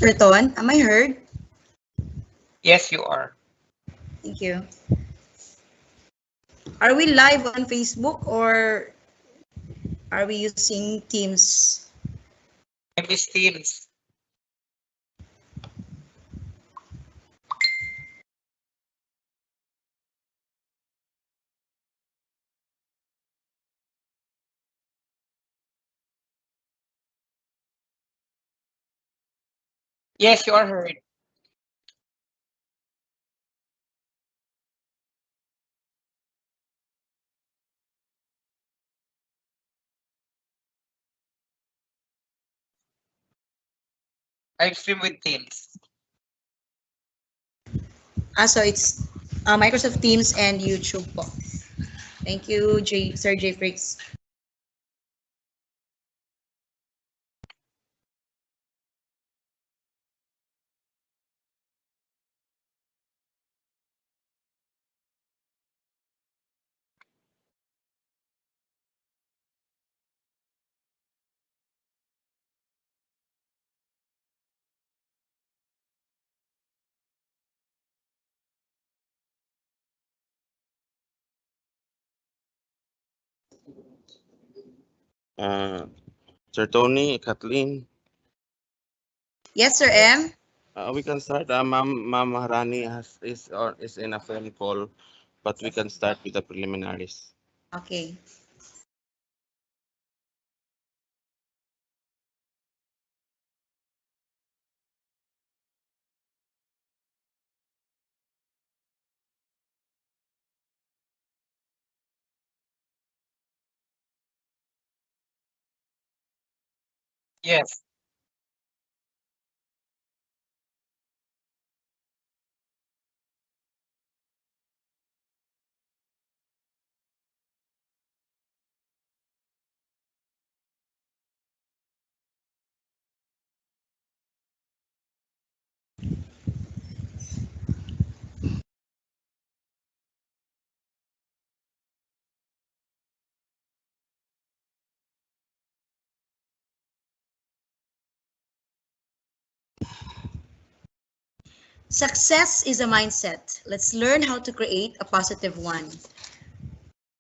Sir Ton, am I heard? Yes, you are. Thank you. Are we live on Facebook or are we using Teams? MS Teams. Yes, you are heard. I stream with Teams. So it's Microsoft Teams and YouTube po. Thank you, Sir J. Fricks. Sir Tony, Kathleen, Yes, Sir M. we can start. Ma'am Maharani is in a phone call, but we can start with the preliminaries. Okay. Yes. Success is a mindset. Let's learn how to create a positive one.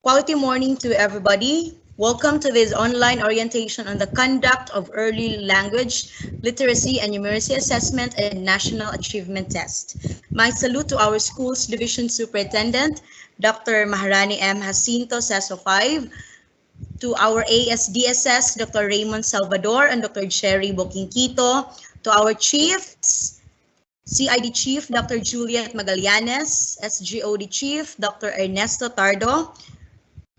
Quality morning to everybody. Welcome to this online orientation on the conduct of early language, literacy, and numeracy assessment and national achievement test. My salute to our school's division superintendent, Dr. Maharani M. Jacinto Seso 5, to our ASDSS, Dr. Raymond Salvador and Dr. Jerry Boquinquito, to our chiefs, CID Chief Dr. Juliet Magallanes, SGOD Chief Dr. Ernesto Tardo,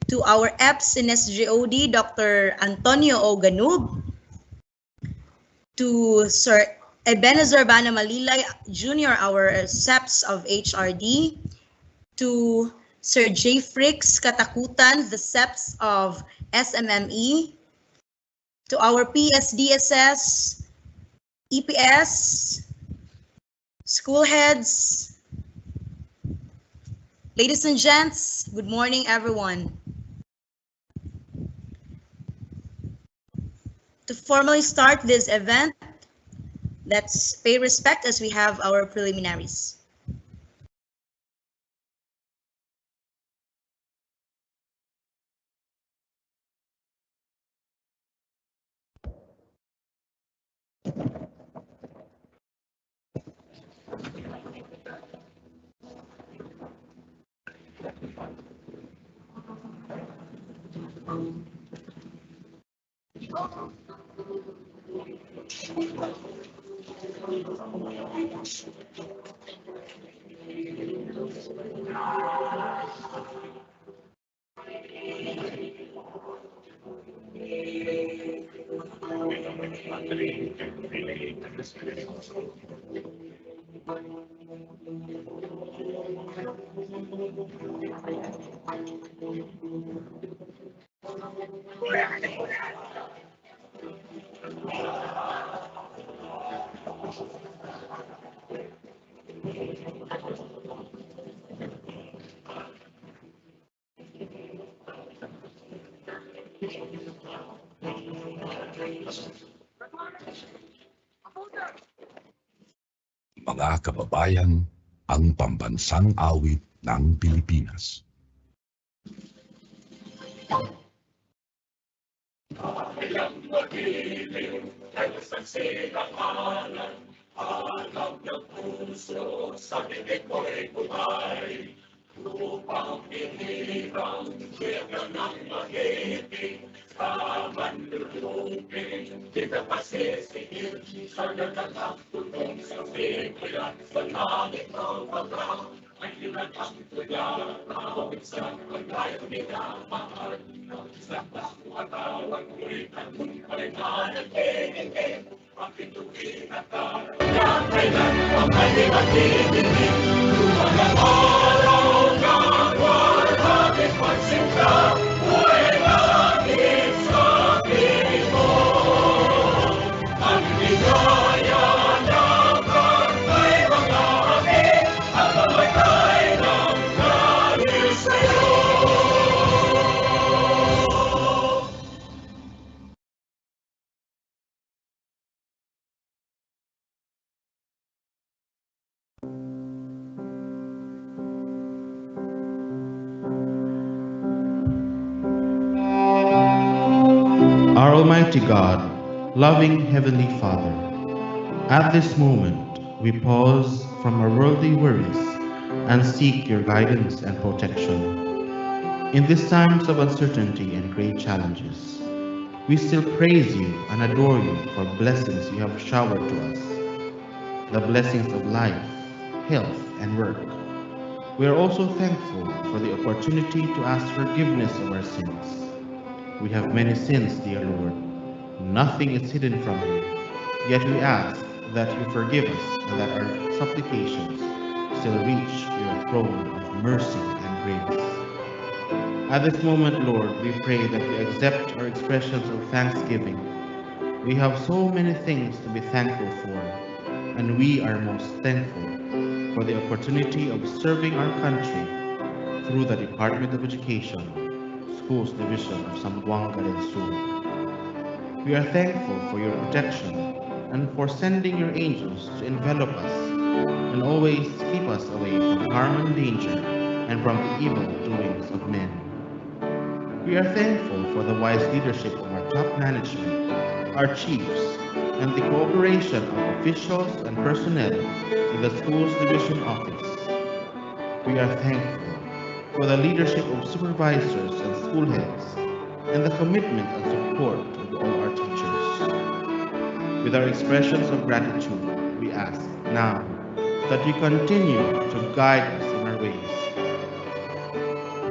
to our EPS and SGOD Dr. Antonio O. Ganub, to Sir Ebenezer Bana Malilay Jr., our SEPS of HRD, to Sir J. Fricks Katakutan, the SEPS of SMME, to our PSDSS, EPS, school heads, ladies and gents, good morning, everyone. To formally start this event, let's pay respect as we have our preliminaries. Mga kababayan, ang pambansang awit ng Pilipinas. Kayang magiliw, ay sansilangalan, alam ng puso, sa bibig ko'y bumay. Upang pinirang, kaya ng mag-ibig, sa manlulupin, di ka pasisigil, sa nagtatang tulong sa bigyan, sa langit ng pagkang, ay hinatang tuyaraw, sa paglayo minamahal, sa katawan ko'y tagumpay na nagpinigin, ang pintuin at kaya kailan ang may matibigin, lumagang araw na warhabit magsimula, buhay langit sa piling mo. Ang bigaya ng kantay mga hangin, at mamatay ng dahil sa'yo. Our Almighty God, loving Heavenly Father, at this moment we pause from our worldly worries and seek your guidance and protection. In these times of uncertainty and great challenges, we still praise you and adore you for blessings you have showered to us, the blessings of life, health, and work. We are also thankful for the opportunity to ask forgiveness of our sins. We have many sins, dear Lord. Nothing is hidden from you. Yet we ask that you forgive us and that our supplications still reach your throne of mercy and grace. At this moment, Lord, we pray that you accept our expressions of thanksgiving. We have so many things to be thankful for, and we are most thankful for the opportunity of serving our country through the Department of Education, Schools Division of Zamboanga del Sur. We are thankful for your protection and for sending your angels to envelop us and always keep us away from harm and danger and from the evil doings of men. We are thankful for the wise leadership of our top management, our chiefs, and the cooperation of officials and personnel in the Schools Division Office. We are thankful for the leadership of supervisors and school heads, and the commitment and support of all our teachers. With our expressions of gratitude, we ask now that you continue to guide us in our ways.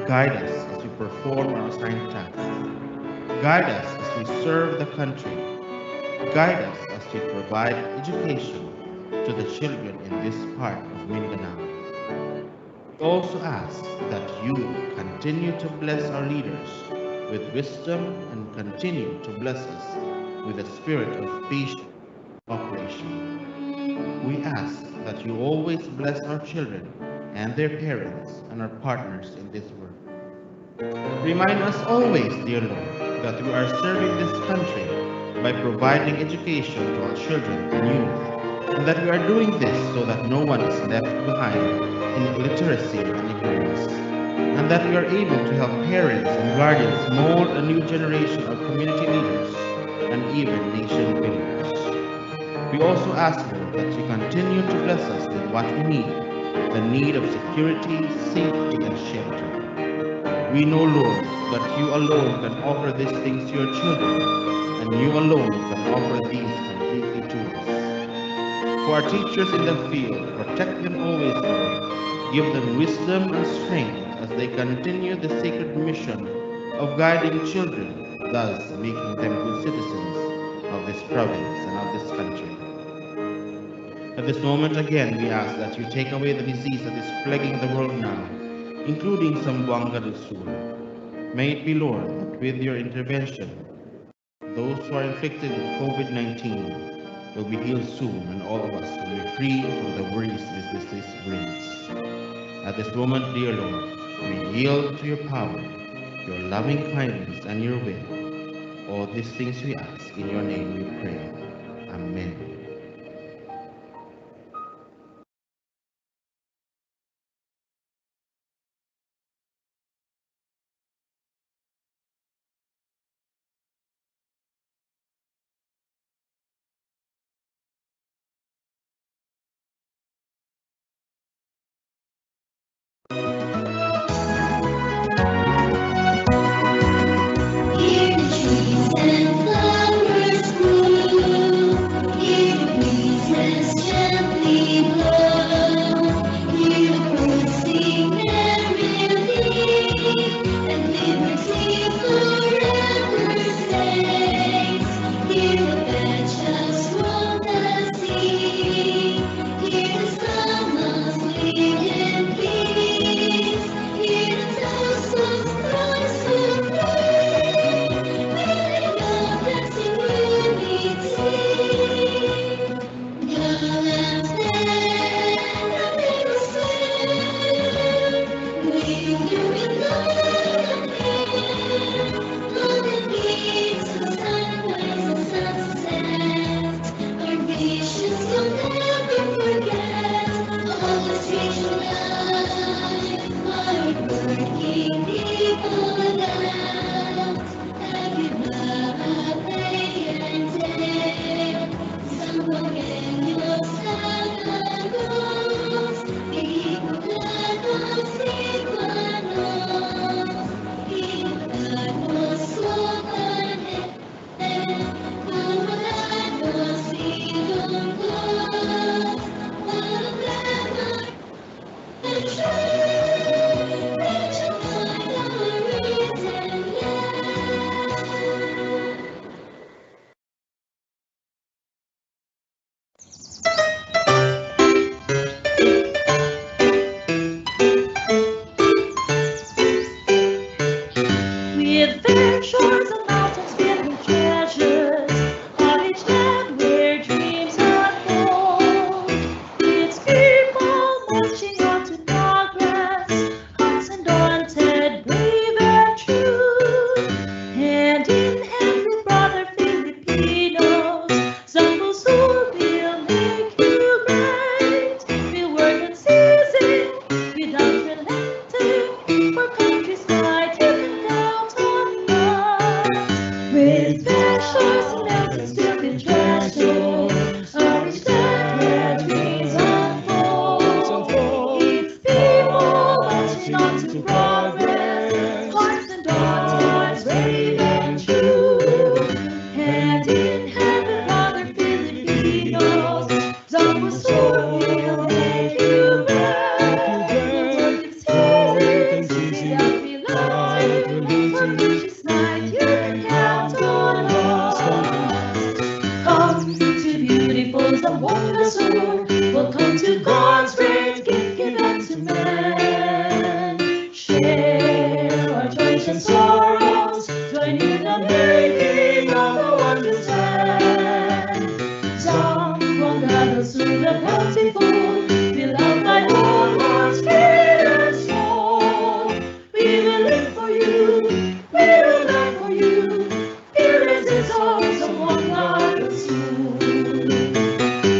Guide us as we perform our assigned tasks. Guide us as we serve the country. Guide us as we provide education to the children in this part of Mindanao. We also ask that you continue to bless our leaders with wisdom and continue to bless us with a spirit of patient cooperation. We ask that you always bless our children and their parents and our partners in this work. Remind us always, dear Lord, that we are serving this country by providing education to our children and youth, and that we are doing this so that no one is left behind in illiteracy and ignorance, and that we are able to help parents and guardians mold a new generation of community leaders and even nation builders. We also ask, Lord, that you continue to bless us with what we need, the need of security, safety, and shelter. We know, Lord, that you alone can offer these things to your children, and you alone can offer these completely to us. For our teachers in the field, protect them always, Lord. Give them wisdom and strength as they continue the sacred mission of guiding children, thus making them good citizens of this province and of this country. At this moment again, we ask that you take away the disease that is plaguing the world now, including Zamboanga del Sur. May it be, Lord, that with your intervention, those who are inflicted with COVID-19 will be healed soon, and all of us will be free from the worries this disease brings. At this moment, dear Lord, we yield to your power, your loving kindness, and your will. All these things we ask in your name we pray. Amen. shores and mountains filled with treasures, on each land where dreams unfold. It's people marching on to progress, hearts undaunted, brave and true. Hand in hand with brother Filipinos, Zambo Sur will make you great. We'll work unceasing, without relenting, for country's might you can count on us. With fair shores and mountains filled with treasures, on each land where dreams unfold. It's people marching on to progress, hearts and daughters, brave and true. Hand in hand with brother Filipinos, Zambo Sur will make you great. It's easy, without relenting, for country's might you can count on us. Come to beautiful Zamboanga Sur, we'll come to God's great gift given to man. Share our joys and sorrows, join in the making of the wondrous land. Zamboanga Sur, the bountiful, fill out thy whole heart, spirit and soul. We will live for you, we will die for you. Here is our Zamboanga Sur.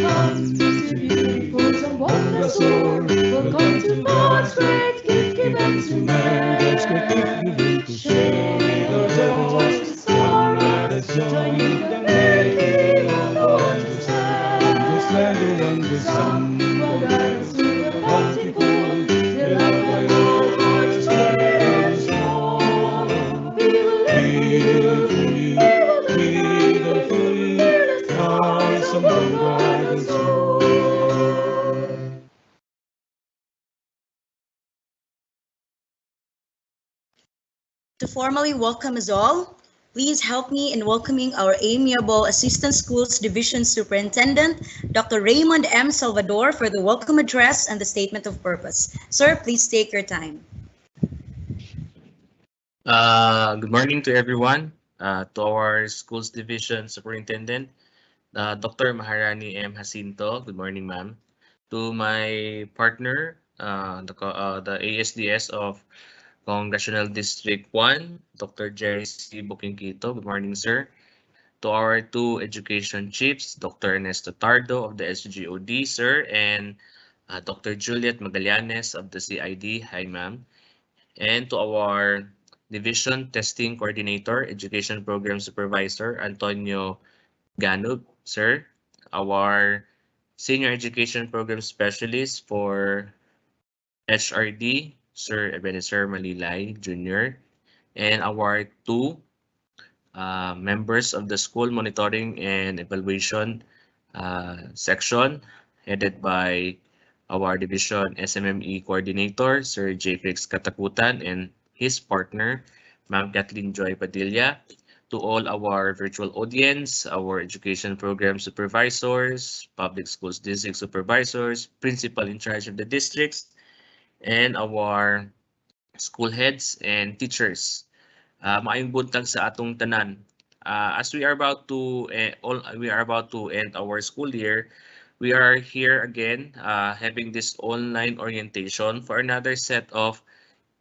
Come to beautiful Zamboanga Sur, we'll come to God's great gift given to man. Share our joys and sorrows, join in the making of the wondrous land. Zamboanga Sur, the bountiful, fill out thy whole heart, spirit and soul. We will live for you, we will die for you. Here is our Zamboanga Sur. To formally welcome us all, please help me in welcoming our amiable Assistant Schools Division Superintendent, Dr. Raymond M. Salvador, for the welcome address and the statement of purpose. Sir, please take your time. Good morning to everyone, to our schools division superintendent, Dr. Maharani M. Jacinto. Good morning, ma'am. To my partner, the ASDS of Congressional District 1, Dr. Jerry C. Bukingkito. Good morning, sir. To our two education chiefs, Dr. Ernesto Tardo of the SGOD, sir, and Dr. Juliet Magallanes of the CID. Hi, ma'am. And to our Division Testing Coordinator, Education Program Supervisor, Antonio Ganug, sir. Our Senior Education Program Specialist for HRD, Sir Ebenezer Malilay Jr. And our two members of the School Monitoring and Evaluation section, headed by our Division SMME Coordinator, Sir J. Felix Katakutan, and his partner, Ma'am Kathleen Joy Padilla. To all our virtual audience, our education program supervisors, public schools district supervisors, principal in charge of the districts, and our school heads and teachers. Maayong buntag sa atong tanan. As we are about to end our school year, we are here again having this online orientation for another set of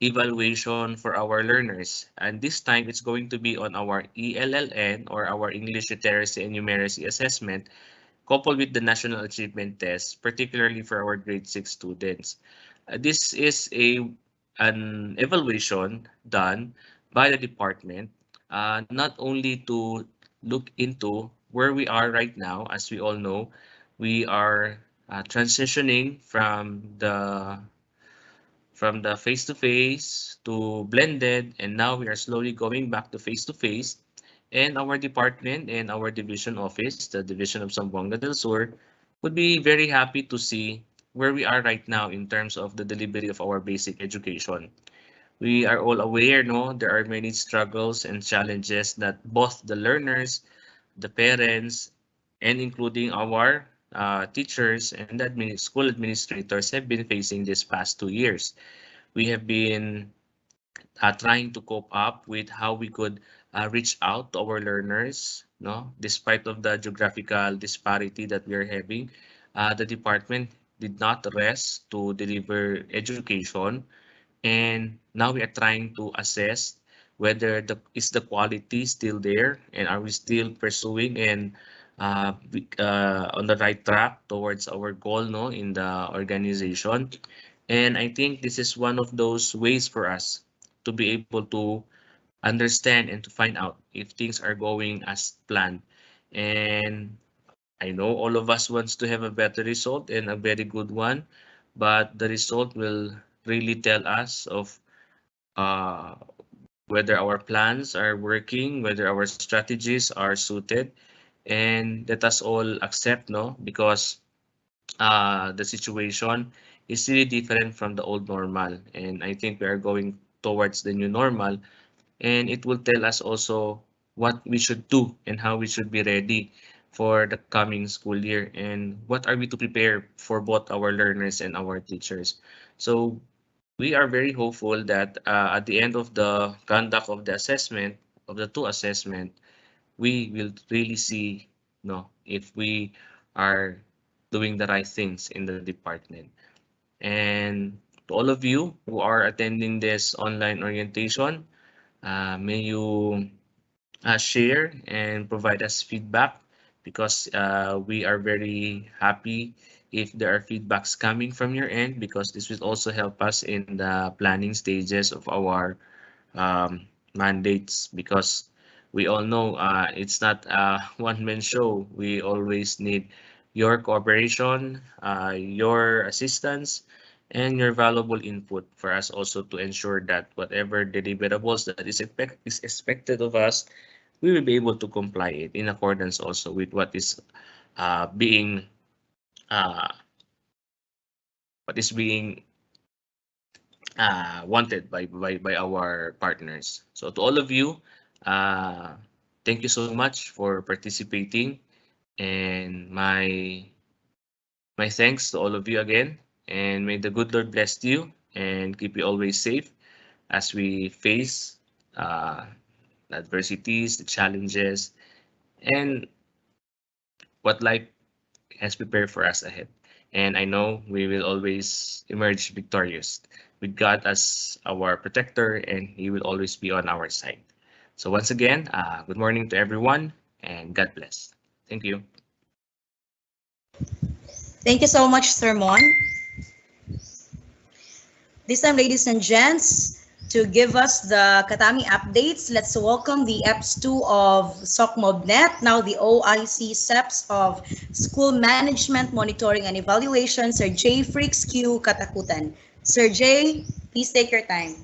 evaluation for our learners. And this time it's going to be on our ELLN, or our English Literacy and Numeracy Assessment, coupled with the National Achievement Test, particularly for our grade 6 students. This is an evaluation done by the department, not only to look into where we are right now. As we all know, we are transitioning from the face-to-face to blended, and now we are slowly going back to face-to-face. And our department and our division office, the Division of Zamboanga del Sur, would be very happy to see where we are right now in terms of the delivery of our basic education. We are all aware, no, there are many struggles and challenges that both the learners, the parents, and including our teachers and the school administrators have been facing this past 2 years. We have been trying to cope up with how we could reach out to our learners, no, despite of the geographical disparity that we are having. The department did not rest to deliver education, and now we are trying to assess whether the quality still there, and are we still pursuing and on the right track towards our goal, no, in the organization. And I think this is one of those ways for us to be able to understand and to find out if things are going as planned. And I know all of us wants to have a better result and a very good one, but the result will really tell us of uh, whether our plans are working, whether our strategies are suited, and let us all accept, no, because the situation is really different from the old normal, and I think we are going towards the new normal, and it will tell us also what we should do and how we should be ready for the coming school year, and what are we to prepare for both our learners and our teachers. So we are very hopeful that at the end of the conduct of the assessment, of the two assessment, we will really see, no, if we are doing the right things in the department. And to all of you who are attending this online orientation, may you share and provide us feedback, because we are very happy if there are feedbacks coming from your end, because this will also help us in the planning stages of our mandates, because we all know it's not a one-man show. We always need your cooperation, your assistance, and your valuable input for us also to ensure that whatever deliverables that is expected of us, we will be able to comply it in accordance also with being uh, being wanted by our partners. So to all of you, thank you so much for participating, and my thanks to all of you again, and may the good Lord bless you and keep you always safe as we face the adversities, the challenges, and what life has prepared for us ahead. And I know we will always emerge victorious with God as our protector, and He will always be on our side. So once again, good morning to everyone, and God bless. Thank you. Thank you so much, Sir Mon. This time, ladies and gents, to give us the Katami updates, let's welcome the EPS2 of SOCMOBNet, now the OIC SEPS of School Management, Monitoring and Evaluation, Sir J. Freaks Q. Katakutan. Sir J, please take your time.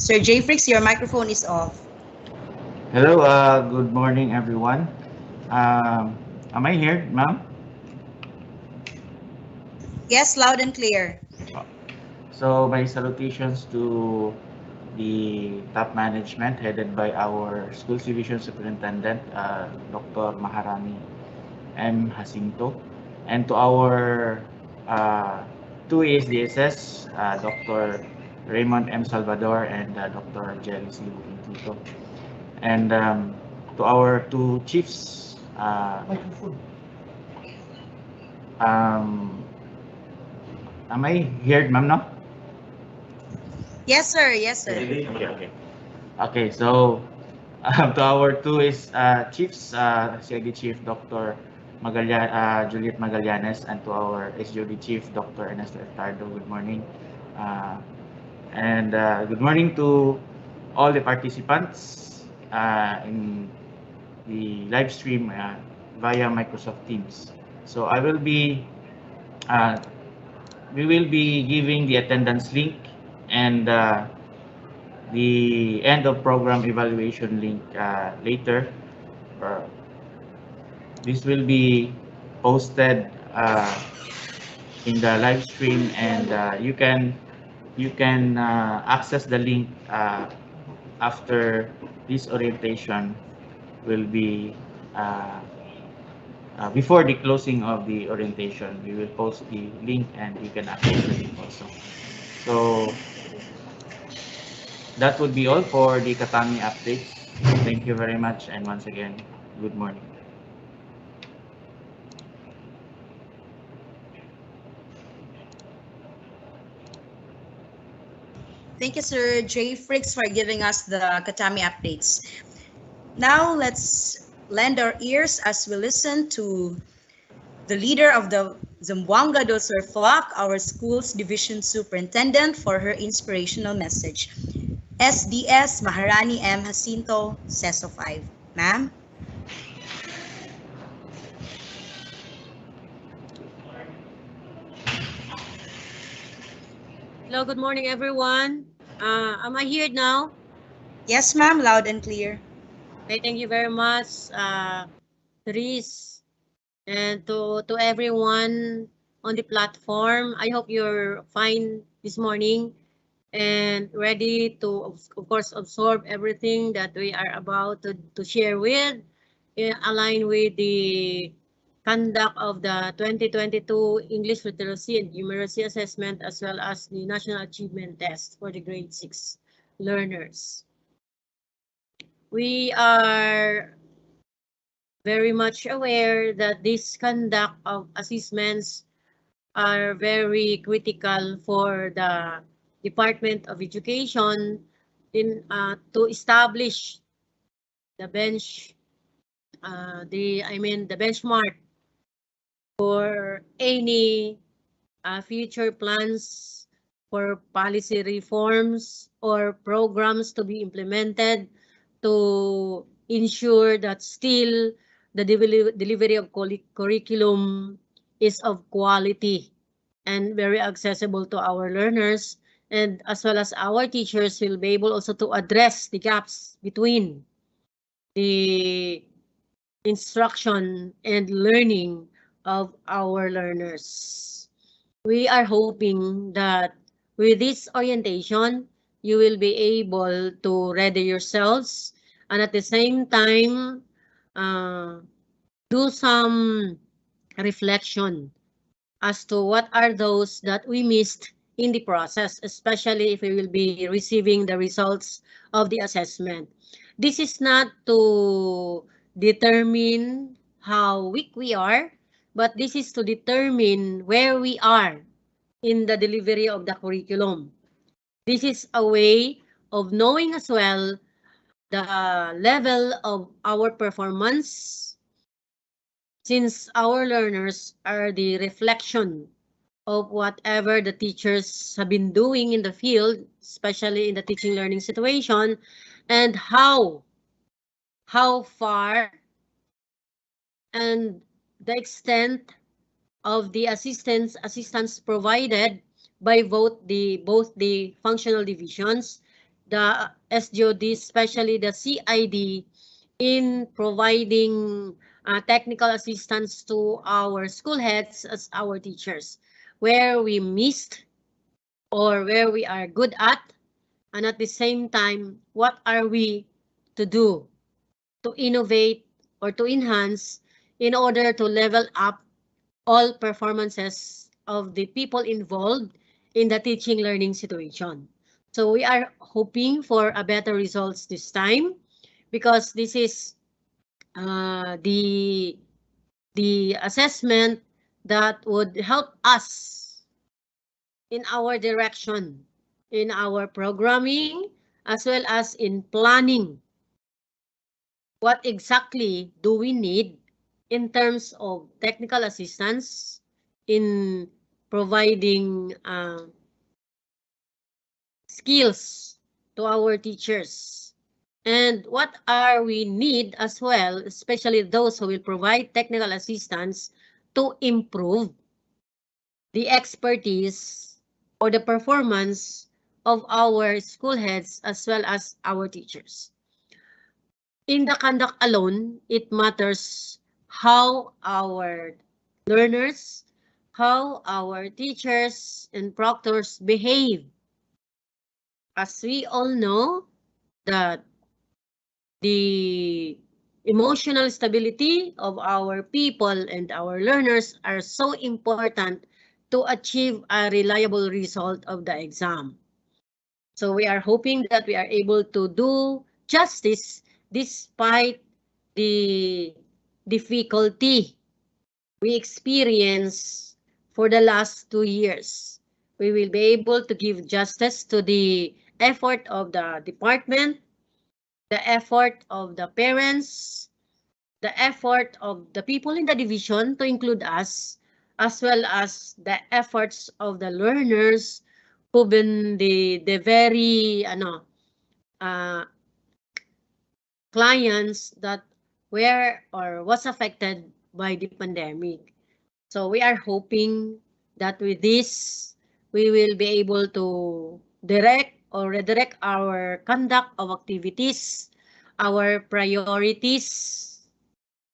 Sir J. Freaks, your microphone is off. Hello, good morning, everyone. Am I here, ma'am? Yes, loud and clear. So, my salutations to the top management headed by our Schools Division Superintendent, Dr. Maharani M. Jacinto, and to our two ASDSS, Dr. Raymond M. Salvador and Dr. Jerry C. Tito. And to our two chiefs, am I heard, ma'am, no? Yes, sir. Yes, sir. Okay, so to our two is chiefs, CID Chief Dr. Juliet Magallanes, and to our SGOD Chief Dr. Ernesto Hurtado. Good morning. And good morning to all the participants in the live stream via Microsoft Teams. So we will be giving the attendance link and the end of program evaluation link later. This will be posted in the live stream, and you can access the link after this orientation will be before the closing of the orientation. We will post the link and you can access the link also. So that would be all for the Katami updates. Thank you very much, and once again, good morning. Thank you, Sir J. Fricks, for giving us the Katami updates. Now let's lend our ears as we listen to the leader of the Zamboanga do Sur flock, our school's division superintendent, for her inspirational message. SDS Maharani M. Jacinto, CESO 5. Ma'am? Hello, good morning, everyone. Am I here now? Yes, ma'am, loud and clear. Okay, thank you very much, Therese, and to everyone on the platform. I hope you're fine this morning and ready to, of course, absorb everything that we are about to share with, align with the conduct of the 2022 English Literacy and Numeracy Assessment, as well as the National Achievement Test for the grade 6 learners. We are very much aware that this conduct of assessments are very critical for the Department of Education in to establish the the benchmark for any future plans for policy reforms or programs to be implemented to ensure that still the delivery of curriculum is of quality and very accessible to our learners, and as well as our teachers will be able also to address the gaps between the instruction and learning of our learners. We are hoping that with this orientation, you will be able to ready yourselves and at the same time do some reflection as to what are those that we missed in the process, especially if we will be receiving the results of the assessment. This is not to determine how weak we are, but this is to determine where we are in the delivery of the curriculum. This is a way of knowing as well the level of our performance, since our learners are the reflection of whatever the teachers have been doing in the field, especially in the teaching learning situation, and how far and the extent of the assistance provided by both the functional divisions, the SGOD, especially the CID, in providing technical assistance to our school heads as our teachers, where we missed or where we are good at, and at the same time, what are we to do to innovate or to enhance in order to level up all performances of the people involved in the teaching learning situation. So we are hoping for a better results this time, because this is the assessment that would help us in our direction, in our programming, as well as in planning. What exactly do we need in terms of technical assistance in providing skills to our teachers? And what are we need as well, especially those who will provide technical assistance to improve the expertise or the performance of our school heads as well as our teachers. In the conduct alone, it matters how our learners, how our teachers and proctors behave. As we all know that the emotional stability of our people and our learners are so important to achieve a reliable result of the exam. So we are hoping that we are able to do justice despite the difficulty we experience for the last 2 years. We will be able to give justice to the effort of the department, the effort of the parents, the effort of the people in the division to include us, as well as the efforts of the learners who've been the very uh, clients that were or was affected by the pandemic. So we are hoping that with this, we will be able to direct or redirect our conduct of activities, our priorities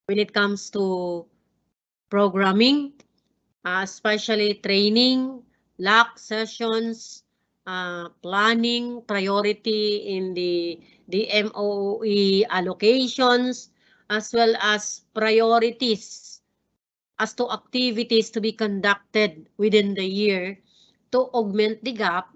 when it comes to programming, especially training, LAC sessions, planning, priority in the MOE allocations, as well as priorities as to activities to be conducted within the year to augment the gap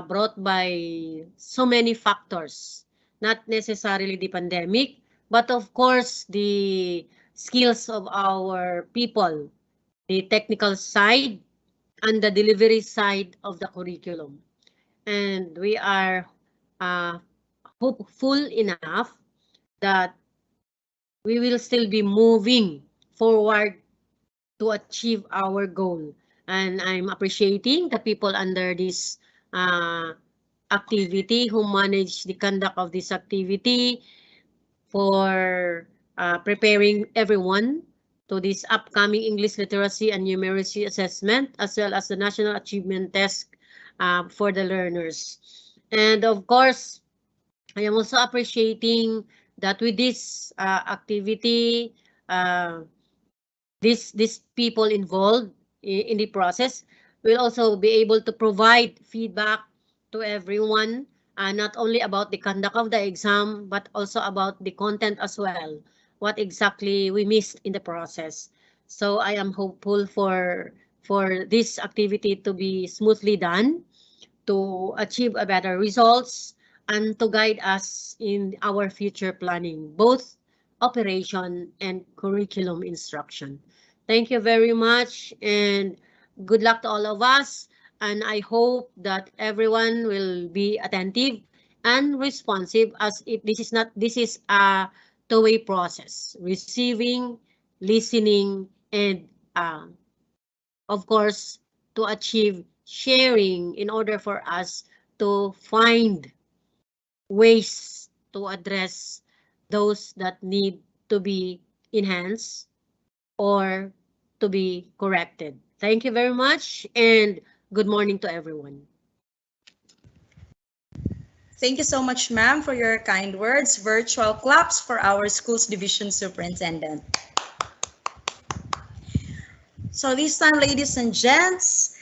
brought by so many factors, not necessarily the pandemic, but of course the skills of our people, the technical side and the delivery side of the curriculum. And we are uh, hopeful enough that we will still be moving forward to achieve our goal. And I'm appreciating the people under this uh, activity who manage the conduct of this activity for preparing everyone to this upcoming English literacy and numeracy assessment, as well as the National Achievement Test for the learners. And of course, I am also appreciating that with this activity, uh, these people involved in the process will also be able to provide feedback to everyone, not only about the conduct of the exam, but also about the content as well, what exactly we missed in the process. So I am hopeful for this activity to be smoothly done, to achieve a better results, and to guide us in our future planning, both operation and curriculum instruction. Thank you very much and good luck to all of us. And I hope that everyone will be attentive and responsive, as if this is a two-way process, receiving, listening, and of course, to achieve sharing in order for us to find ways to address those that need to be enhanced or to be corrected. Thank you very much and good morning to everyone. Thank you so much, ma'am, for your kind words. Virtual claps for our schools division superintendent. So this time, ladies and gents,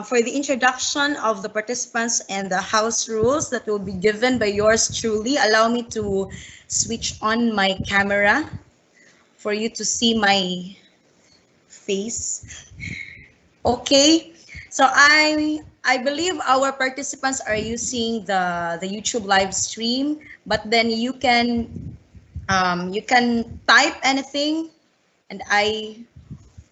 for the introduction of the participants and the house rules that will be given by yours truly, allow me to switch on my camera for you to see my face. Okay, so I believe our participants are using the YouTube live stream, but then you can type anything, and I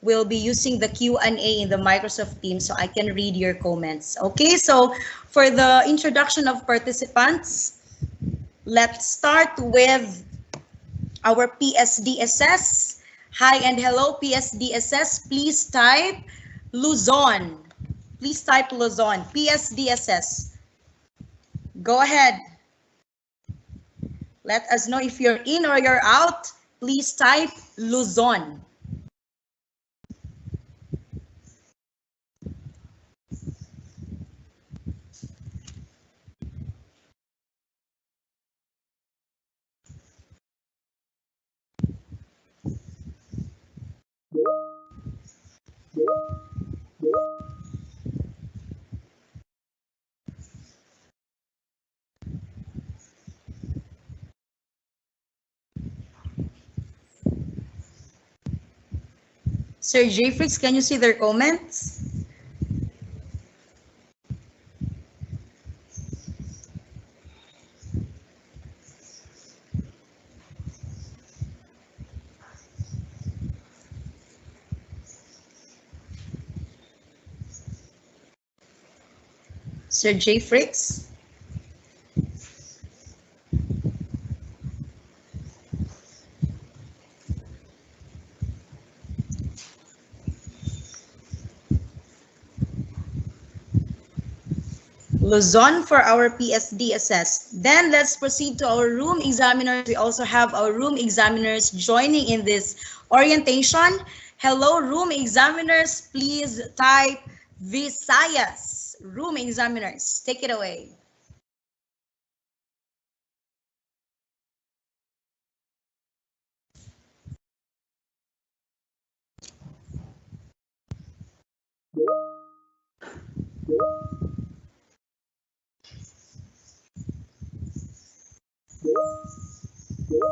will be using the Q&A in the Microsoft Teams so I can read your comments. Okay, so for the introduction of participants, let's start with our PSDSS. Hi and hello, PSDSS. Please type Luzon. Please type Luzon. PSDSS. Go ahead. Let us know if you're in or you're out. Please type Luzon. Sir Jfrix, can you see their comments? Sir Jfrix? Luzon for our PSD assessed. Then let's proceed to our room examiners. We also have our room examiners joining in this orientation. Hello, room examiners. Please type Visayas. Room examiners, take it away.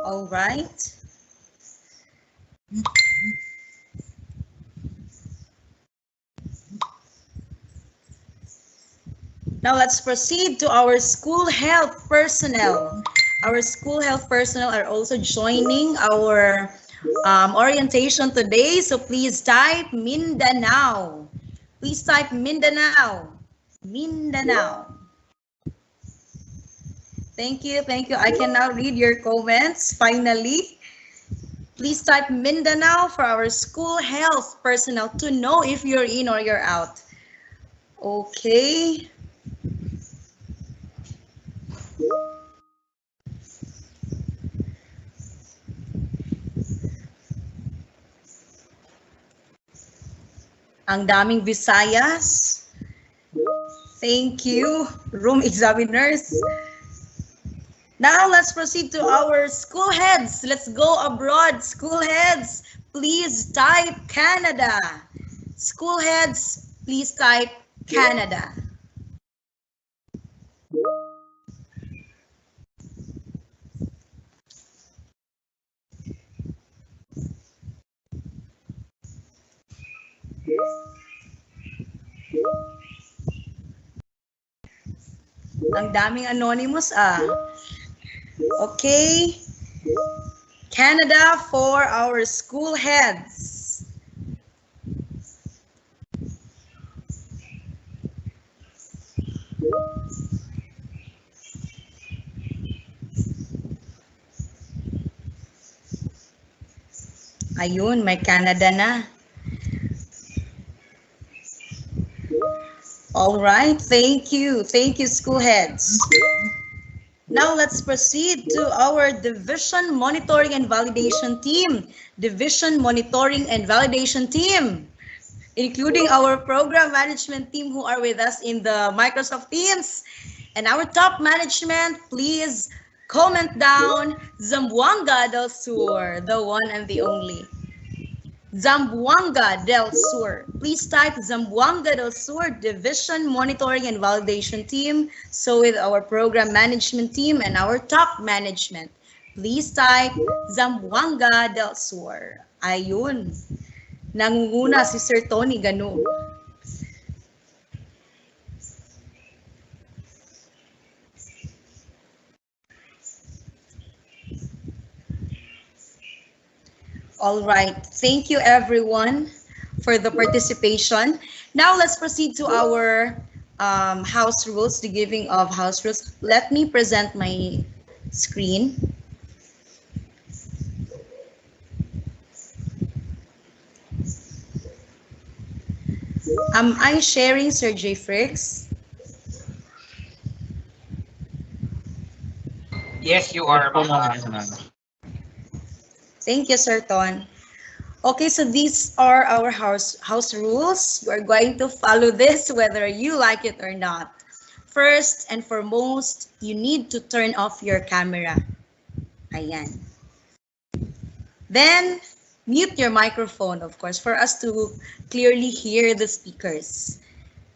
All right. Now let's proceed to our school health personnel. Our school health personnel are also joining our orientation today. So please type Mindanao. Please type Mindanao. Mindanao. Thank you, thank you. I can now read your comments finally. Please type Mindanao for our school health personnel to know if you're in or you're out. Okay. Ang daming Visayas. Thank you, room examiners. Now let's proceed to our school heads. Let's go abroad. School heads, please type Canada. School heads, please type Canada. Ang daming anonymous Okay. Canada for our school heads. Ayun, may Canada na. All right, thank you. Thank you, school heads. Now let's proceed to our Division Monitoring and Validation Team. Division Monitoring and Validation Team, including our Program Management Team who are with us in the Microsoft Teams. And our top management, please comment down Zamboanga del Sur, the one and the only. Zamboanga del Sur. Please type Zamboanga del Sur Division Monitoring and Validation Team. So with our program management team and our top management, please type Zamboanga del Sur. Ayun. Nangunguna si Sir Tony Gano. All right, thank you everyone for the participation. Now let's proceed to our house rules, the giving of house rules. Let me present my screen. Am I sharing, Sir Jfrix? Yes, you are. Thank you, Sir Ton. Okay, so these are our house rules. We're going to follow this whether you like it or not. First and foremost, you need to turn off your camera. Ayan. Then, mute your microphone, of course, for us to clearly hear the speakers.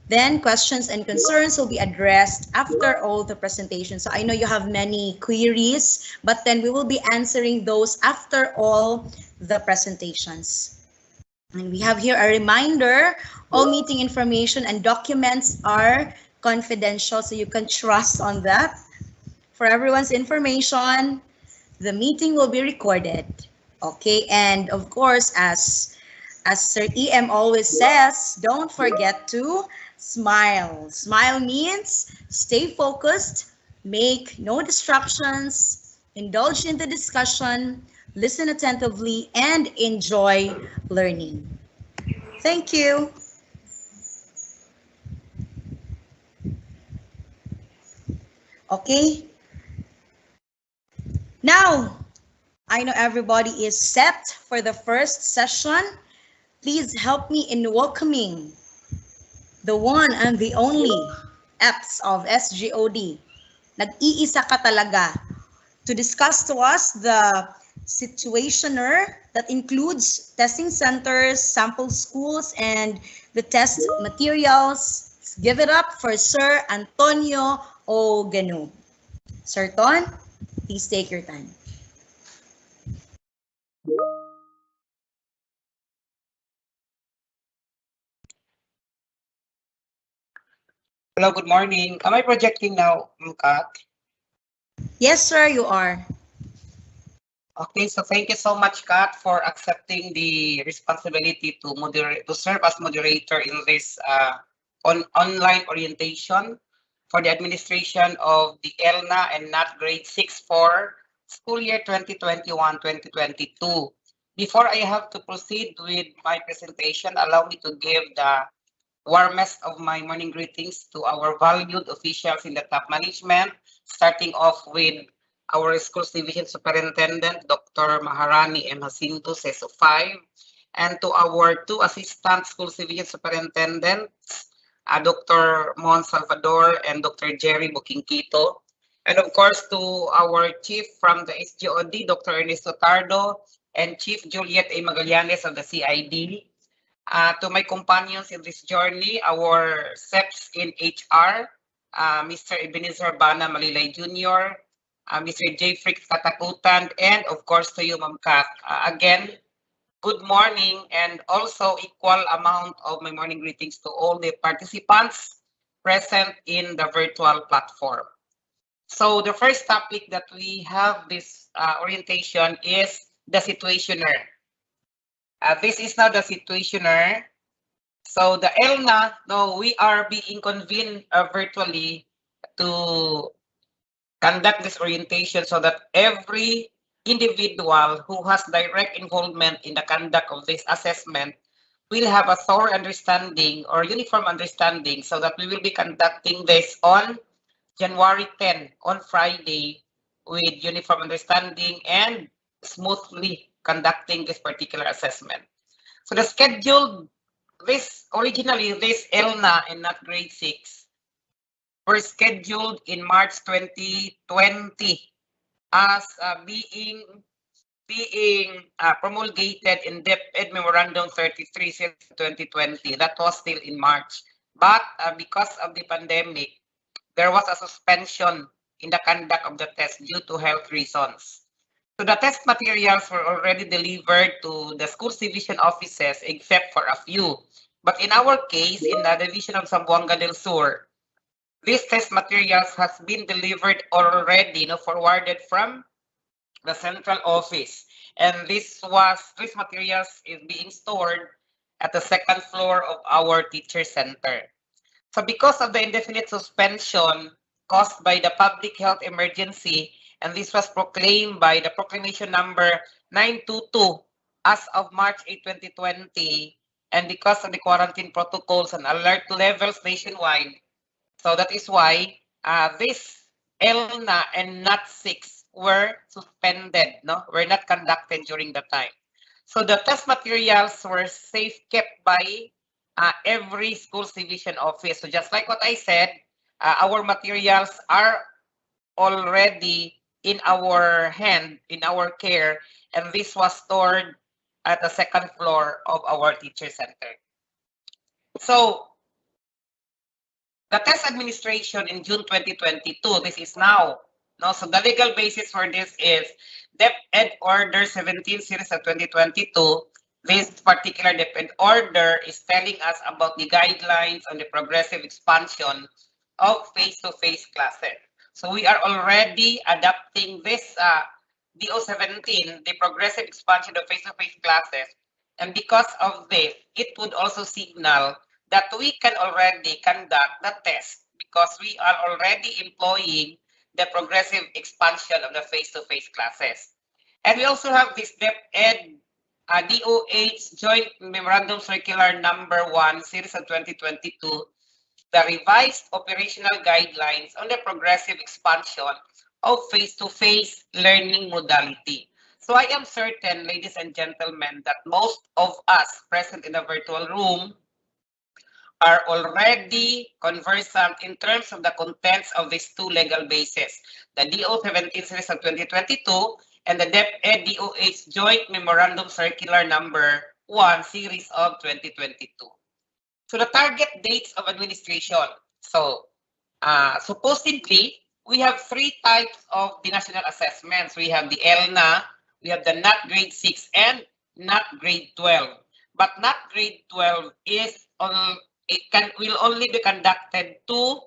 Then questions and concerns will be addressed after all the presentations. So I know you have many queries, but then we will be answering those after all the presentations. And we have here a reminder, all meeting information and documents are confidential, so you can trust on that. For everyone's information, the meeting will be recorded. Okay, and of course, as Sir EM always says, don't forget to smile. Smile means stay focused, make no distractions, indulge in the discussion, listen attentively, and enjoy learning. Thank you. Okay. Now, I know everybody is set for the first session. Please help me in welcoming the one and the only X of SGOD. Nag-iisa ka talaga, to discuss to us the situationer that includes testing centers, sample schools, and the test materials. Let's give it up for Sir Antonio Oganu. Sir Ton, please take your time. Hello, good morning. Am I projecting now, Kat? Yes, sir, you are. Okay, so thank you so much, Kat, for accepting the responsibility to moderate, to serve as moderator in this online orientation for the administration of the ELLNA and NAT grade 6 for school year 2021-2022. Before I have to proceed with my presentation, allow me to give the warmest of my morning greetings to our valued officials in the top management, starting off with our Schools Division Superintendent, Dr. Maharani M. Jacinto, CESO 5, and to our two Assistant Schools Division Superintendents, Dr. Mon Salvador and Dr. Jerry Bukingkito, and of course to our Chief from the SGOD, Dr. Ernesto Tardo, and Chief Juliet A. Magallanes of the CID, to my companions in this journey, our SEPs in HR, Mr. Ebenezer Bana Malilay Jr., Mr. J. Frick Katakutan, and of course to you, Ma'am Kat. Again, good morning, and also equal amount of my morning greetings to all the participants present in the virtual platform. So the first topic that we have this orientation is the situationer. This is now the situationer. So the ELLNA, no, we are being convened virtually to conduct this orientation so that every individual who has direct involvement in the conduct of this assessment will have a thorough understanding or uniform understanding, so that we will be conducting this on January 10, on Friday, with uniform understanding and smoothly conducting this particular assessment. So the scheduled, originally this ELLNA and NAT grade 6 were scheduled in March 2020 as being promulgated in DepEd Memorandum 33 since 2020. That was still in March. But because of the pandemic, there was a suspension in the conduct of the test due to health reasons. So the test materials were already delivered to the schools division offices except for a few. But in our case, in the division of Zamboanga del Sur, these test materials has been delivered already, forwarded from the central office. And these materials is being stored at the second floor of our teacher center. So because of the indefinite suspension caused by the public health emergency, and this was proclaimed by the proclamation number 922 as of March 8, 2020, and because of the quarantine protocols and alert levels nationwide, so that is why this ELLNA and NAT 6 were suspended, were not conducted during the time. So the test materials were safe kept by every schools division office. So just like what I said, our materials are already in our hand, in our care, and this was stored at the second floor of our teacher center. So the test administration in June 2022, this is now. No, so the legal basis for this is DepEd Order 17 Series of 2022. This particular DepEd order is telling us about the guidelines on the progressive expansion of face-to-face classes. So we are already adopting this DO 17, the progressive expansion of face-to-face classes. And because of this, it would also signal that we can already conduct the test because we are already employing the progressive expansion of the face-to-face classes. And we also have this DepEd DOH Joint Memorandum Circular Number 1, Series of 2022, the revised operational guidelines on the progressive expansion of face-to-face learning modality. So I am certain, ladies and gentlemen, that most of us present in the virtual room are already conversant in terms of the contents of these two legal bases, the DO 17 Series of 2022 and the DepEd DOH Joint Memorandum Circular Number 1 Series of 2022. So the target dates of administration. So supposedly, we have three types of the national assessments. We have the ELLNA, we have the NAT grade 6 and NAT grade 12. But NAT grade 12 is will only be conducted to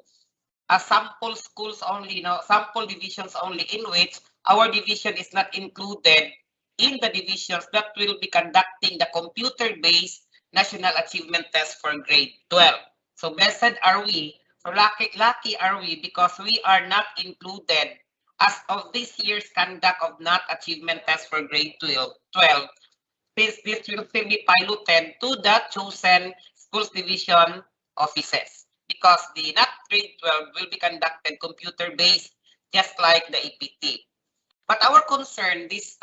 sample schools only, sample divisions only, in which our division is not included in the divisions that will be conducting the computer-based national achievement test for grade 12. So blessed are we, so lucky are we, because we are not included as of this year's conduct of NAT achievement test for grade 12. This will still be piloted to the chosen schools division offices because the NAT grade 12 will be conducted computer-based just like the EPT. But our concern this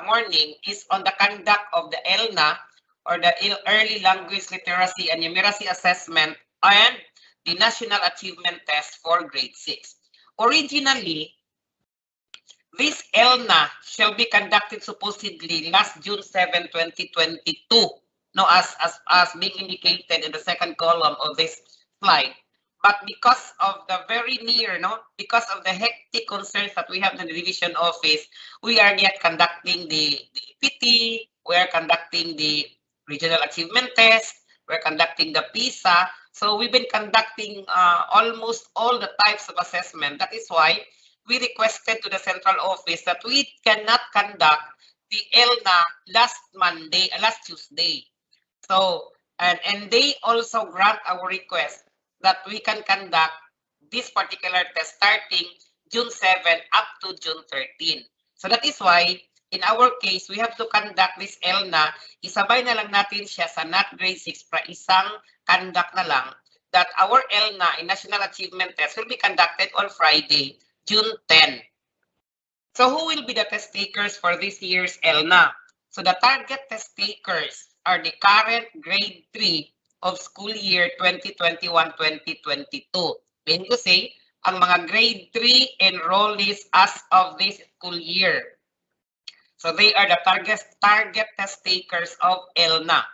morning is on the conduct of the ELLNA, or the Early Language Literacy and Numeracy Assessment, and the National Achievement Test for grade 6. Originally, this ELLNA shall be conducted supposedly last June 7, 2022, as being indicated in the second column of this slide. But because of the very near, because of the hectic concerns that we have in the division office, we are yet conducting the EPT, we are conducting the regional achievement test, we're conducting the PISA. So we've been conducting almost all the types of assessment. That is why we requested to the central office that we cannot conduct the ELLNA last Tuesday. So, and they also grant our request that we can conduct this particular test starting June 7 up to June 13. So that is why, in our case, we have to conduct this ELLNA. Isabay na lang natin siya sa NAT grade 6 para isang conduct na lang, that our ELLNA in National Achievement Test will be conducted on Friday, June 10. So who will be the test takers for this year's ELLNA? So the target test takers are the current grade 3 of school year 2021-2022. Meaning to say, ang mga grade 3 enrollees as of this school year. So they are the target test takers of ELLNA.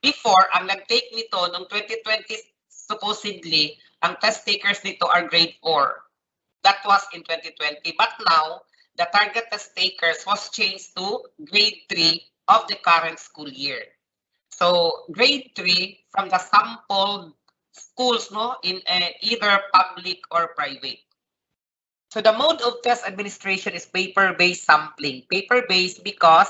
Before, ang nag-take nito noong 2020, supposedly, ang test takers nito are grade 4. That was in 2020. But now, the target test takers was changed to grade 3 of the current school year. So grade 3 from the sampled schools, in either public or private. So the mode of test administration is paper-based sampling. Paper-based because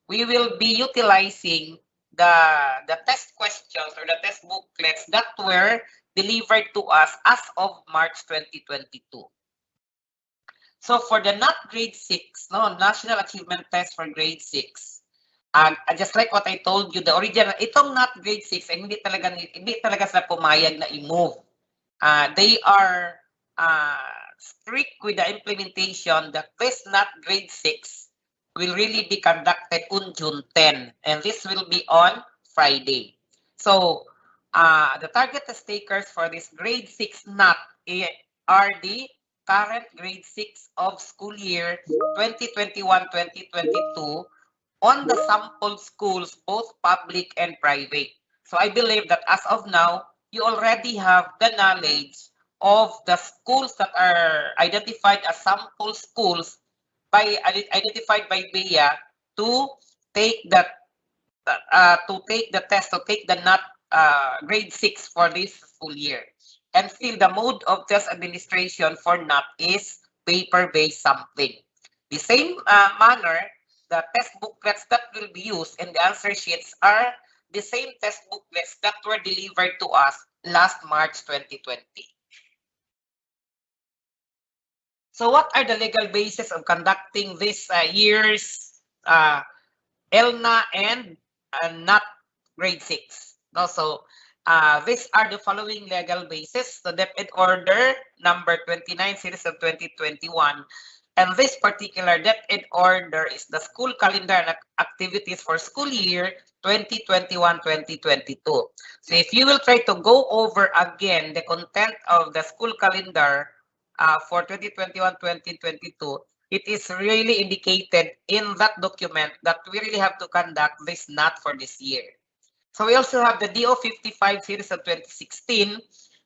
we will be utilizing the test questions or the test booklets that were delivered to us as of March 2022. So for the NAT grade 6, National Achievement Test for grade 6, and just like what I told you, the original, itong NAT grade 6 ay hindi talaga sila pumayag na i-move. They are strict with the implementation that this NAT grade 6 will really be conducted on June 10, and this will be on Friday. So the target test takers for this grade 6 NAT are the current grade 6 of school year 2021-2022, on the sample schools, both public and private. So I believe that as of now, you already have the knowledge of the schools that are identified as sample schools identified by BEA to take the test, to take the NAT grade 6 for this school year. And still, the mode of test administration for NAT is paper-based sampling. The same manner, the test booklets that will be used and the answer sheets are the same test booklets that were delivered to us last March 2020. So what are the legal basis of conducting this year's ELLNA and NAT grade 6? No, so these are the following legal basis. The DepEd order number 29 series of 2021. And this particular DepEd order is the school calendar and activities for school year 2021-2022. So if you will try to go over again the content of the school calendar for 2021-2022, it is really indicated in that document that we really have to conduct this NAT for this year. So we also have the DO 55 series of 2016,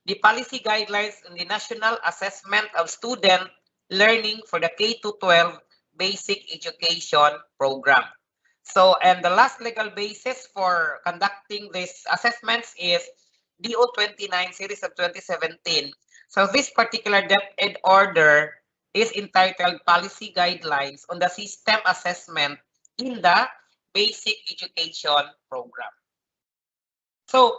the policy guidelines in the National Assessment of Student Learning for the K-12 Basic Education Program. So, and the last legal basis for conducting these assessments is DO 29 series of 2017. So this particular DepEd order is entitled Policy Guidelines on the System Assessment in the Basic Education Program. So,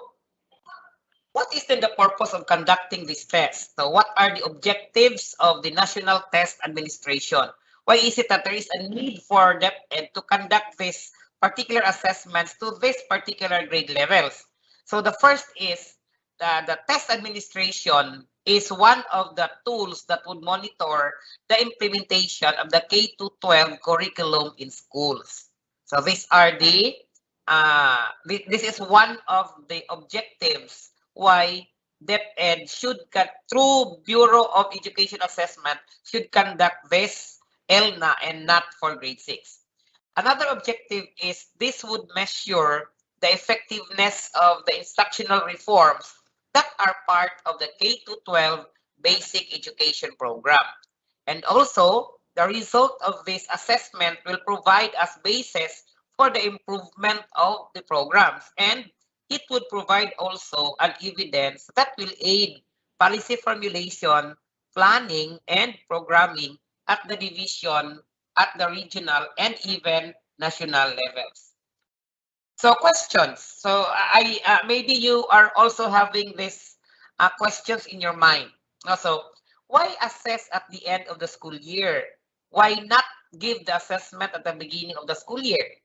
what is then the purpose of conducting this test? So, what are the objectives of the National Test Administration? Why is it that there is a need for DepEd to conduct these particular assessments to these particular grade levels? So, the first is the test administration is one of the tools that would monitor the implementation of the K-12 curriculum in schools. So these are this is one of the objectives why DepEd should, through Bureau of Education Assessment, should conduct this ELLNA and NAT for grade 6. Another objective is this would measure the effectiveness of the instructional reforms that are part of the K-12 Basic Education Program. And also, the result of this assessment will provide us basis for the improvement of the programs, and it would provide also an evidence that will aid policy formulation, planning, and programming at the division, at the regional, and even national levels. So questions. So maybe you are also having these questions in your mind. Also, why assess at the end of the school year? Why not give the assessment at the beginning of the school year?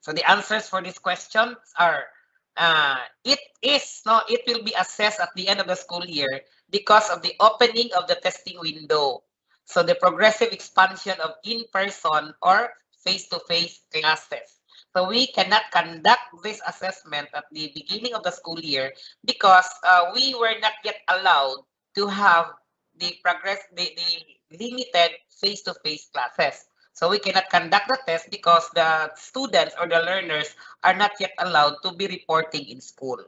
So the answers for these questions are it will be assessed at the end of the school year because of the opening of the testing window. So the progressive expansion of in-person or face-to-face classes. So we cannot conduct this assessment at the beginning of the school year because we were not yet allowed to have the limited face-to-face classes. So we cannot conduct the test because the students or the learners are not yet allowed to be reporting in school.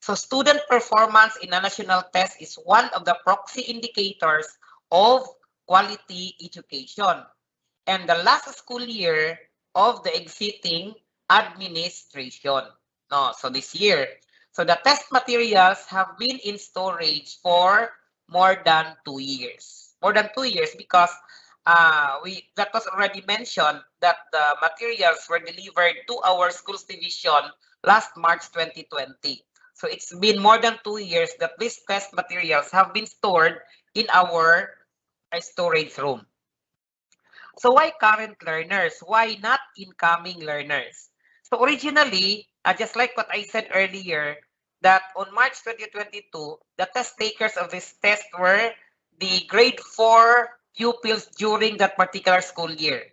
So student performance in a national test is one of the proxy indicators of quality education. And the last school year of the exiting administration. No, so this year. So the test materials have been in storage for more than 2 years. More than 2 years because that was already mentioned that the materials were delivered to our schools division last March 2020. So it's been more than 2 years that these test materials have been stored in our storage room. So why current learners? Why not incoming learners? So originally, just like what I said earlier, that on March 2022, the test takers of this test were the grade 4 pupils during that particular school year.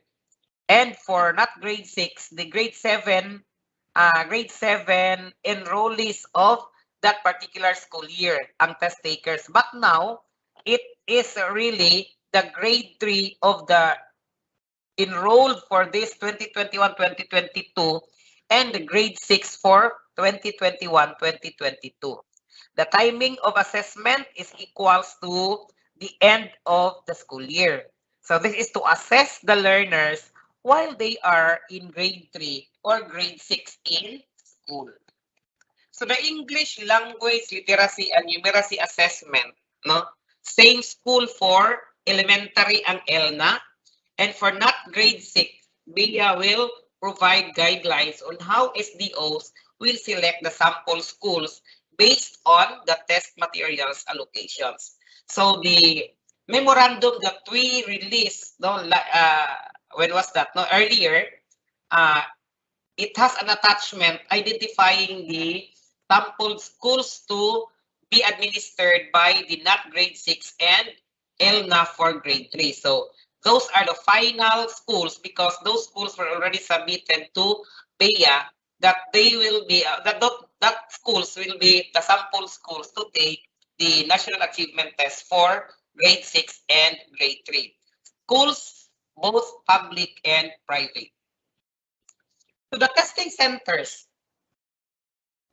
And for not grade 6, the grade 7 enrollees of that particular school year, ang test takers. But now, it is really the grade 3 of the enrolled for this 2021-2022 and the grade 6 for 2021-2022. The timing of assessment is equals to the end of the school year. So this is to assess the learners while they are in grade 3 or grade 6 in school. So the English language literacy and numeracy assessment, no? Same school for elementary and ELLNA, and for not grade 6, BIA will provide guidelines on how SDOs will select the sample schools based on the test materials allocations. So the memorandum that we released, no, when was that? No, earlier, it has an attachment identifying the sample schools to be administered by the NAT grade 6 and ELLNA for grade 3. So those are the final schools because those schools were already submitted to BIA that they will be that schools will be the sample schools to take the national achievement test for grade 6 and grade 3. Schools both public and private. To the testing centers,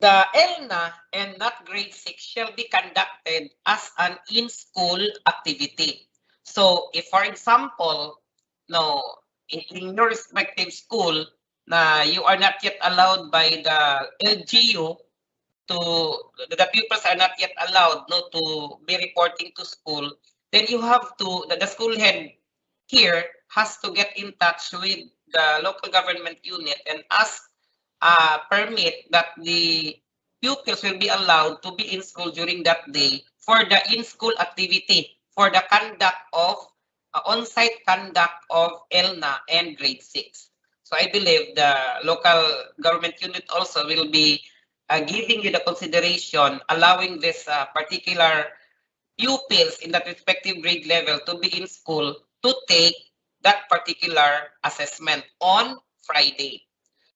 the ELLNA and NAT grade 6 shall be conducted as an in-school activity. So if, for example, no, in your respective school, you are not yet allowed by the LGU the pupils are not yet allowed to be reporting to school, then you have to, the school head here has to get in touch with the local government unit and ask permit that the pupils will be allowed to be in school during that day for the in-school activity, for the conduct of on-site conduct of ELLNA and grade 6. So I believe the local government unit also will be giving you the consideration, allowing this particular pupils in that respective grade level to be in school to take that particular assessment on Friday.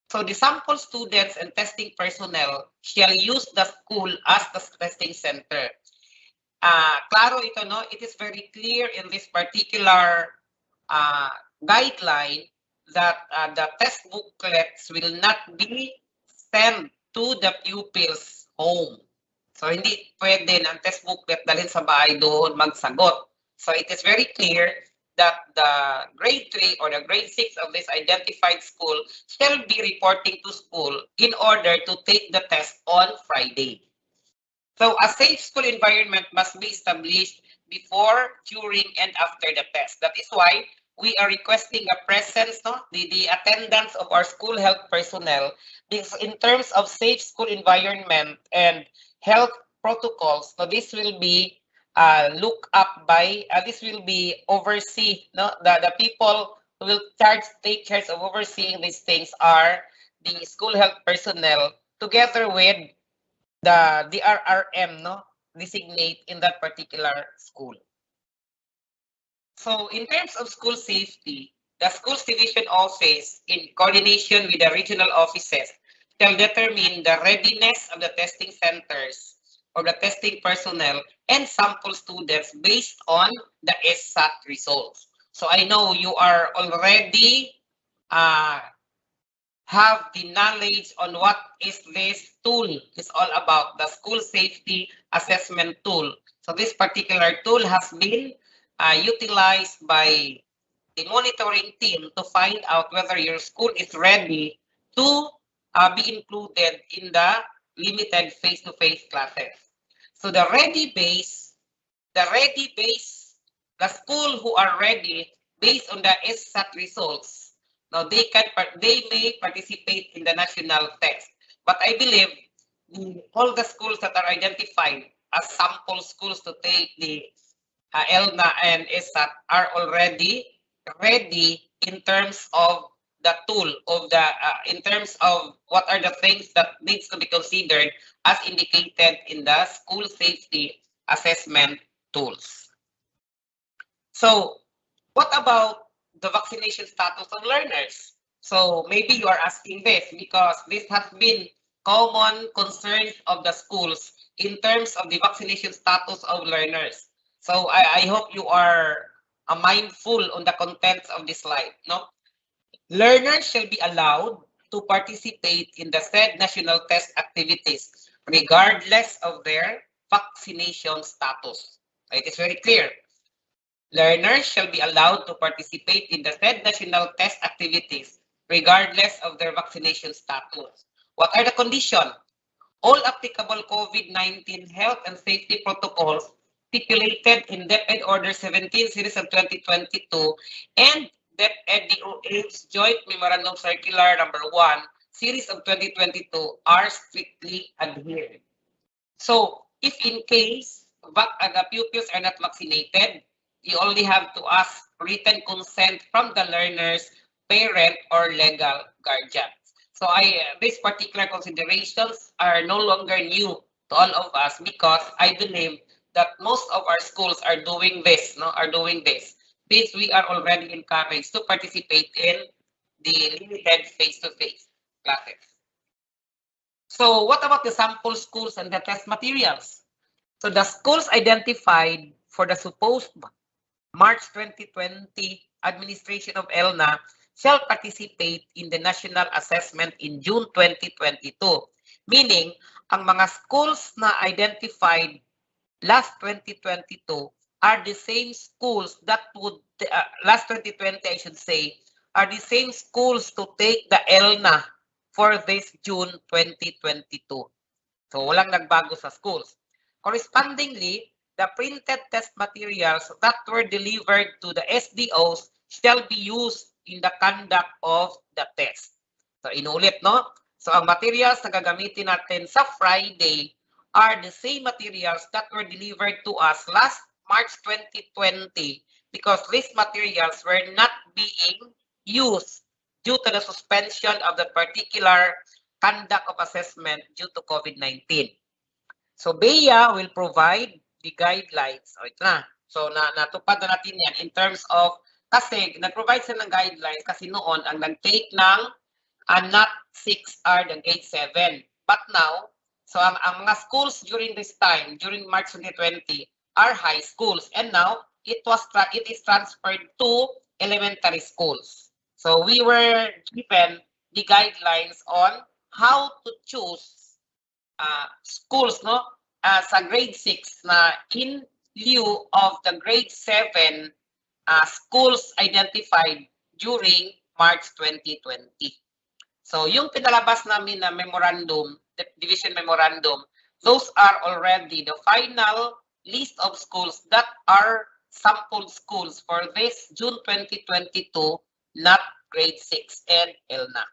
So the sample students and testing personnel shall use the school as the testing center. Claro ito, no? It is very clear in this particular guideline that the test booklets will not be sent to the pupils' home. So hindi pwede ng test booklet dalhin sa bahay doon magsagot. So it is very clear that the grade 3 or the grade 6 of this identified school shall be reporting to school in order to take the test on Friday. So a safe school environment must be established before, during, and after the test. That is why we are requesting a presence, the attendance of our school health personnel, because in terms of safe school environment and health protocols, so this will be look up by, this will be oversee, the people who will take care of overseeing these things are the school health personnel together with the RRM, designate in that particular school. So in terms of school safety, the schools division office in coordination with the regional offices shall determine the readiness of the testing centers or the testing personnel and sample students based on the SSAT results. So I know you are already have the knowledge on what is this tool is all about, the school safety assessment tool. So this particular tool has been utilized by the monitoring team to find out whether your school is ready to be included in the limited face-to-face classes. So the school who are ready based on the SSAT results, now they may participate in the national test. But I believe all the schools that are identified as sample schools to take the ELLNA and SSAT are already ready in terms of the tool of the in terms of what are the things that needs to be considered as indicated in the school safety assessment tools. So what about the vaccination status of learners? So maybe you are asking this because this has been common concerns of the schools in terms of the vaccination status of learners. So I hope you are mindful on the contents of this slide. Learners shall be allowed to participate in the said national test activities regardless of their vaccination status. It is very clear. Learners shall be allowed to participate in the said national test activities regardless of their vaccination status. What are the conditions? All applicable COVID-19 health and safety protocols stipulated in DepEd Order 17 Series of 2022 and DepEd DOA's Joint Memorandum Circular Number 1 Series of 2022 are strictly adhered. So, if in case the pupils are not vaccinated, you only have to ask written consent from the learner's parent or legal guardian. So these particular considerations are no longer new to all of us because I believe that most of our schools are doing this, Since we are already encouraged to participate in the limited face-to-face classes. So what about the sample schools and the test materials? So the schools identified for the supposed March 2020 administration of ELLNA shall participate in the national assessment in June 2022. Meaning, ang mga schools na identified last 2022 are the same schools that would, last 2020 I should say, are the same schools to take the ELLNA for this June 2022. So walang nagbago sa schools. Correspondingly, the printed test materials that were delivered to the SDOs shall be used in the conduct of the test. So inulit, no? So ang materials na gagamitin natin sa Friday are the same materials that were delivered to us last March 2020 because these materials were not being used due to the suspension of the particular conduct of assessment due to COVID-19. So BEA will provide the guidelines. O, ito na. So natupad na natin yan in terms of, kasi nag-provide sila ng guidelines kasi noon ang nag-take ng NAT 6 are the grade 7. But now, so ang mga schools during this time, during March 2020, are high schools. And now, it is transferred to elementary schools. So we were given the guidelines on how to choose schools, no? Sa grade 6 na in lieu of the grade 7 schools identified during March 2020. So yung pinalabas namin na memorandum, division memorandum, those are already the final list of schools that are sample schools for this June 2022, not grade 6 and ELLNA.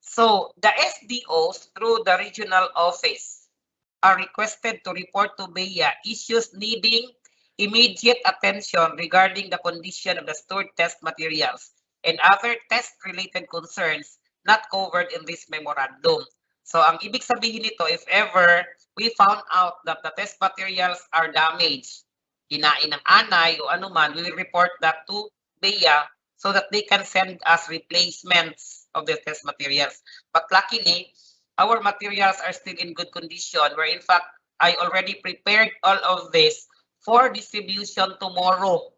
So the SDOs through the regional office are requested to report to BEA issues needing immediate attention regarding the condition of the stored test materials and other test-related concerns not covered in this memorandum. So ang ibig sabihin nito, if ever we found out that the test materials are damaged, kinain ng anay o anuman, we will report that to BEA so that they can send us replacements of the test materials. But luckily, our materials are still in good condition, where in fact, I already prepared all of this for distribution tomorrow,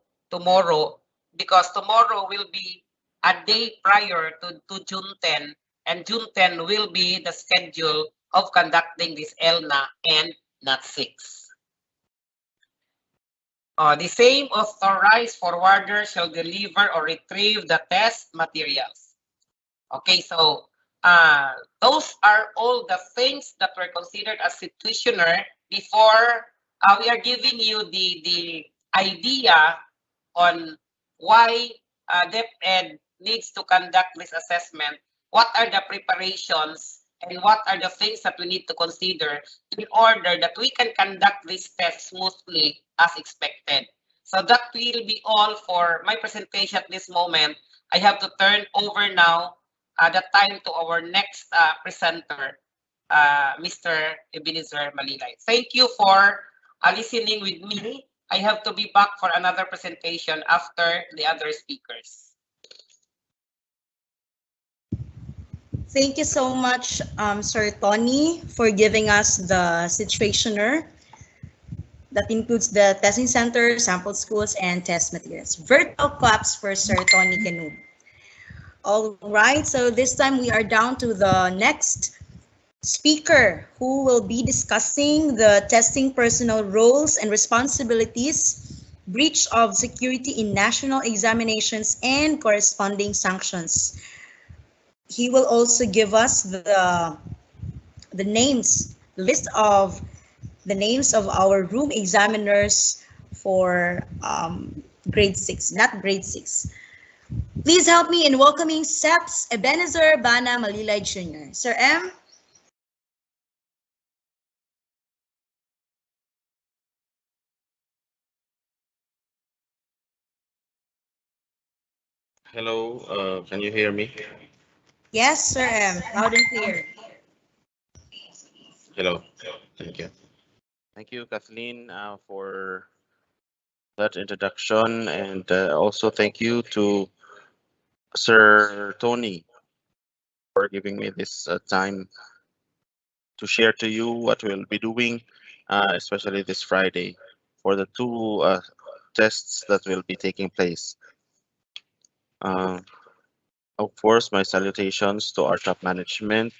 because tomorrow will be a day prior to June 10, and June 10 will be the schedule of conducting this ELLNA and NAT 6. The same authorized forwarder shall deliver or retrieve the test materials. Okay, so those are all the things that were considered as situationer before we are giving you the idea on why DepEd needs to conduct this assessment, what are the preparations, and what are the things that we need to consider in order that we can conduct this test smoothly as expected. So that will be all for my presentation at this moment. I have to turn over now the time to our next presenter, Mr. Ebenezer Malilay. Thank you for listening with me. I have to be back for another presentation after the other speakers. Thank you so much, Sir Tony, for giving us the situationer. That includes the testing center, sample schools, and test materials. Virtual claps for Sir Tony Canoe. All right, so this time we are down to the next speaker who will be discussing the testing personnel roles and responsibilities, breach of security in national examinations, and corresponding sanctions. He will also give us the names, list of the names of our room examiners for grade 6, not grade 6. Please help me in welcoming SEPS Ebenezer Bana Malilay Jr. Sir M. Hello, can you hear me? Yes, Sir M. Loud and clear. Hello, thank you. Thank you, Kathleen, for that introduction, and also thank you to Sir Tony for giving me this time to share to you what we'll be doing, especially this Friday, for the two tests that will be taking place. Uh, of course, my salutations to our top management,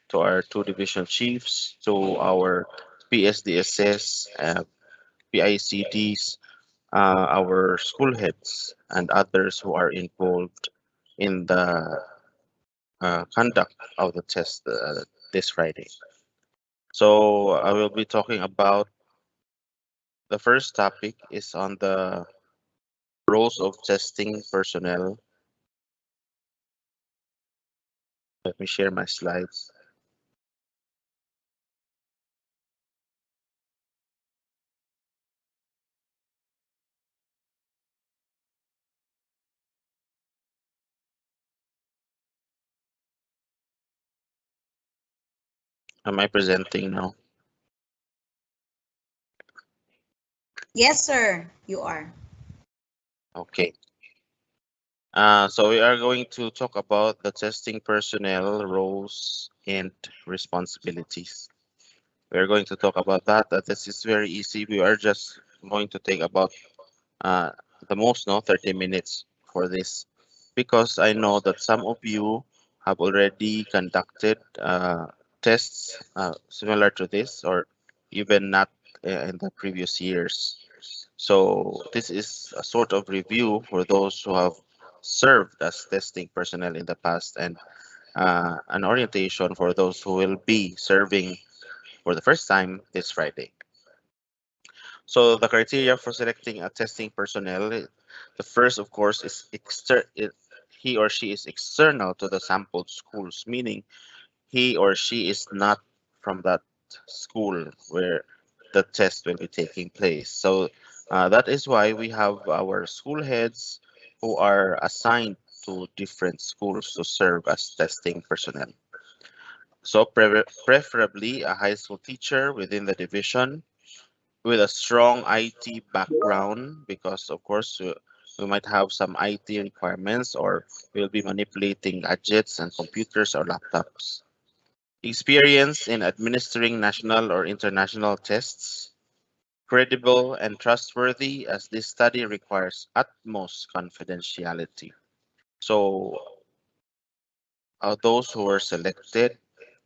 to our two division chiefs, to our PSDSS, PICDs, our school heads, and others who are involved in the conduct of the test this Friday. So I will be talking about the first topic is on the roles of testing personnel. Let me share my slides. Am I presenting now? Yes, sir, you are. Okay. So we are going to talk about the testing personnel roles and responsibilities. We are going to talk about that. This is very easy. We are just going to take about uh, the most 30 minutes for this, because I know that some of you have already conducted tests similar to this, or even not in the previous years. So this is a sort of review for those who have served as testing personnel in the past, and an orientation for those who will be serving for the first time this Friday. So the criteria for selecting a testing personnel, the first, of course, is he or she is external to the sampled schools, meaning he or she is not from that school where the test will be taking place. So that is why we have our school heads who are assigned to different schools to serve as testing personnel. So preferably a high school teacher within the division with a strong IT background, because of course we might have some IT requirements, or we'll be manipulating gadgets and computers or laptops. Experience in administering national or international tests, credible and trustworthy, as this study requires utmost confidentiality. So those who were selected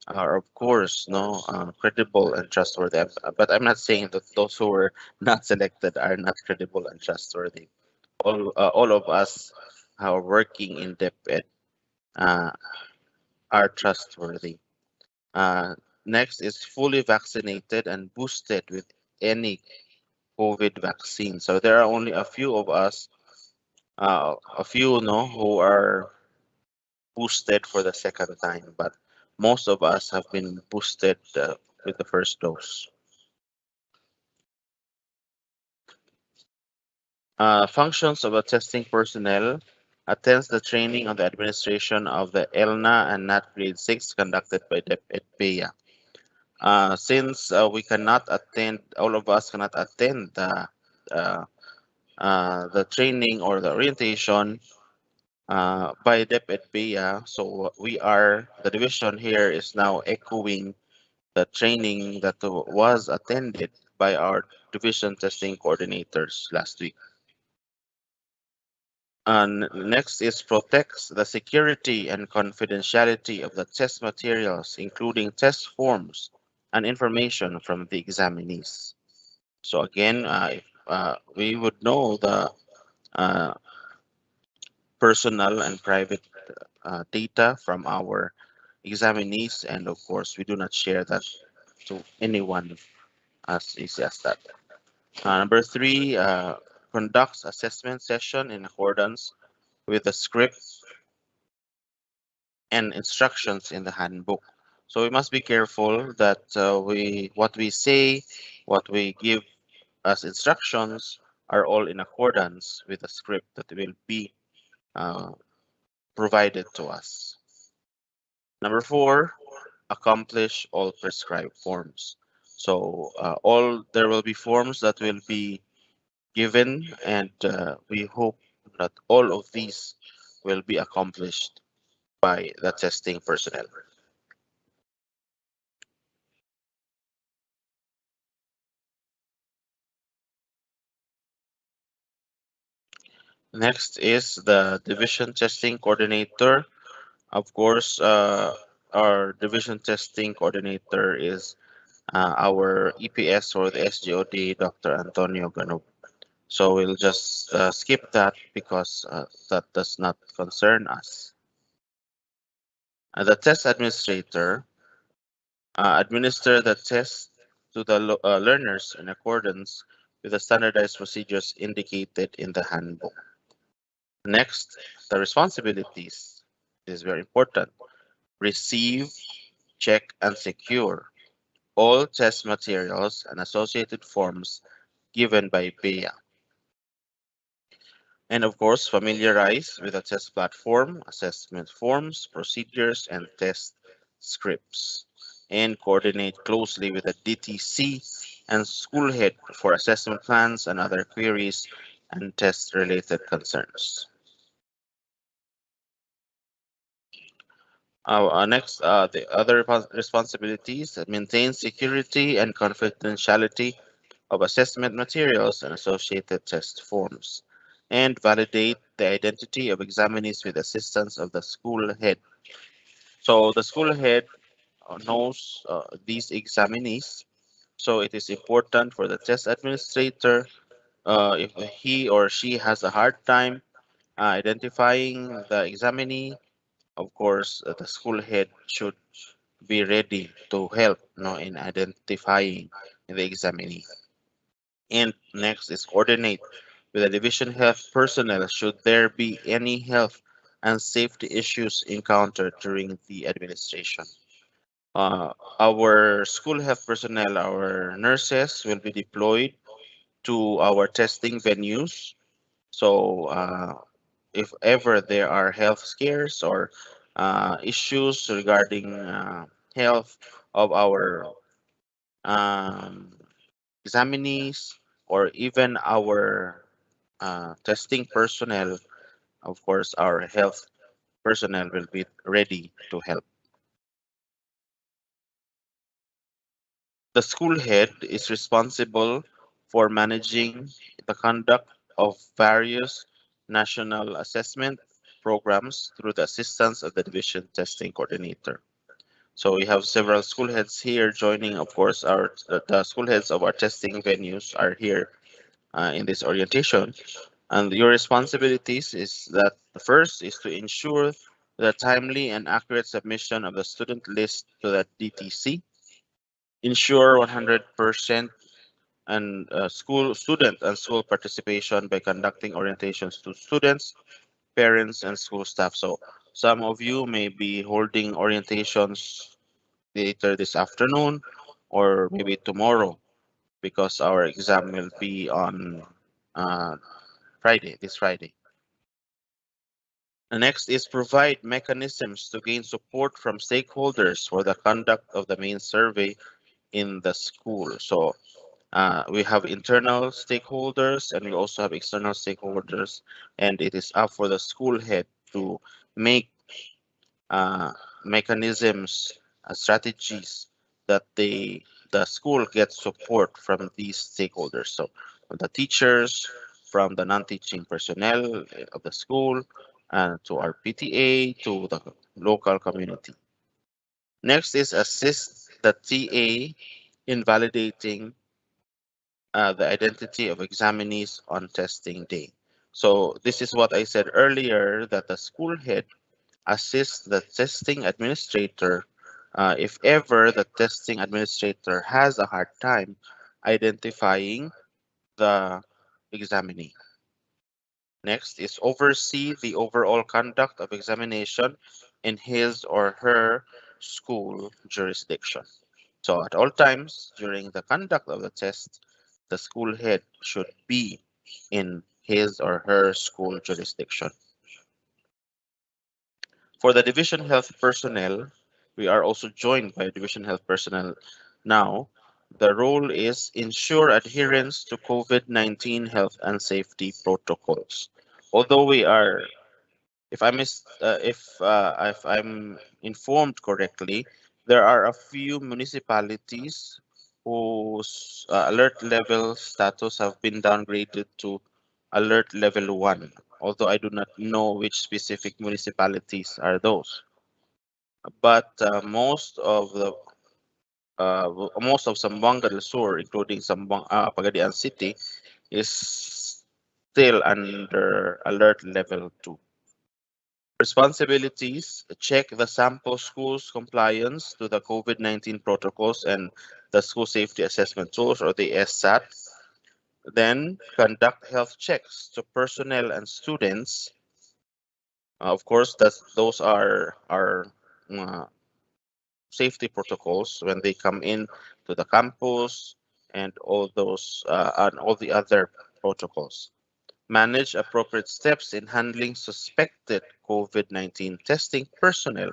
are of course credible and trustworthy, but I'm not saying that those who were not selected are not credible and trustworthy. All of us who are working in DepEd uh, are trustworthy. Next is fully vaccinated and boosted with any COVID vaccine. So there are only a few of us, a few who are boosted for the second time, but most of us have been boosted with the first dose. Functions of a testing personnel attends the training on the administration of the ELLNA and NAT grade 6 conducted by DepEd. Since we cannot attend, all of us cannot attend the training or the orientation by DepEd, so the division here is now echoing the training that was attended by our division testing coordinators last week. And next is protects the security and confidentiality of the test materials, including test forms and information from the examinees. So again, we would know the uh, personal and private data from our examinees, and of course, we do not share that to anyone as easy as that. Number three, conducts assessment session in accordance with the script and instructions in the handbook. So we must be careful that what we say, what we give as instructions are all in accordance with the script that will be uh, provided to us. Number four, accomplish all prescribed forms. So all there will be forms that will be given, and we hope that all of these will be accomplished by the testing personnel. Next is the division testing coordinator. Of course, our division testing coordinator is our EPS or the SGOD, Dr. Antonio Ganub. So we'll just skip that because that does not concern us. The test administrator administer the test to the learners in accordance with the standardized procedures indicated in the handbook. Next, the responsibilities is very important. Receive, check, and secure all test materials and associated forms given by BEA. And of course, familiarize with the test platform, assessment forms, procedures, and test scripts. And coordinate closely with the DTC and school head for assessment plans and other queries and test-related concerns. Next, the other responsibilities maintain security and confidentiality of assessment materials and associated test forms, and validate the identity of examinees with assistance of the school head. So the school head knows these examinees, so it is important for the test administrator, if he or she has a hard time identifying the examinee, of course, the school head should be ready to help in identifying the examinee. And next is coordinate with the division health personnel should there be any health and safety issues encountered during the administration. Our school health personnel, our nurses, will be deployed to our testing venues. So if ever there are health scares or issues regarding health of our um, examinees or even our testing personnel, of course, our health personnel will be ready to help. The school head is responsible for managing the conduct of various national assessment programs through the assistance of the division testing coordinator. So we have several school heads here joining. Of course, the school heads of our testing venues are here in this orientation. And your responsibilities is that the first is to ensure the timely and accurate submission of the student list to the DTC, ensure 100% and school student and school participation by conducting orientations to students, parents, and school staff. So some of you may be holding orientations later this afternoon or maybe tomorrow because our exam will be on uh, this Friday. The next is provide mechanisms to gain support from stakeholders for the conduct of the main survey in the school. So we have internal stakeholders and we also have external stakeholders, and it is up for the school head to make mechanisms, strategies that they the school gets support from these stakeholders. So from the teachers, from the non-teaching personnel of the school, and to our PTA, to the local community. Next is assist the TA in validating the identity of examinees on testing day. So this is what I said earlier, that the school head assists the testing administrator if ever the testing administrator has a hard time identifying the examinee. Next is oversee the overall conduct of examination in his or her school jurisdiction. So at all times during the conduct of the test, the school head should be in his or her school jurisdiction. For the division health personnel, we are also joined by division health personnel now. The role is ensure adherence to COVID-19 health and safety protocols. Although we are, if I'm informed correctly, there are a few municipalities whose alert level status have been downgraded to alert level 1, although I do not know which specific municipalities are those. But most of Zamboanga del Sur, including Pagadian City, is still under alert level 2. Responsibilities: check the sample school's compliance to the COVID-19 protocols and the school safety assessment tools, or the SSAT. Then conduct health checks to personnel and students. Of course, those are our safety protocols when they come in to the campus, and all the other protocols. Manage appropriate steps in handling suspected COVID-19 testing personnel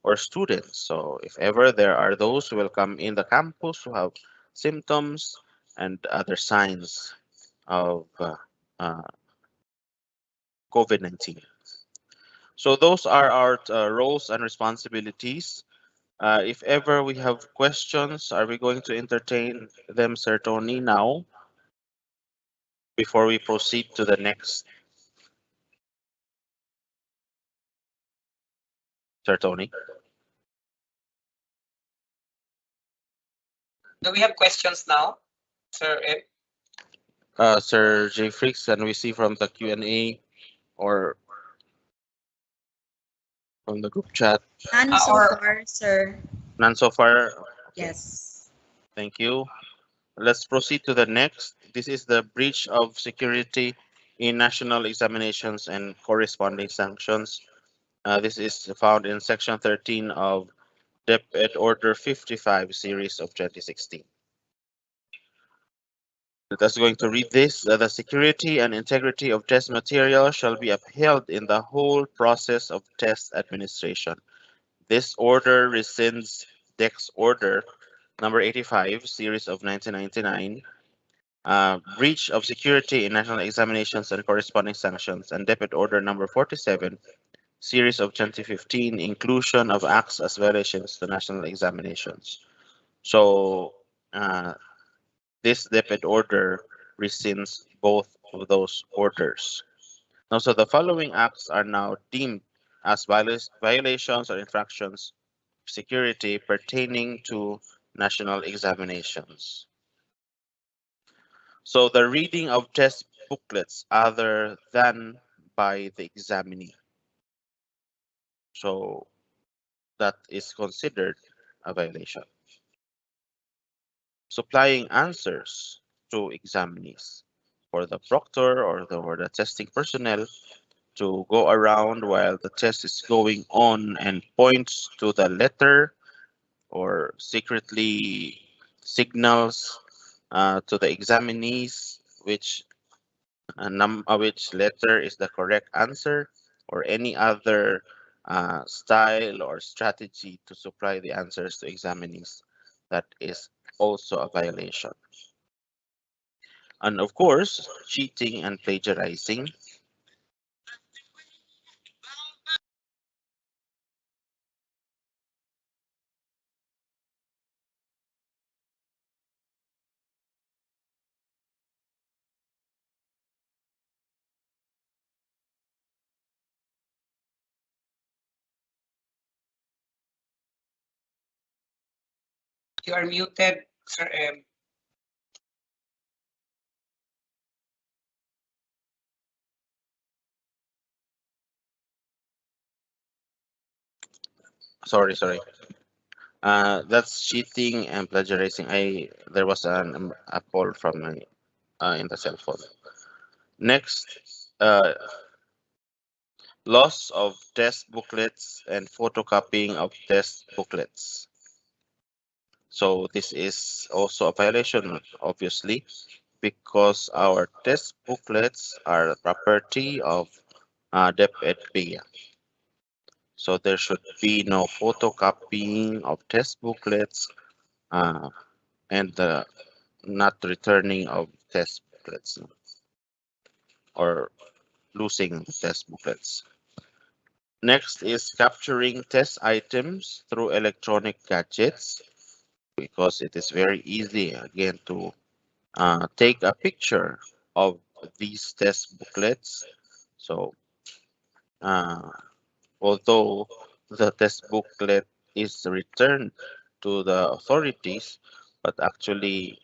or students. So if ever there are those who will come in the campus who have symptoms and other signs of COVID-19. So those are our roles and responsibilities. If ever we have questions, are we going to entertain them, Sir Tony, now before we proceed to the next? Sir Tony? Do we have questions now, Sir Ed? Sir J. Fricks, can we see from the Q&A or from the group chat? None so Or far, sir. None so far. Okay, Yes. thank you. Let's proceed to the next. This is the breach of security in national examinations and corresponding sanctions. This is found in Section 13 of DepEd Order 55 series of 2016. Let us going to read this. The security and integrity of test material shall be upheld in the whole process of test administration. This order rescinds DEX Order number 85 series of 1999, breach of security in national examinations and corresponding sanctions, and DepEd Order number 47 series of 2015, inclusion of acts as violations to national examinations. So this DepEd order rescinds both of those orders. Now, so the following acts are now deemed as violations or infractions of security pertaining to national examinations. So the reading of test booklets other than by the examinee. So that is considered a violation. Supplying answers to examinees for the proctor or the testing personnel to go around while the test is going on and points to the letter or secretly signals to the examinees which letter is the correct answer, or any other style or strategy to supply the answers to examinees. That is also a violation. And of course, cheating and plagiarizing. you are muted, Sir M. Sorry. That's cheating and plagiarizing. There was a call from my in the cell phone. Next, loss of test booklets and photocopying of test booklets. So this is also a violation, obviously, because our test booklets are the property of DepEd. So there should be no photocopying of test booklets and the not returning of test booklets or losing test booklets. Next is capturing test items through electronic gadgets because it is very easy again to take a picture of these test booklets. So uh, although the test booklet is returned to the authorities, but actually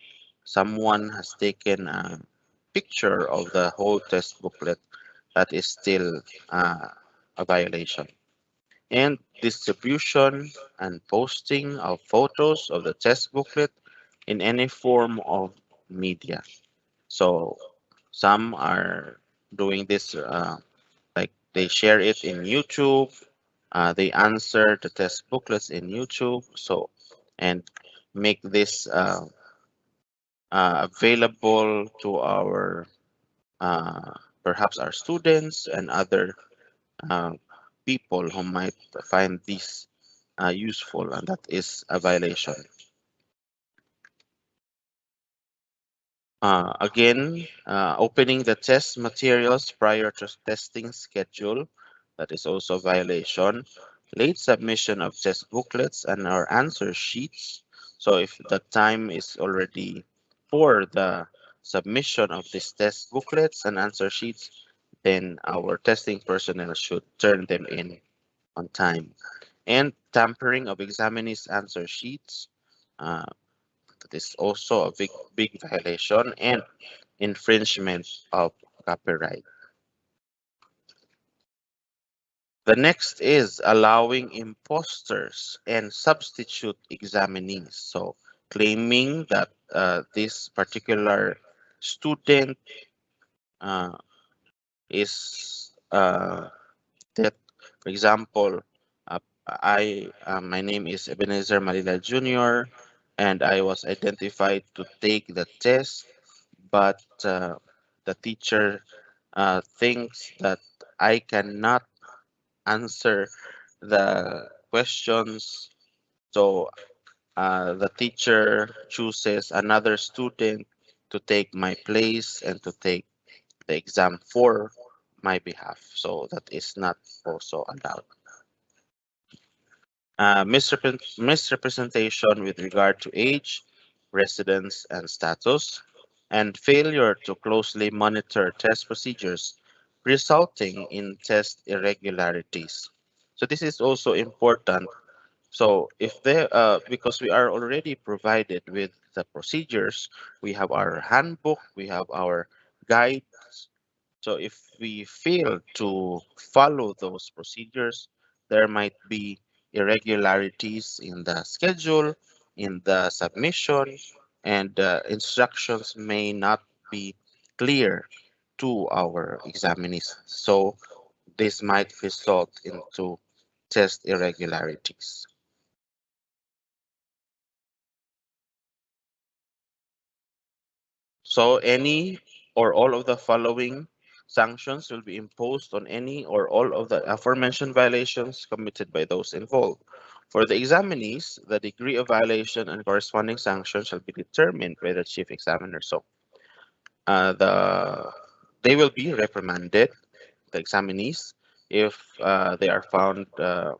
someone has taken a picture of the whole test booklet, that is still a violation. And distribution and posting of photos of the test booklet in any form of media. So some are doing this like they share it in YouTube, they answer the test booklets in YouTube, so and make this available to our uh, perhaps our students and other uh, people who might find this useful, and that is a violation. Again, opening the test materials prior to testing schedule, that is also a violation. Late submission of test booklets and our answer sheets. So if the time is already for the submission of these test booklets and answer sheets, then our testing personnel should turn them in on time. And tampering of examinees' answer sheets. Uh, that is also a big violation and infringement of copyright. The next is allowing imposters and substitute examinees. So claiming that this particular student is that, for example, my name is Ebenezer Malila Jr. and I was identified to take the test, but the teacher thinks that I cannot answer the questions. So the teacher chooses another student to take my place and to take the exam for my behalf. So that is not also allowed. Misrepresentation with regard to age, residence, and status, and failure to closely monitor test procedures, resulting in test irregularities. So this is also important. So if there, because we are already provided with the procedures, we have our handbook, we have our guides. So if we fail to follow those procedures, there might be irregularities in the schedule, in the submission, and instructions may not be clear to our examinees. So this might result into test irregularities. So any or all of the following sanctions will be imposed on any or all of the aforementioned violations committed by those involved. For the examinees, the degree of violation and corresponding sanction shall be determined by the chief examiner. So they will be reprimanded, the examinees, if they are found uh,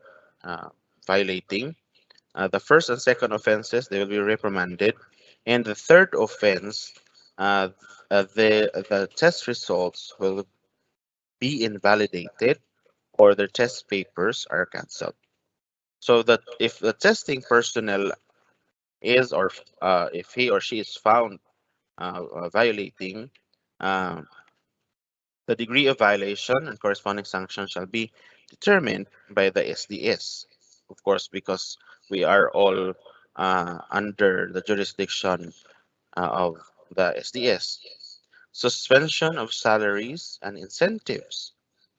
violating. The first and second offenses, they will be reprimanded. And the third offense, uh, the test results will be invalidated or their test papers are cancelled. So that if the testing personnel is or if he or she is found violating, the degree of violation and corresponding sanction shall be determined by the SDS. Of course, because we are all under the jurisdiction of the SDS. Suspension of salaries and incentives,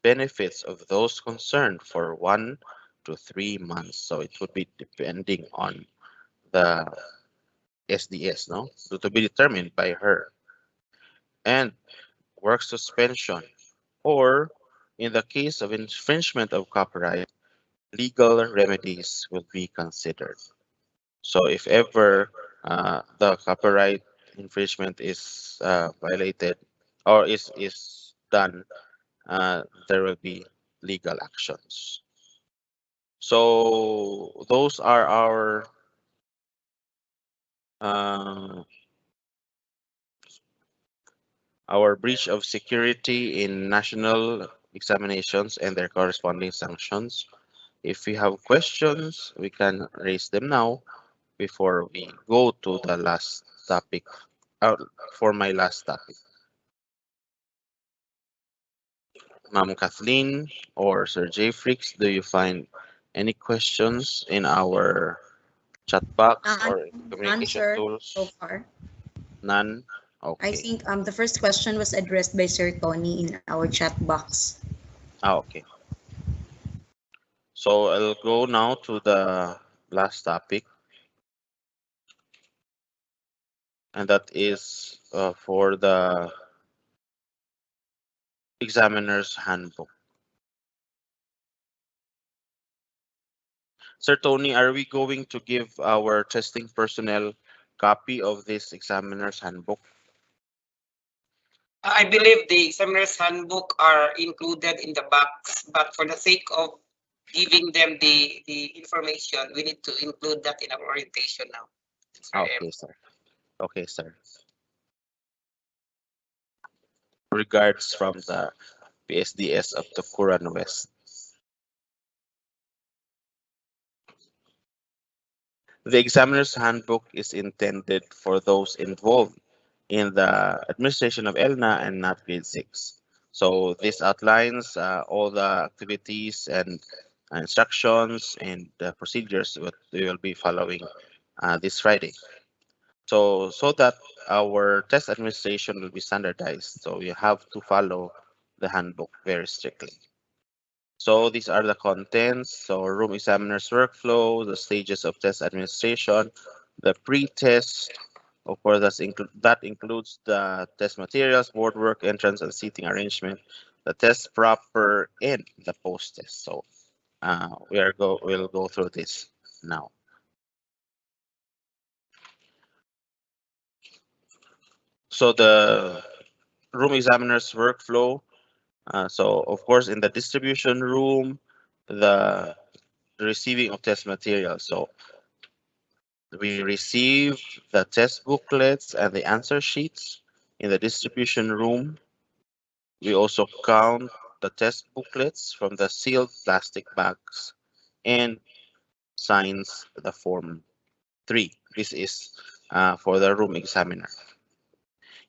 benefits of those concerned for 1 to 3 months. So it would be depending on the SDS, no? So to be determined by her. And work suspension, or in the case of infringement of copyright, legal remedies will be considered. So if ever the copyright infringement is violated or is done, there will be legal actions. So those are uh, our breach of security in national examinations and their corresponding sanctions. If we have questions, we can raise them now before we go to the last topic, for my last topic. Ma'am Kathleen or Sir J. Fricks, do you find any questions in our chat box or None, communication sir, so tools? far. None? I Okay. think the first question was addressed by Sir Tony in our chat box. Okay. So I'll go now to the last topic, and that is for the examiner's handbook. Sir Tony, are we going to give our testing personnel copy of this examiner's handbook? I believe the examiner's handbook are included in the box, but for the sake of giving them the information, we need to include that in our orientation now. Okay, sir. Okay, sir. Regards from the PSDS of Tukuran West. The examiner's handbook is intended for those involved in the administration of ELLNA and NAT grade 6. So this outlines all the activities and instructions and procedures that we will be following this Friday. So that our test administration will be standardized. So you have to follow the handbook very strictly. So these are the contents. So room examiner's workflow, the stages of test administration, the pre-test. Of course, that includes the test materials, board work, entrance, and seating arrangement, the test proper, and the post-test. So we'll go through this now. So the room examiner's workflow. So of course, in the distribution room, the receiving of test materials. So we receive the test booklets and the answer sheets in the distribution room. We also count the test booklets from the sealed plastic bags and signs the form 3. This is for the room examiner.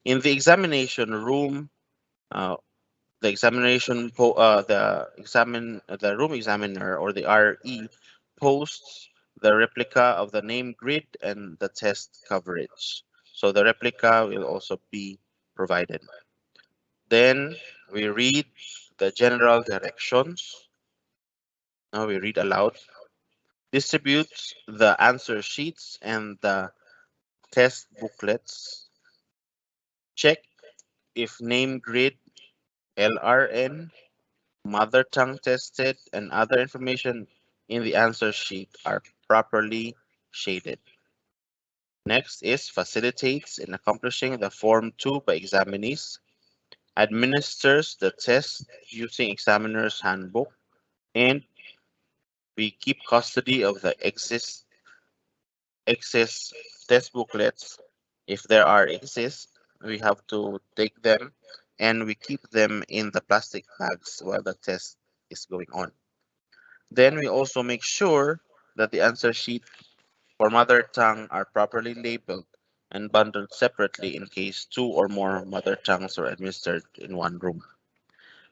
In the examination room, the room examiner or the RE posts the replica of the name grid and the test coverage. So the replica will also be provided. Then we read the general directions. Now we read aloud. Distributes the answer sheets and the test booklets. Check if name grid, LRN, mother tongue tested, and other information in the answer sheet are properly shaded. Next is facilitates in accomplishing the Form 2 by examinees, administers the test using examiner's handbook, and we keep custody of the excess test booklets. If there are excess, we have to take them and we keep them in the plastic bags while the test is going on. Then we also make sure that the answer sheet for mother tongue are properly labeled and bundled separately in case two or more mother tongues are administered in one room.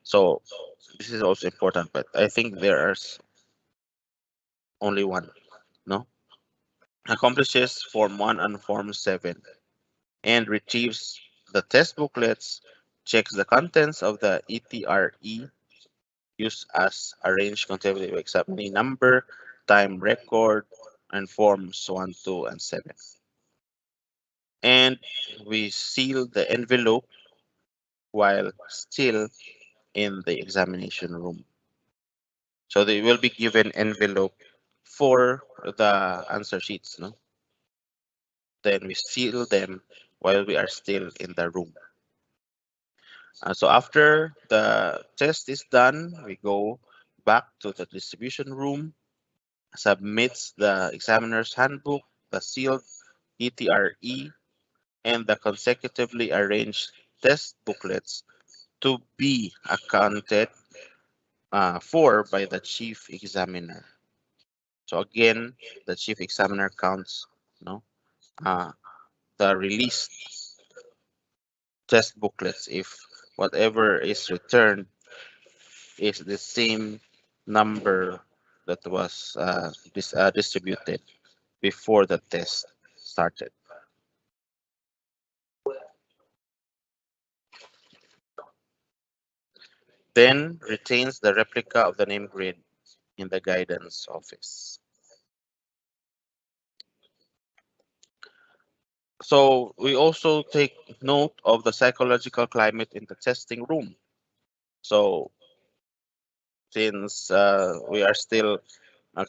So this is also important, but I think there's only one, no? Accomplishes Form 1 and Form 7 and retrieves the test booklets, checks the contents of the Etre used as arranged consecutive examining number, time record, and forms 1, 2, and 7. And we seal the envelope while still in the examination room. So they will be given envelope for the answer sheets, no? Then we seal them while we are still in the room. So after the test is done, we go back to the distribution room, submits the examiner's handbook, the sealed Etre, and the consecutively arranged test booklets to be accounted for by the chief examiner. So again, the chief examiner counts, no, the released test booklets if whatever is returned is the same number that was distributed before the test started. Then retains the replica of the name grid in the guidance office. So we also take note of the psychological climate in the testing room. So since we are still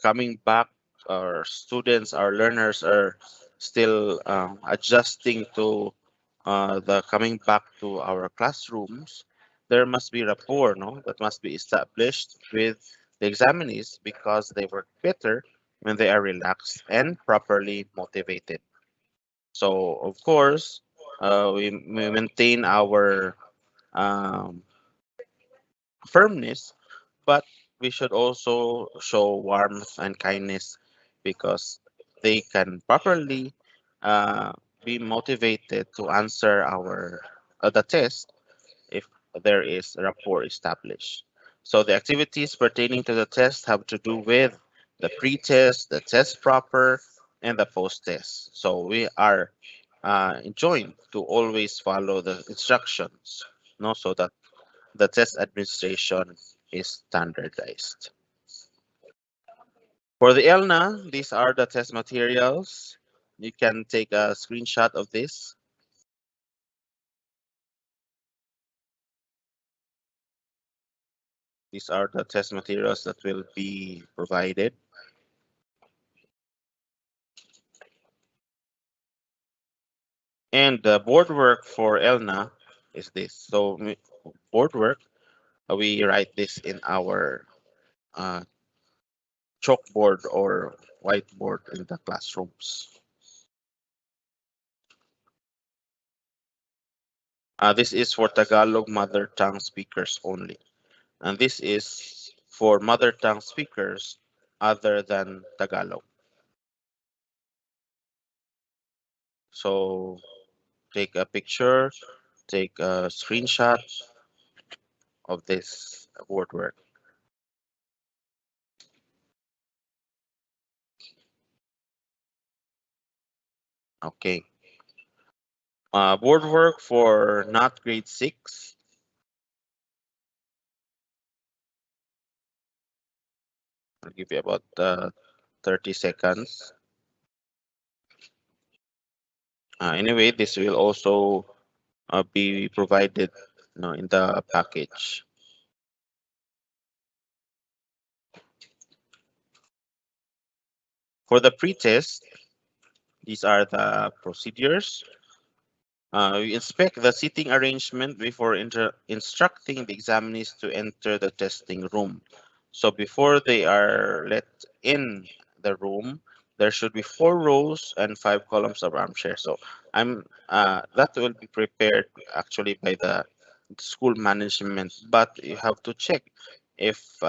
coming back, our students, our learners are still adjusting to the coming back to our classrooms, there must be rapport, no, that must be established with the examinees because they work better when they are relaxed and properly motivated. So of course, we maintain our um, firmness, but we should also show warmth and kindness because they can properly uh, be motivated to answer our the test if there is rapport established. So the activities pertaining to the test have to do with the pre-test, the test proper, and the post-test. So we are enjoined to always follow the instructions, no, so that the test administration is standardized. For the ELNA, these are the test materials. You can take a screenshot of this. These are the test materials that will be provided. And the board work for ELNA is this. So board work, we write this in our chalkboard or whiteboard in the classrooms. This is for Tagalog mother tongue speakers only. And this is for mother tongue speakers other than Tagalog. So take a picture, take a screenshot of this board work. Okay. Board work for not grade 6. I'll give you about 30 seconds. Anyway, this will also be provided, in the package. For the pre-test, these are the procedures. We inspect the seating arrangement before instructing the examinees to enter the testing room. So before they are let in the room, there should be 4 rows and 5 columns of armchairs. So that will be prepared actually by the school management, but you have to check if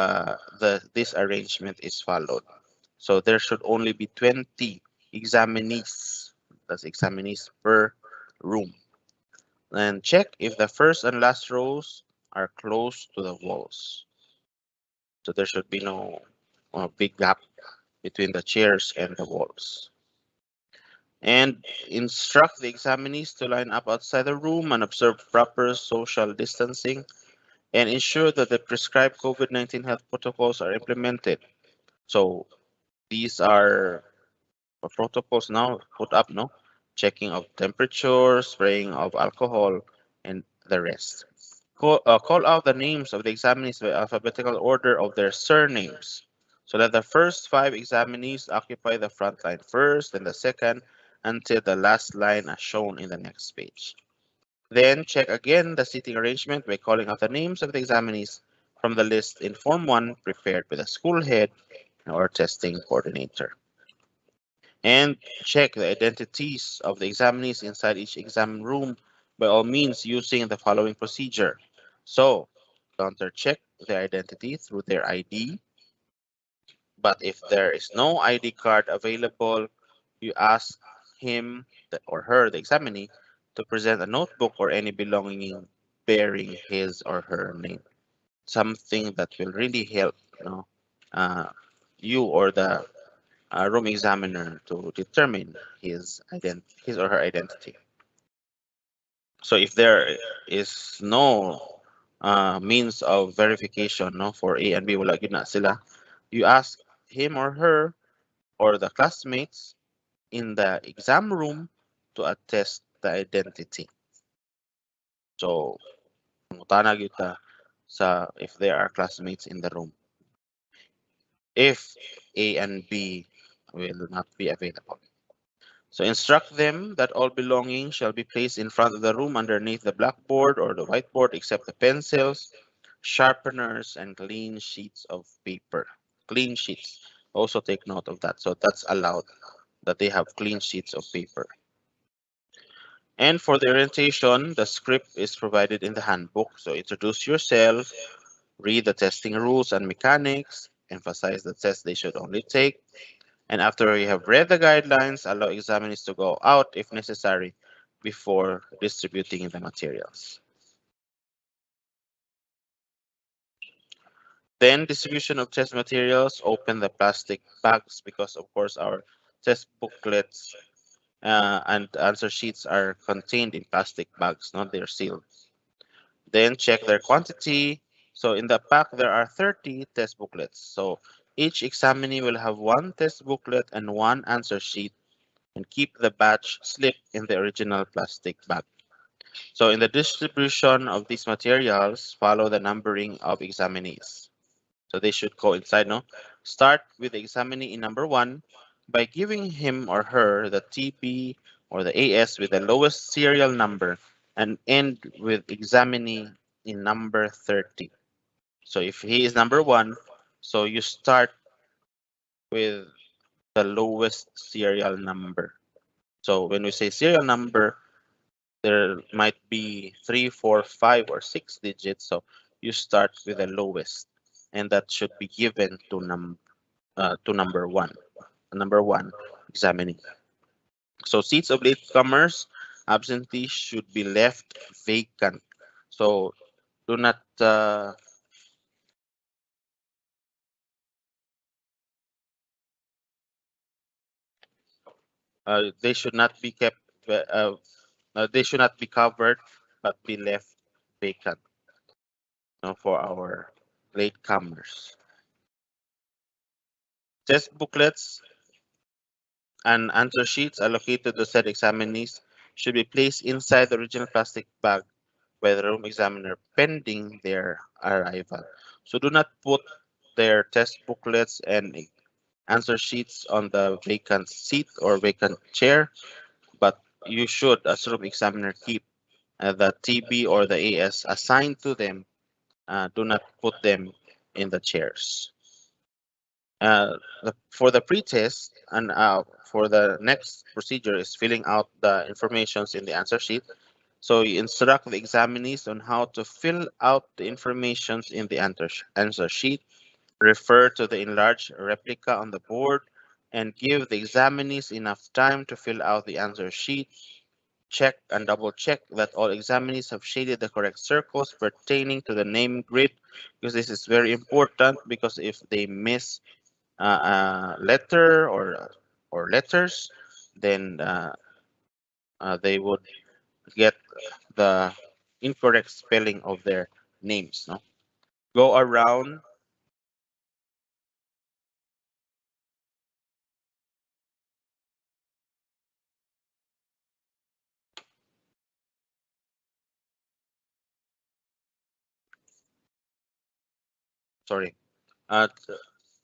this arrangement is followed. So there should only be 20 examinees. That's examinees per room. And check if the first and last rows are close to the walls. So there should be no big gap between the chairs and the walls. And instruct the examinees to line up outside the room and observe proper social distancing and ensure that the prescribed COVID-19 health protocols are implemented. So these are protocols now put up, no? Checking of temperature, spraying of alcohol, and the rest. Call out the names of the examinees by alphabetical order of their surnames. So that the first 5 examinees occupy the front line first, and the second until the last line as shown in the next page. Then check again the seating arrangement by calling out the names of the examinees from the list in Form 1 prepared by the school head or testing coordinator. And check the identities of the examinees inside each exam room by all means using the following procedure. So, counter check their identity through their ID, but if there is no ID card available, you ask him or her, the examinee, to present a notebook or any belonging bearing his or her name. Something that will really help, uh, you or the room examiner to determine his or her identity. So if there is no means of verification, no, for A and B, wala gyud na sila, you ask him or her or the classmates in the exam room to attest the identity. So mutana gyud ta sa if there are classmates in the room. If A and B will not be available. So instruct them that all belongings shall be placed in front of the room underneath the blackboard or the whiteboard except the pencils, sharpeners, and clean sheets of paper. Clean sheets. Also take note of that. So that's allowed that they have clean sheets of paper. And for the orientation, the script is provided in the handbook. So introduce yourself, read the testing rules and mechanics, emphasize the test they should only take, and after you have read the guidelines, allow examiners to go out if necessary before distributing the materials. Then distribution of test materials, open the plastic bags because of course our test booklets and answer sheets are contained in plastic bags, not they're sealed. Then check their quantity. So in the pack there are 30 test booklets. So each examinee will have 1 test booklet and 1 answer sheet, and keep the batch slip in the original plastic bag. So in the distribution of these materials, follow the numbering of examinees. So they should coincide, no? Start with the examinee in number 1 by giving him or her the TB or the AS with the lowest serial number and end with examinee in number 30. So if he is number 1, so you start with the lowest serial number. So when we say serial number, there might be 3, 4, 5, or 6 digits. So you start with the lowest, and that should be given to number 1. Number 1 examining. So seats of latecomers, absentees should be left vacant. So do not they should not be kept. They should not be covered, but be left vacant, for our latecomers. Test booklets and answer sheets allocated to said examinees should be placed inside the original plastic bag by the room examiner pending their arrival. So do not put their test booklets and answer sheets on the vacant seat or vacant chair, but you should, as room examiner, keep the TB or the AS assigned to them. Do not put them in the chairs. For the pre-test and for the next procedure is filling out the informations in the answer sheet. So you instruct the examinees on how to fill out the informations in the answer sheet. Refer to the enlarged replica on the board and give the examinees enough time to fill out the answer sheet. Check and double check that all examinees have shaded the correct circles pertaining to the name grid, because this is very important, because if they miss a letter or letters, then they would get the incorrect spelling of their names. No, go around. Sorry.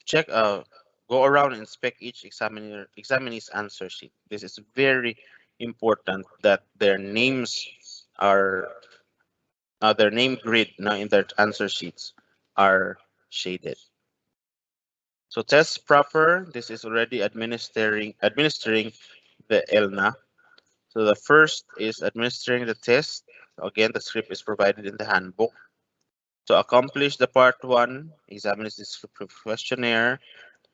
Check. Go around and inspect each examinee's answer sheet. This is very important that their names are their name grid now in their answer sheets are shaded. So test proper. This is already administering the ELLNA. So the first is administering the test. Again, the script is provided in the handbook. To accomplish the part 1, examinees descriptive questionnaire.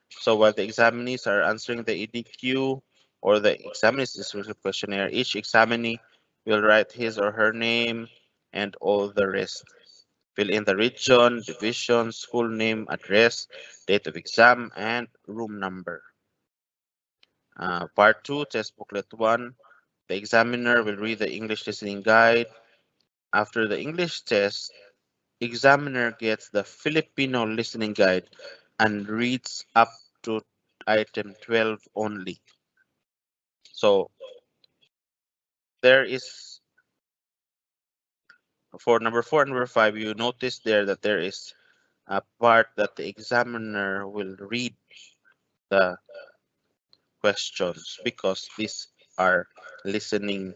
So while the examinees are answering the EDQ or the examinees descriptive questionnaire, each examinee will write his or her name and all the rest. Fill in the region, division, school name, address, date of exam, and room number. Part 2, test booklet 1. The examiner will read the English listening guide. After the English test, examiner gets the Filipino listening guide and reads up to item 12 only. So there is, for number 4 and number 5, you notice there that there is a part that the examiner will read the questions, because these are listening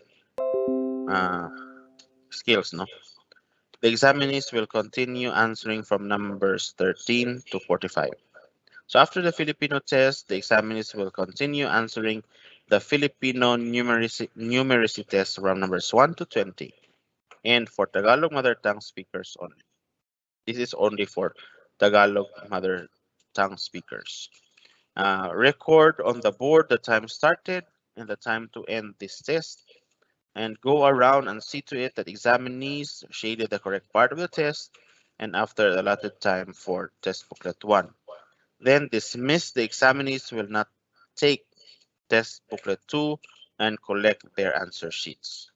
skills, no? The examinees will continue answering from numbers 13 to 45. So after the Filipino test, the examinees will continue answering the Filipino numeracy test from numbers 1 to 20. And for Tagalog mother tongue speakers only. This is only for Tagalog mother tongue speakers. Record on the board the time started and the time to end this test, and go around and see to it that examinees shaded the correct part of the test and after the allotted time for test booklet 1. Then dismiss the examinees will not take test booklet 2 and collect their answer sheets.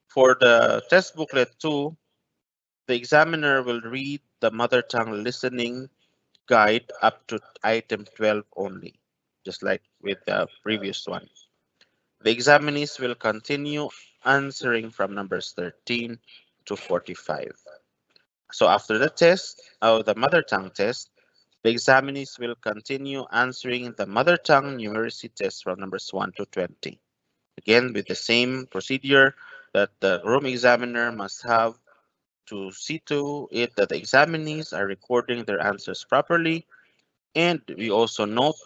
For the test booklet 2, the examiner will read the mother tongue listening guide up to item 12 only, just like with the previous one. The examinees will continue answering from numbers 13 to 45. So after the test, the mother tongue test, the examinees will continue answering the mother tongue numeracy test from numbers 1 to 20. Again, with the same procedure that the room examiner must have to see to it that the examinees are recording their answers properly. And we also note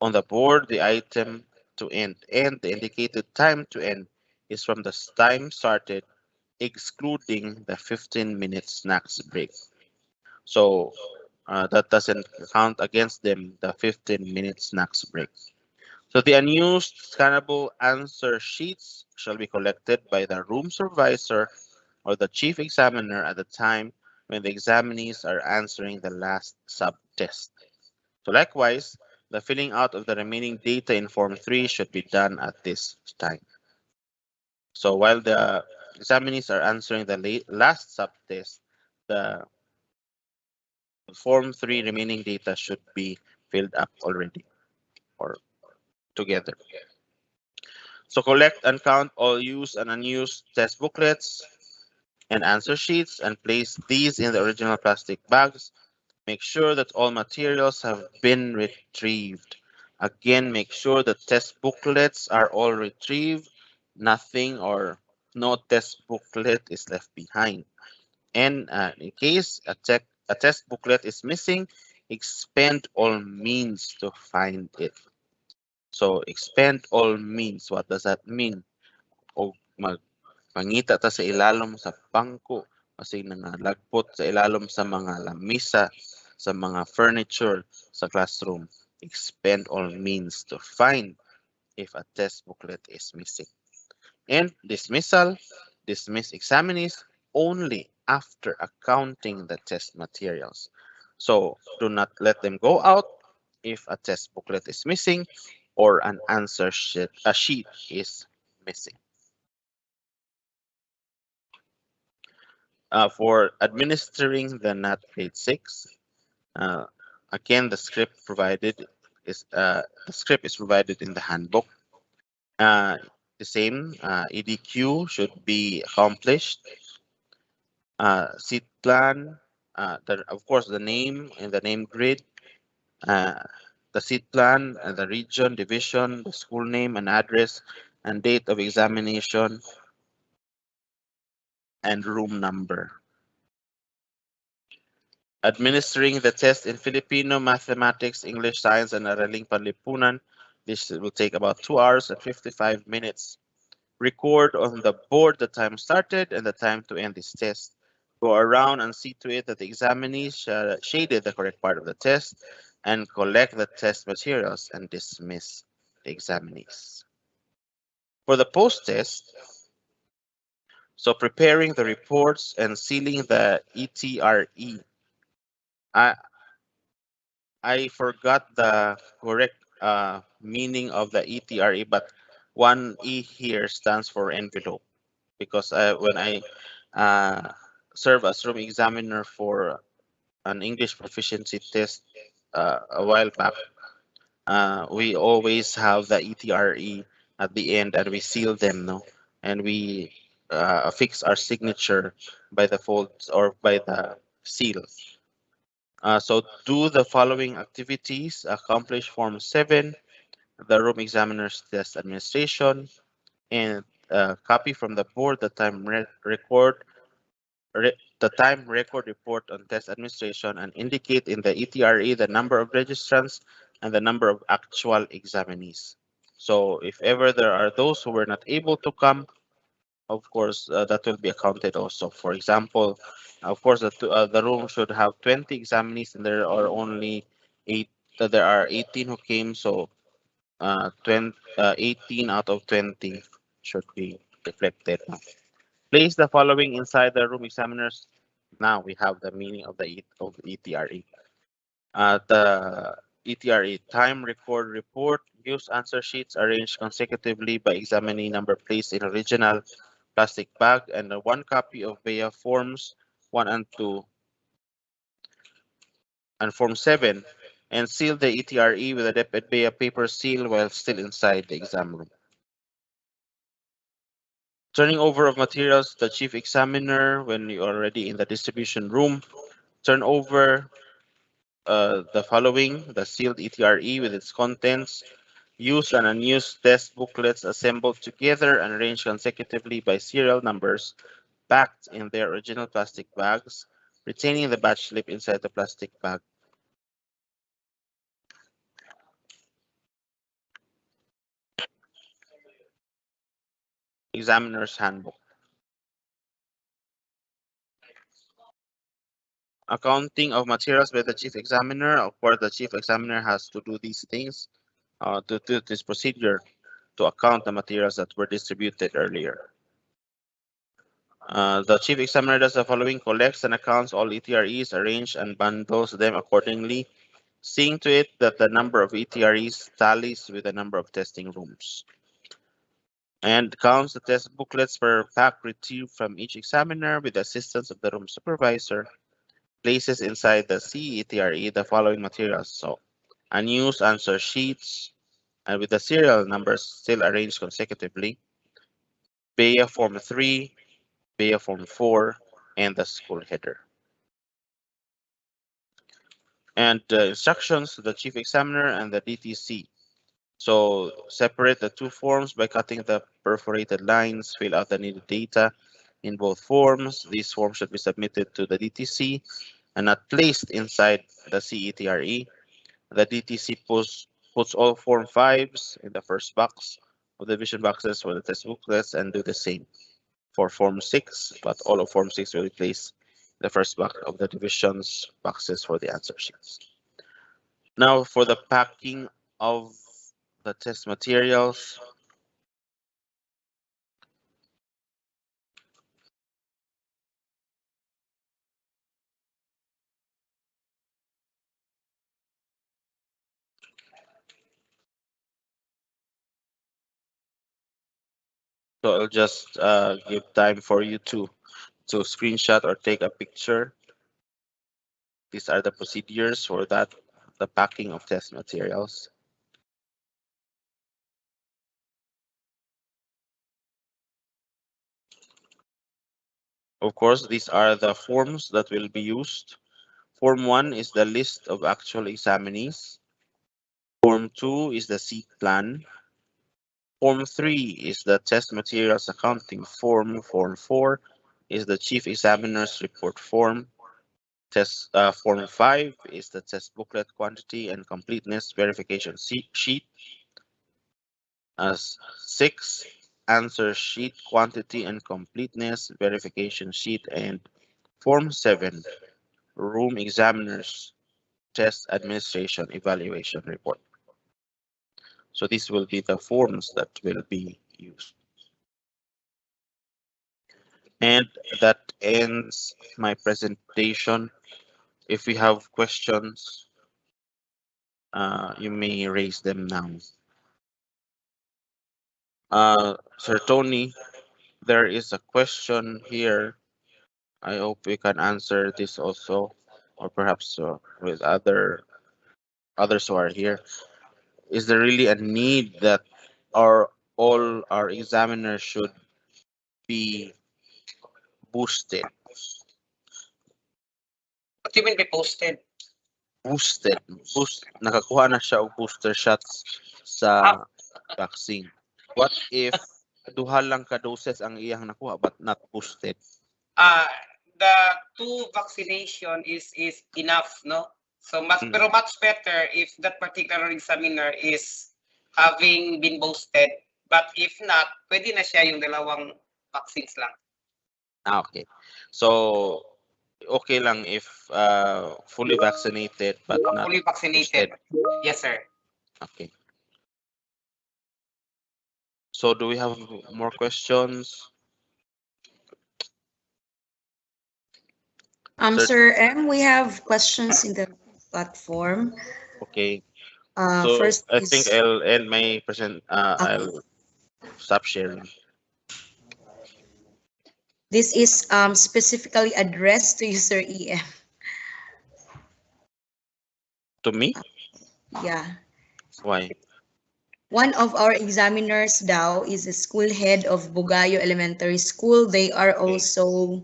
on the board the item to end, and the indicated time to end is from the time started, excluding the 15-minute snacks break. So that doesn't count against them, the 15-minute snacks break. So the unused scannable answer sheets shall be collected by the room supervisor or the chief examiner at the time when the examinees are answering the last sub-test. So likewise, the filling out of the remaining data in Form 3 should be done at this time. So while the examinees are answering the last sub-test, the Form 3 remaining data should be filled up already or together. So collect and count all used and unused test booklets and answer sheets and place these in the original plastic bags. Make sure that all materials have been retrieved. Again, make sure the test booklets are all retrieved. Nothing or no test booklet is left behind. And in case a test booklet is missing, expend all means to find it. So expend all means. What does that mean? O mangita ta sa ilalom sa bangko, kasi nangalagpot sa ilalom sa mga lamisa, sa mga furniture sa classroom. Expend all means to find if a test booklet is missing. And dismissal, dismiss examinees only after accounting the test materials. So do not let them go out if a test booklet is missing or an answer sheet, a sheet is missing. For administering the NAT grade 6, again the script is provided in the handbook. The same EDQ should be accomplished. Seat plan, of course, the name and the name grid, the seat plan, and the region, division, the school name and address, and date of examination, and room number. Administering the test in Filipino, mathematics, English, science, and Araling Panlipunan. This will take about 2 hours and 55 minutes. Record on the board the time started and the time to end this test. Go around and see to it that the examinees shaded the correct part of the test and collect the test materials and dismiss the examinees. For the post-test, so preparing the reports and sealing the Etre. I forgot the correct meaning of the Etre, but one E here stands for envelope because when I serve as room examiner for an English proficiency test a while back, we always have the Etre at the end and we seal them, no, and we affix our signature by the folds or by the seal. So do the following activities. Accomplish Form 7, the room examiner's test administration, and copy from the board the time record report on test administration and indicate in the Etre the number of registrants and the number of actual examinees. So if ever there are those who were not able to come, of course, that will be accounted also. For example, of course, the room should have 20 examinees and there are only 8. There are 18 who came, so 18 out of 20 should be reflected. Place the following inside the room examiners. Now we have the meaning of the Etre. The Etre time record report. Use answer sheets arranged consecutively by examinee number placed in original plastic bag and one copy of BEA forms 1 and 2 and Form 7 and seal the Etre with a DepEd BEA paper seal while still inside the exam room. Turning over of materials to the chief examiner when you're already in the distribution room. Turn over the following: the sealed Etre with its contents, used and unused test booklets assembled together and arranged consecutively by serial numbers, packed in their original plastic bags, retaining the batch slip inside the plastic bag. Examiner's Handbook. Accounting of materials by the chief examiner. Of course, the chief examiner has to do these things, to do this procedure to account the materials that were distributed earlier. The chief examiner does the following: collects and accounts all Etres, arrange and bundles them accordingly, seeing to it that the number of Etres tallies with the number of testing rooms, and counts the test booklets per pack retrieved from each examiner with the assistance of the room supervisor. Places inside the Etre the following materials: so unused answer sheets, and with the serial numbers still arranged consecutively, BEA Form 3, BEA Form 4, and the school header. And instructions to the chief examiner and the DTC. So separate the two forms by cutting the perforated lines, fill out the needed data in both forms. These forms should be submitted to the DTC and not placed inside the Etre. The DTC puts all Form 5s in the first box of the division boxes for the test booklets and do the same for Form 6, but all of Form 6 will be placed the first box of the divisions boxes for the answer sheets. Now for the packing of the test materials. So I'll just give time for you to screenshot or take a picture. These are the procedures for that, the packing of test materials. Of course, these are the forms that will be used. Form 1 is the list of actual examinees. Form 2 is the seat plan. Form 3 is the test materials accounting form. Form 4 is the chief examiner's report form. Form 5 is the test booklet quantity and completeness verification sheet. As 6, answer sheet quantity and completeness verification sheet. And Form 7, room examiner's test administration evaluation report. So these will be the forms that will be used. And that ends my presentation. If we have questions, you may raise them now. Sir Tony, there is a question here. I hope we can answer this also, or perhaps with others who are here. Is there really a need that all our examiners should be boosted? What do you mean by posted? Nakakuha na siya og booster shots sa vaccine. What if duha lang ka doses ang iyang nakuha but not boosted? The 2 vaccination is enough, no? So pero much better if that particular examiner is having been boosted. But if not, pwede na siya yung dalawang vaccines lang. Okay. So okay lang if fully vaccinated but not fully vaccinated. boosted. Yes, sir. Okay. So do we have more questions? Sir M, we have questions in the platform. Okay. So First I is, think I'll end my I'll stop sharing. this is specifically addressed to you, Sir EM. To me? Yeah. Why? One of our examiners daw is a school head of Bugayo Elementary School. They are also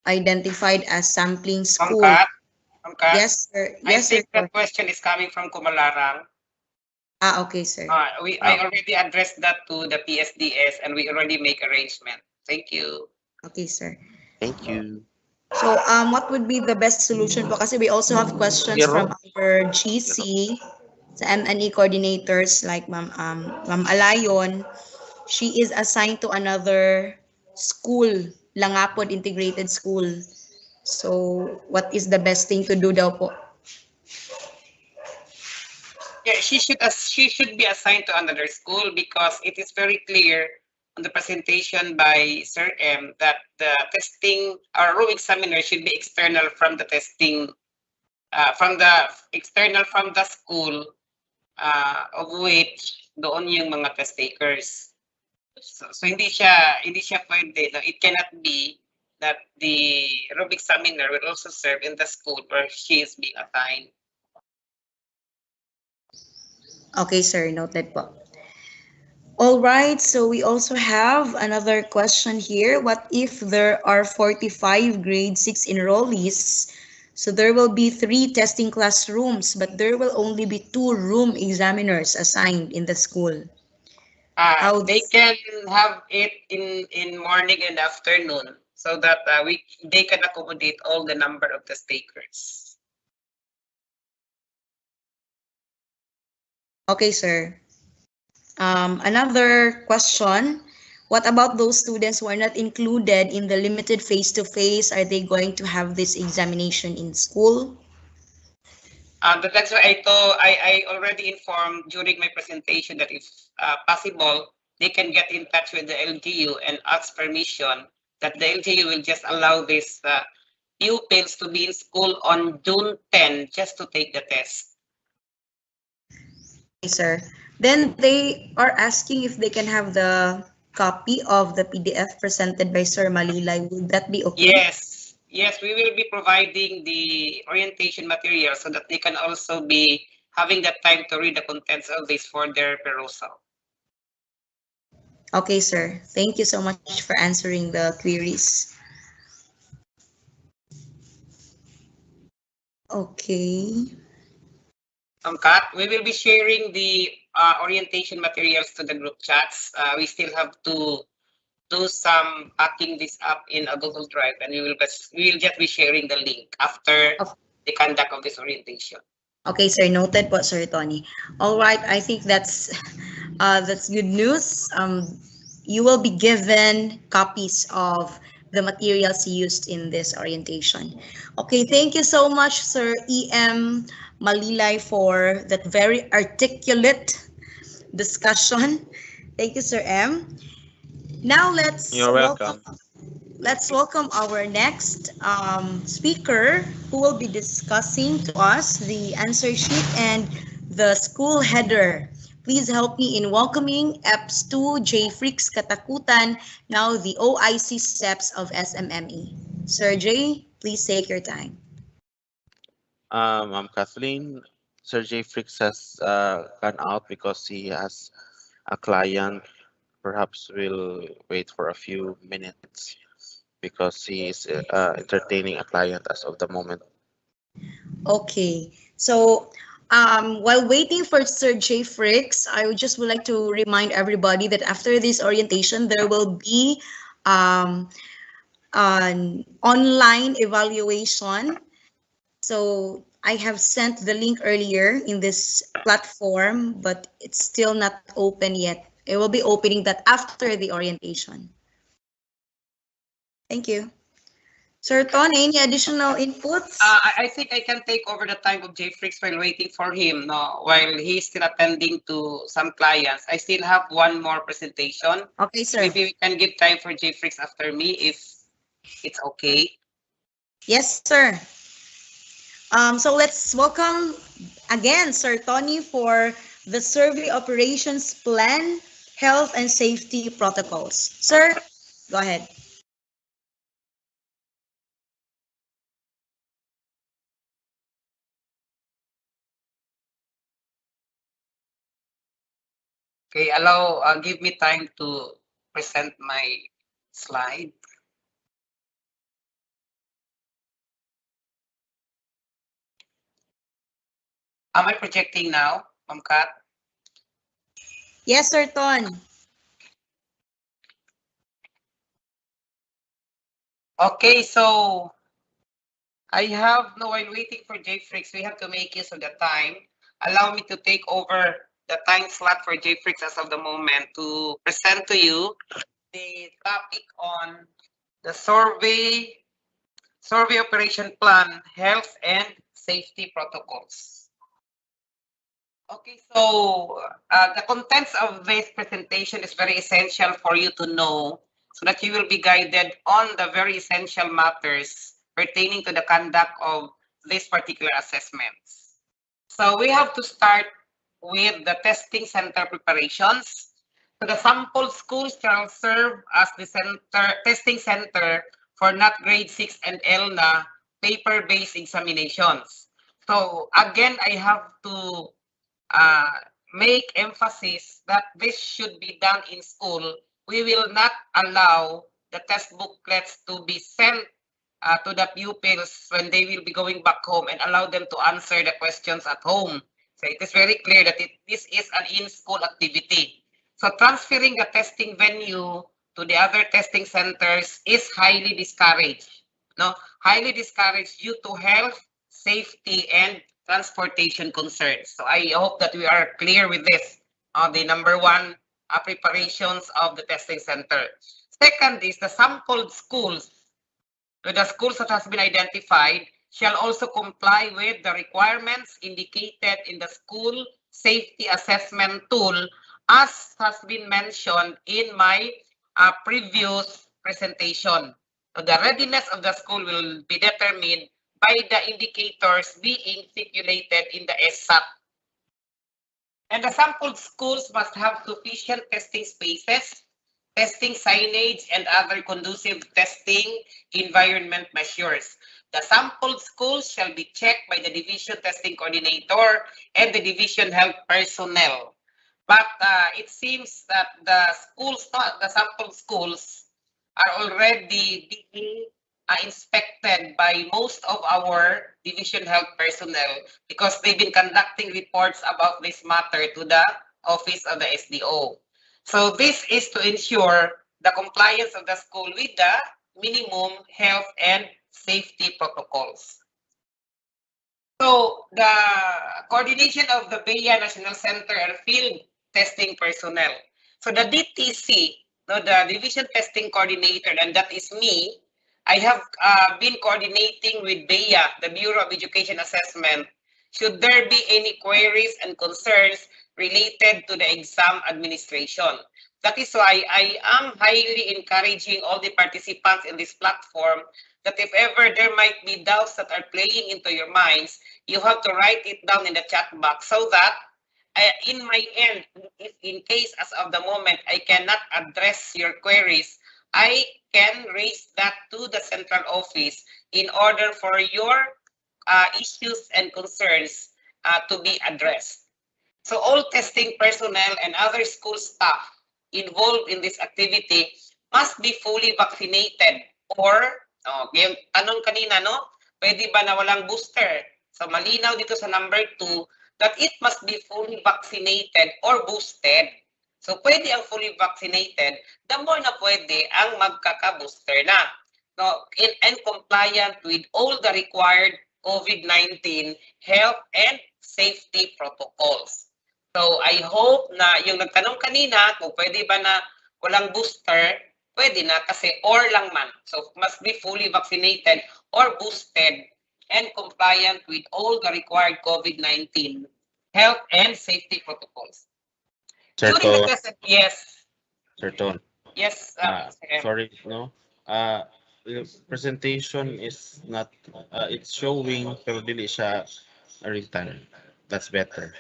identified as sampling school. Mangkat? Yes, sir. I Yes, sir. think that question is coming from Kumalarang. Okay, sir. I already addressed that to the PSDS and we already make arrangement. Thank you. Okay, sir. Thank you. So, what would be the best solution po? Kasi we also have questions from our GC, sa M&E coordinators like Ma'am Alayon. She is assigned to another school, Langapod Integrated School. So, what is the best thing to do daw po? Yeah, she should be assigned to another school because it is very clear on the presentation by Sir M that the testing or room examiner should be external from the testing, from the school, of which doon yung mga test takers. So hindi siya pwede. No? It cannot be that the room examiner will also serve in the school where she is being assigned. Okay, sir. Noted po. All right, so we also have another question here. What if there are 45 grade 6 enrollees? So there will be 3 testing classrooms, but there will only be 2 room examiners assigned in the school. They can have it in morning and afternoon so that they can accommodate all the number of test takers. Okay, sir. Another question. What about those students who are not included in the limited face-to-face? Are they going to have this examination in school? That's why I already informed during my presentation that if possible, they can get in touch with the LGU and ask permission that the LGU will just allow these pupils to be in school on June 10 just to take the test. Okay, sir. Then they are asking if they can have the copy of the PDF presented by Sir Malilay. Would that be okay? Yes, yes, we will be providing the orientation material so that they can also be having the time to read the contents of this for their perusal. Okay, sir. Thank you so much for answering the queries. Okay. Kat, we will be sharing the orientation materials to the group chats. We still have to do some packing this up in a Google Drive, and we will just be sharing the link after the conduct of this orientation. Okay, sir. Noted po, Sir Tony. All right. I think that's good news. You will be given copies of the materials used in this orientation. Okay, thank you so much, Sir E.M. Malilay, for that very articulate discussion. Thank you, Sir M. Now let's welcome our next speaker who will be discussing to us the answer sheet and the school header. Please help me in welcoming EPS2 J Freaks Katakutan, now the OIC steps of SMME. Sir J, please take your time. I'm Kathleen. Sergey Fricks has gone out because he has a client. Perhaps we'll wait for a few minutes because he is entertaining a client as of the moment. Okay, so while waiting for Sir J Fricks, I would like to remind everybody that after this orientation, there will be an online evaluation. So I have sent the link earlier in this platform, but it's still not open yet. It will be opening that after the orientation. Thank you. Sir Ton, any additional inputs? I think I can take over the time of J Freaks while waiting for him. No, while he's still attending to some clients. I still have one more presentation. Okay, sir. Maybe we can give time for J Freaks after me if it's okay. Yes, sir. So let's welcome again Sir Tony for the survey operations plan, health and safety protocols. Sir, go ahead. Okay, give me time to present my slide. Am I projecting now, Ma'am Kat? Yes, Sir Ton. Okay, so while waiting for J Freaks, we have to make use of the time. Allow me to take over the time slot for J Freaks as of the moment to present to you the topic on the survey operation plan, health and safety protocols. Okay, so the contents of this presentation is very essential for you to know so that you will be guided on the very essential matters pertaining to the conduct of these particular assessments. So we have to start with the testing center preparations. So the sample schools shall serve as the testing center for NAT grade 6 and ELLNA paper-based examinations. So again, I have to make emphasis that this should be done in school. We will not allow the test booklets to be sent to the pupils when they will be going back home and allow them to answer the questions at home. So it is very clear that this is an in-school activity. So transferring the testing venue to the other testing centers is highly discouraged. No, highly discouraged due to health, safety, and transportation concerns. So I hope that we are clear with this. The number one preparations of the testing center. Second is the sampled schools. The schools that has been identified shall also comply with the requirements indicated in the school safety assessment tool, as has been mentioned in my previous presentation. So the readiness of the school will be determined by the indicators being stipulated in the SSAT. And the sampled schools must have sufficient testing spaces, testing signage, and other conducive testing environment measures. The sampled schools shall be checked by the division testing coordinator and the division health personnel. But it seems that the schools, the sampled schools, are already being inspected by most of our division health personnel because they've been conducting reports about this matter to the office of the SDO. So this is to ensure the compliance of the school with the minimum health and safety protocols. So the coordination of the BEA National Center and field testing personnel. So the DTC, the Division Testing Coordinator, and that is me, I have been coordinating with BEA, the Bureau of Education Assessment, should there be any queries and concerns related to the exam administration. That is why I am highly encouraging all the participants in this platform that if ever there might be doubts that are playing into your minds, you have to write it down in the chat box so that in my end, if in case as of the moment I cannot address your queries, I can raise that to the central office in order for your issues and concerns to be addressed. So all testing personnel and other school staff involved in this activity must be fully vaccinated or, yung tanong kanina, no? Pwede ba na walang booster? So malinaw dito sa number 2 that it must be fully vaccinated or boosted. So pwede ang fully vaccinated, the more na pwede ang magkaka-booster na. No, and compliant with all the required COVID-19 health and safety protocols. So I hope na yung nagtanong kanina kung pwede ba na walang booster, pwede na kasi or lang man. So must be fully vaccinated or boosted and compliant with all the required COVID-19 health and safety protocols. Sir During the Ton, test, yes, Sir Ton, yes, sorry, no? The presentation is not, it's showing pero dili siya written. That's better.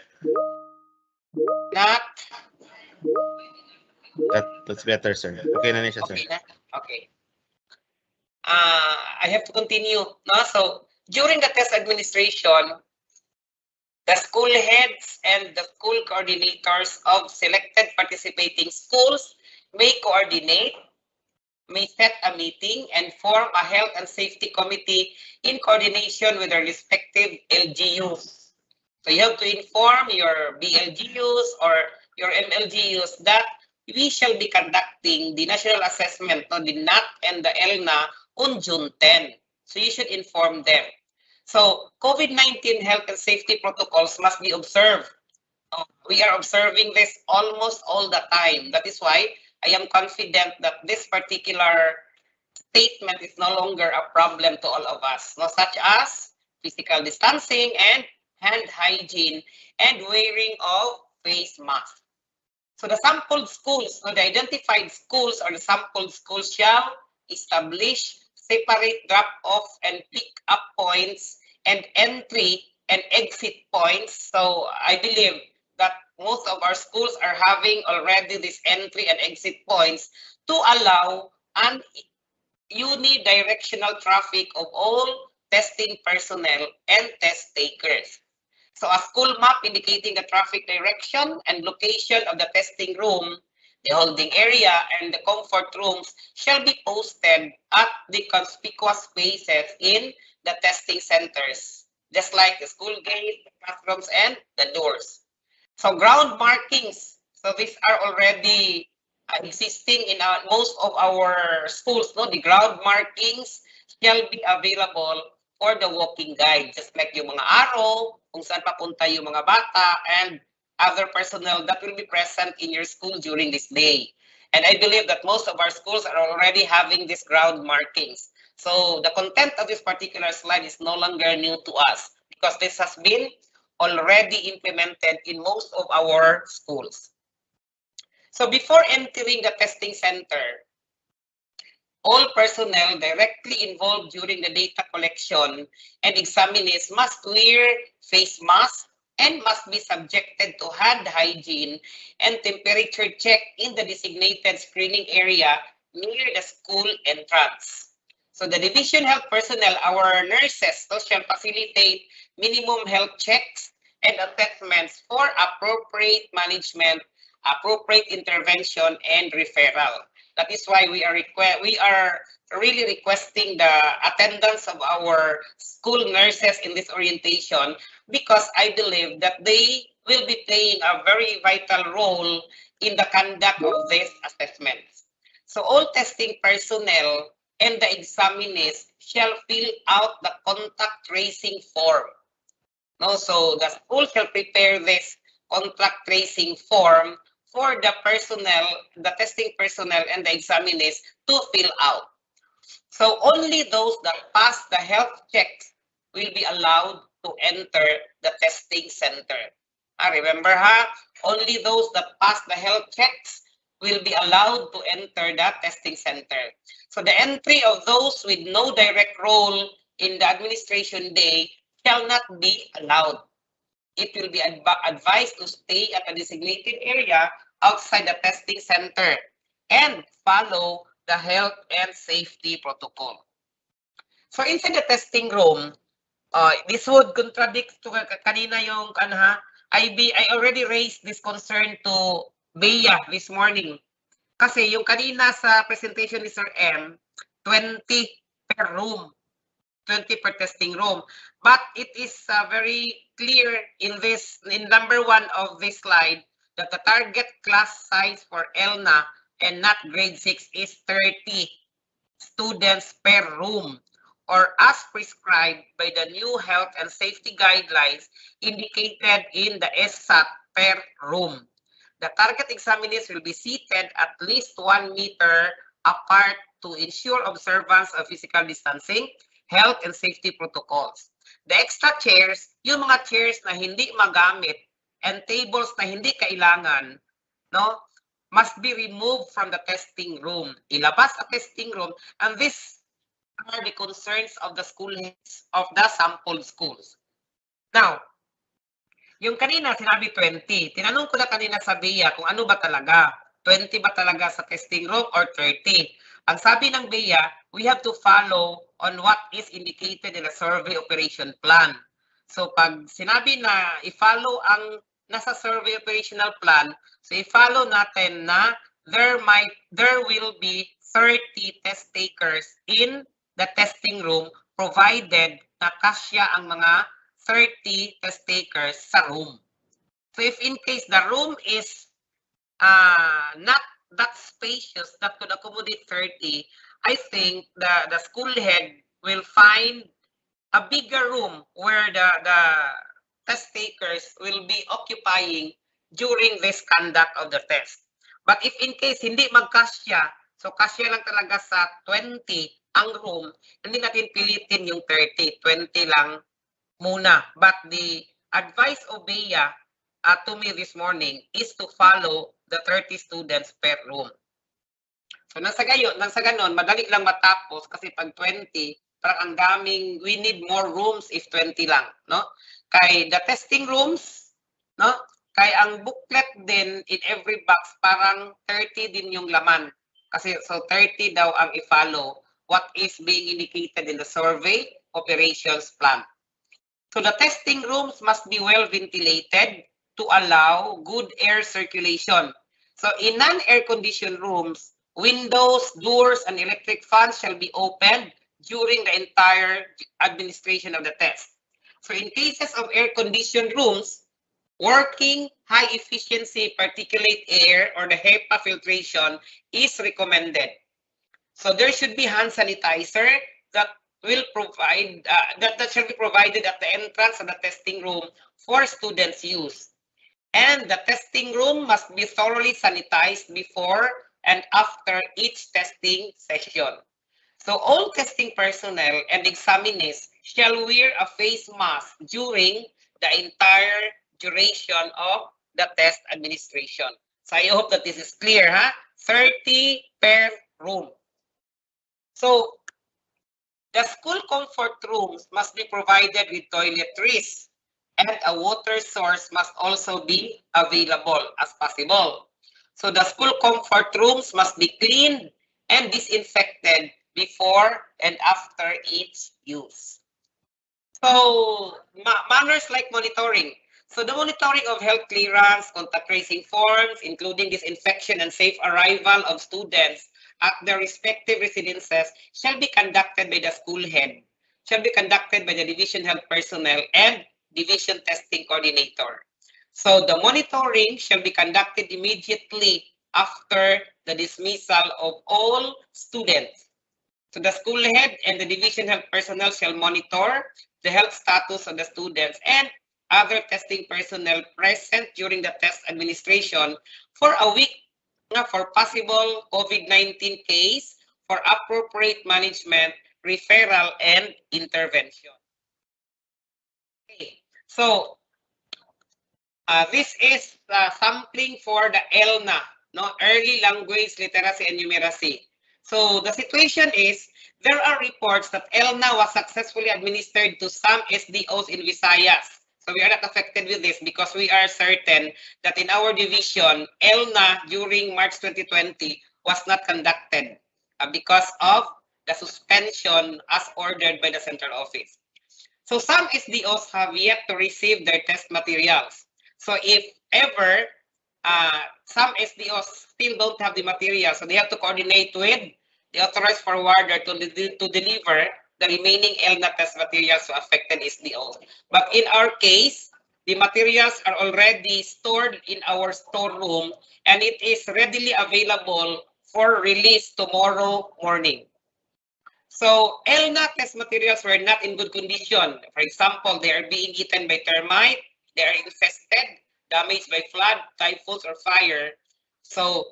not That's better, sir. Okay na siya, sir. okay na? Okay. I have to continue. No? So during the test administration, the school heads and the school coordinators of selected participating schools may coordinate, may set a meeting, and form a health and safety committee in coordination with their respective LGUs. So you have to inform your BLGUs or your MLGUs that we shall be conducting the national assessment, no, the NAT and the ELLNA on June 10. So you should inform them. So COVID-19 health and safety protocols must be observed. We are observing this almost all the time. That is why I am confident that this particular statement is no longer a problem to all of us, no, such as physical distancing and hand hygiene and wearing of face masks. So the sampled schools, the identified schools or the sampled schools shall establish separate drop-off and pick-up points and entry and exit points. So I believe that most of our schools are having already this entry and exit points to allow an unidirectional traffic of all testing personnel and test takers. So a school map indicating the traffic direction and location of the testing room, the holding area, and the comfort rooms shall be posted at the conspicuous spaces in the testing centers, just like the school gate, the classrooms, and the doors. So ground markings, so these are already existing in most of our schools. No? The ground markings shall be available for the walking guide, just like yung mga arrow, kung saan papunta yung mga bata, and other personnel that will be present in your school during this day. And I believe that most of our schools are already having these ground markings. So the content of this particular slide is no longer new to us because this has been already implemented in most of our schools. So before entering the testing center, all personnel directly involved during the data collection and examinations must wear face masks and must be subjected to hand hygiene and temperature check in the designated screening area near the school entrance. So the division health personnel, our nurses, those shall facilitate minimum health checks and assessments for appropriate management, appropriate intervention, and referral. That is why we are really requesting the attendance of our school nurses in this orientation, because I believe that they will be playing a very vital role in the conduct of these assessments. So all testing personnel and the examinees shall fill out the contact tracing form. No, so the school shall prepare this contact tracing form for the personnel, the testing personnel and the examinees to fill out. So only those that pass the health checks will be allowed to enter the testing center. Remember, only those that pass the health checks will be allowed to enter the testing center. So the entry of those with no direct role in the administration day shall not be allowed. It will be advised to stay at a designated area outside the testing center and follow the health and safety protocol. So inside the testing room, this would contradict to kanina yung I already raised this concern to Bea this morning. Kasi yung kanina sa presentation ni Sir M, 20 per room, 20 per testing room. But it is very clear in number 1 of this slide that the target class size for ELLNA and NAT grade 6 is 30 students per room, or as prescribed by the new health and safety guidelines indicated in the SSAT per room. The target examinees will be seated at least 1 meter apart to ensure observance of physical distancing, health and safety protocols. The extra chairs, yung mga chairs na hindi magamit and tables na hindi kailangan, no, must be removed from the testing room. Ilabas sa testing room, and these are the concerns of the school heads of the sample schools. Now, yung kanina sinabi 20, tinanong ko na kanina sa Bea kung ano ba talaga, 20 ba talaga sa testing room or 30? Ang sabi ng Bea, we have to follow on what is indicated in the survey operation plan. So pag sinabi na i-follow ang nasa survey operational plan, so i-follow natin na there will be 30 test takers in the testing room provided na kasya ang mga 30 test takers sa room. So if in case the room is not that spacious that could accommodate 30, I think the school head will find a bigger room where the test takers will be occupying during this conduct of the test. But if in case hindi magkasya, so kasya lang talaga sa 20 ang room, hindi natin pilitin yung 30, 20 lang muna. But the advice of Bea to me this morning is to follow the 30 students per room. So nasa ganon, madali lang matapos kasi pag 20, parang ang daming, we need more rooms if 20 lang, no? Kay the testing rooms, no? Kay ang booklet din in every box, parang 30 din yung laman. Kasi so 30 daw ang i-follow what is being indicated in the survey operations plan. So the testing rooms must be well ventilated to allow good air circulation. So in non-air conditioned rooms, windows, doors, and electric fans shall be opened during the entire administration of the test. So in cases of air-conditioned rooms, working high-efficiency particulate air or the HEPA filtration is recommended. So there should be hand sanitizer that will provide that shall be provided at the entrance of the testing room for students' use. And the testing room must be thoroughly sanitized before and after each testing session. So all testing personnel and examinees shall wear a face mask during the entire duration of the test administration. So I hope that this is clear, huh? 30 per room. So the school comfort rooms must be provided with toiletries, and a water source must also be available as possible. So the school comfort rooms must be cleaned and disinfected before and after each use. So manners like monitoring. So the monitoring of health clearance, contact tracing forms, including disinfection and safe arrival of students at their respective residences shall be conducted by the school head, shall be conducted by the division health personnel and division testing coordinator. So the monitoring shall be conducted immediately after the dismissal of all students. So the school head and the division health personnel shall monitor the health status of the students and other testing personnel present during the test administration for a week for possible COVID-19 case for appropriate management, referral, and intervention. Okay, so this is sampling for the ELLNA, no, Early Language Literacy and Numeracy. So the situation is there are reports that ELLNA was successfully administered to some SDOs in Visayas. So we are not affected with this because we are certain that in our division, ELLNA during March 2020 was not conducted because of the suspension as ordered by the central office. So some SDOs have yet to receive their test materials. So if ever some SDOs still don't have the material, so they have to coordinate with the authorized forwarder to deliver the remaining ELLNA test materials to affected SDOs. But in our case, the materials are already stored in our storeroom and it is readily available for release tomorrow morning. So ELLNA test materials were not in good condition. For example, they are being eaten by termite, they are infested, damaged by flood, typhoons, or fire. So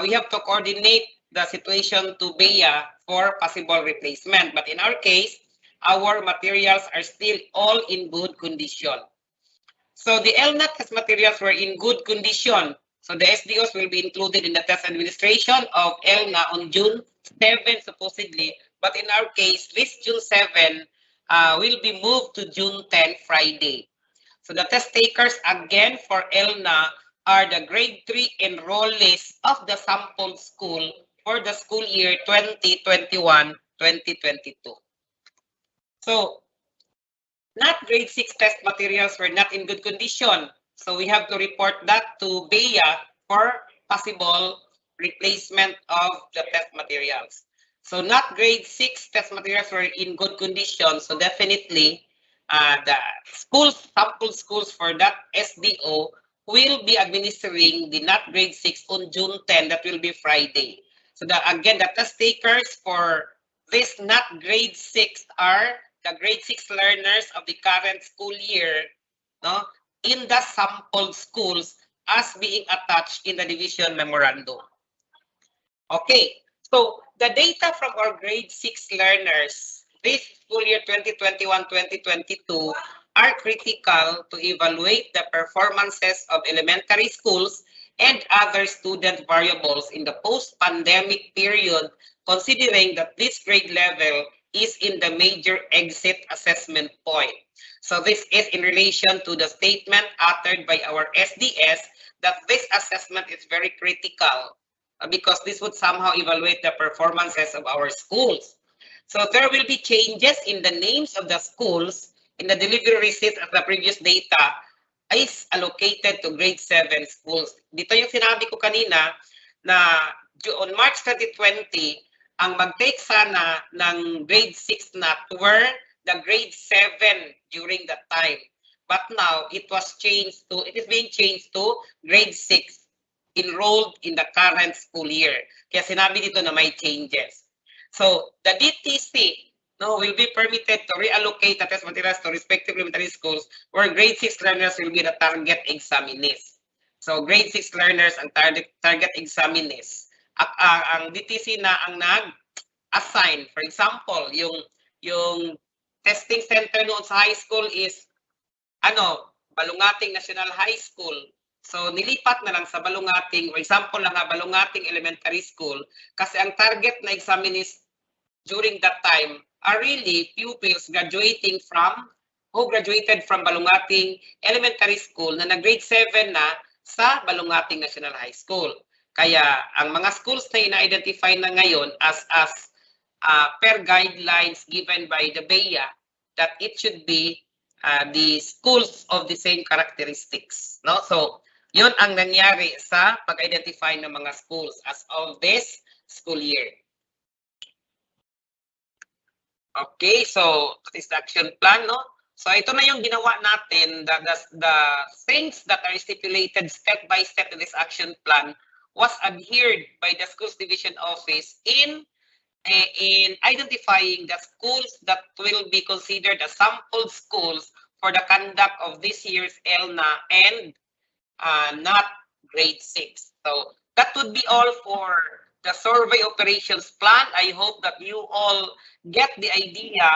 we have to coordinate the situation to BEA for possible replacement. But in our case, our materials are still all in good condition. So the ELLNA test materials were in good condition. So the SDOs will be included in the test administration of ELLNA on June 7, supposedly. But in our case, this June 7 will be moved to June 10, Friday. So the test takers again for ELLNA are the grade 3 enrollees of the sample school for the school year 2021-2022. So not grade 6 test materials were not in good condition. So we have to report that to BEA for possible replacement of the test materials. So not grade 6 test materials were in good condition. So definitely the sample schools for that SDO will be administering the not grade 6 on June 10. That will be Friday. So again, the test takers for this not grade 6 are the grade 6 learners of the current school year, no, in the sampled schools as being attached in the division memorandum. Okay, so the data from our grade 6 learners this school year 2021-2022 are critical to evaluate the performances of elementary schools and other student variables in the post-pandemic period, considering that this grade level is in the major exit assessment point. So this is in relation to the statement uttered by our SDS that this assessment is very critical because this would somehow evaluate the performances of our schools. So there will be changes in the names of the schools in the delivery receipt of the previous data is allocated to grade 7 schools. Dito yung sinabi ko kanina na on March 2020, ang mag-take sana ng grade 6 NAT were the grade 7 during that time. But now it is being changed to grade 6 enrolled in the current school year. Kaya sinabi dito na may changes. So the DTC will be permitted to reallocate the test materials to respective elementary schools where grade 6 learners will be the target examinees. So grade 6 learners ang target examinees. Ang DTC na ang nag-assign. For example, yung testing center noon sa high school is Balungating National High School. So nilipat na lang sa Balungating, for example lang Balungating Elementary School, kasi ang target na examinees during that time are really pupils who graduated from Balungating Elementary School na nag-grade 7 na sa Balungating National High School. Kaya ang mga schools na ina-identify na ngayon as per guidelines given by the BEA, that it should be the schools of the same characteristics. No? So, yun ang nangyari sa pag-identify ng mga schools as of this school year. Okay, so that is the action plan, no? So ito na yung ginawa natin, the things that are stipulated step by step in this action plan was adhered by the schools division office in identifying the schools that will be considered as sample schools for the conduct of this year's ELLNA and NAT grade 6. So that would be all for the survey operations plan. I hope that you all get the idea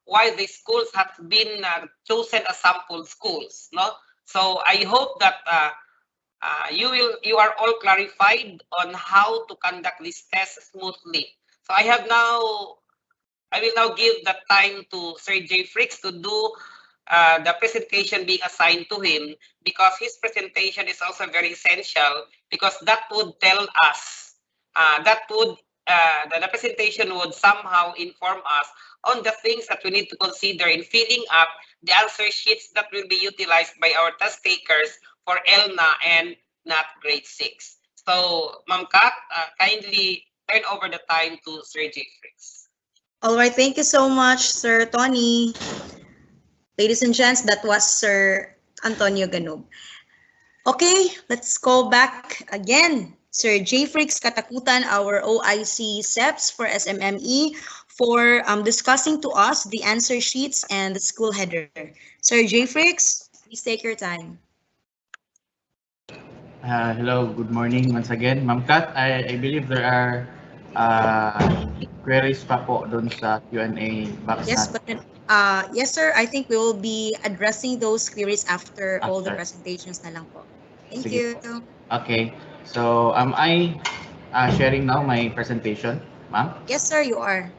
why the schools have been chosen as sample schools. No? So I hope that you are all clarified on how to conduct this test smoothly. So I will now give the time to Sir J. Fricks to do the presentation being assigned to him, because his presentation is also very essential, because that would tell us, the presentation would somehow inform us on the things that we need to consider in filling up the answer sheets that will be utilized by our test takers for ELLNA and NAT grade 6. So, Ma'am Kat, kindly turn over the time to Sir J. Fricks. All right, thank you so much, Sir Tony. Ladies and gents, that was Sir Antonio Ganub. Okay, let's go back again. Sir J. Fricks Katakutan, our OIC SEPs for SMME, for discussing to us the answer sheets and the school header. Sir J. Fricks, please take your time. Hello, good morning once again. Ma'am Kat, I believe there are queries pa po doon sa Q&A box. Yes, but yes, sir. I think we will be addressing those queries after all the presentations na lang po. Thank you. Okay. So, am I sharing now my presentation, ma'am? Yes, sir, you are.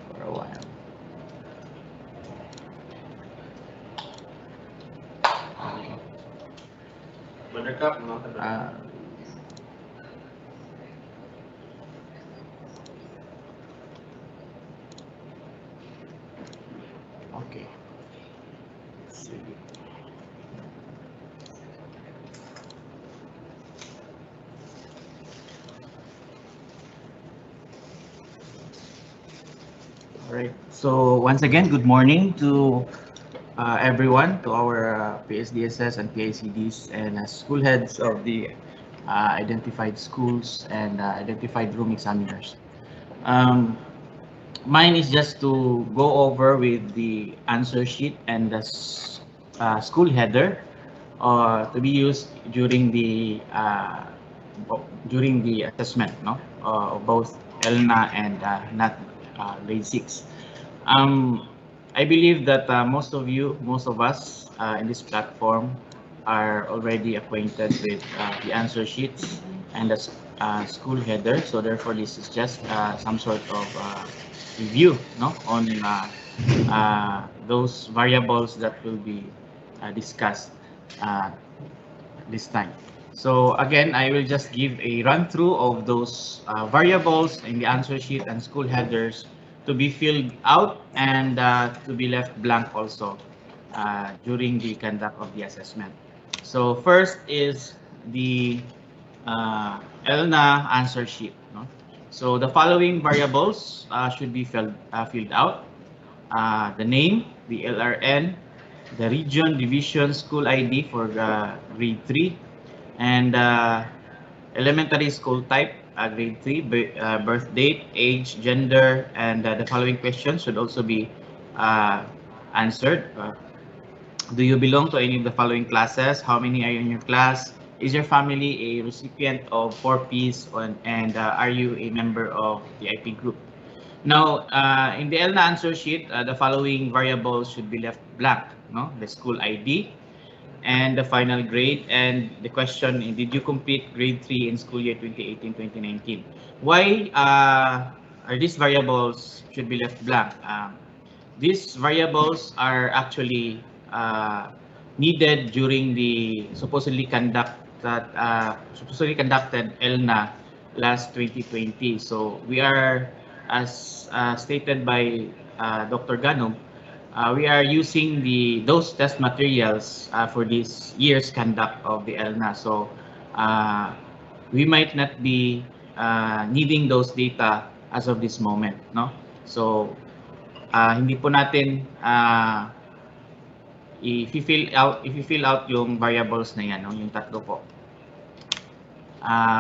For a while. Okay. All right. So once again, good morning to everyone, to our PSDSS and PICDs and school heads of the identified schools and identified room examiners. Mine is just to go over with the answer sheet and the school header to be used during the assessment, no, of both ELLNA and NAT grade 6. I believe that most of us in this platform are already acquainted with the answer sheets and the school header. So therefore, this is just some sort of review, no, on those variables that will be discussed this time. So again, I will just give a run through of those variables in the answer sheet and school headers to be filled out and to be left blank also during the conduct of the assessment. So first is the ELLNA answer sheet. No? So the following variables should be filled out. The name, the LRN, the region, division, school ID for grade 3, and elementary school type, grade 3, birth date, age, gender, and the following questions should also be answered. Do you belong to any of the following classes? How many are you in your class? Is your family a recipient of 4Ps and are you a member of the IP group? Now, in the ELLNA answer sheet, the following variables should be left blank. No, the school ID and the final grade, and the question: did you complete grade 3 in school year 2018-2019? Why are these variables should be left blank? These variables are actually needed during the supposedly conducted ELNA last 2020. So we are, as stated by Dr. Ganom, we are using those test materials for this year's conduct of the ELNA. So we might not be needing those data as of this moment, no? So hindi po natin if you fill out yung variables na yan, no? Yung tatlo po.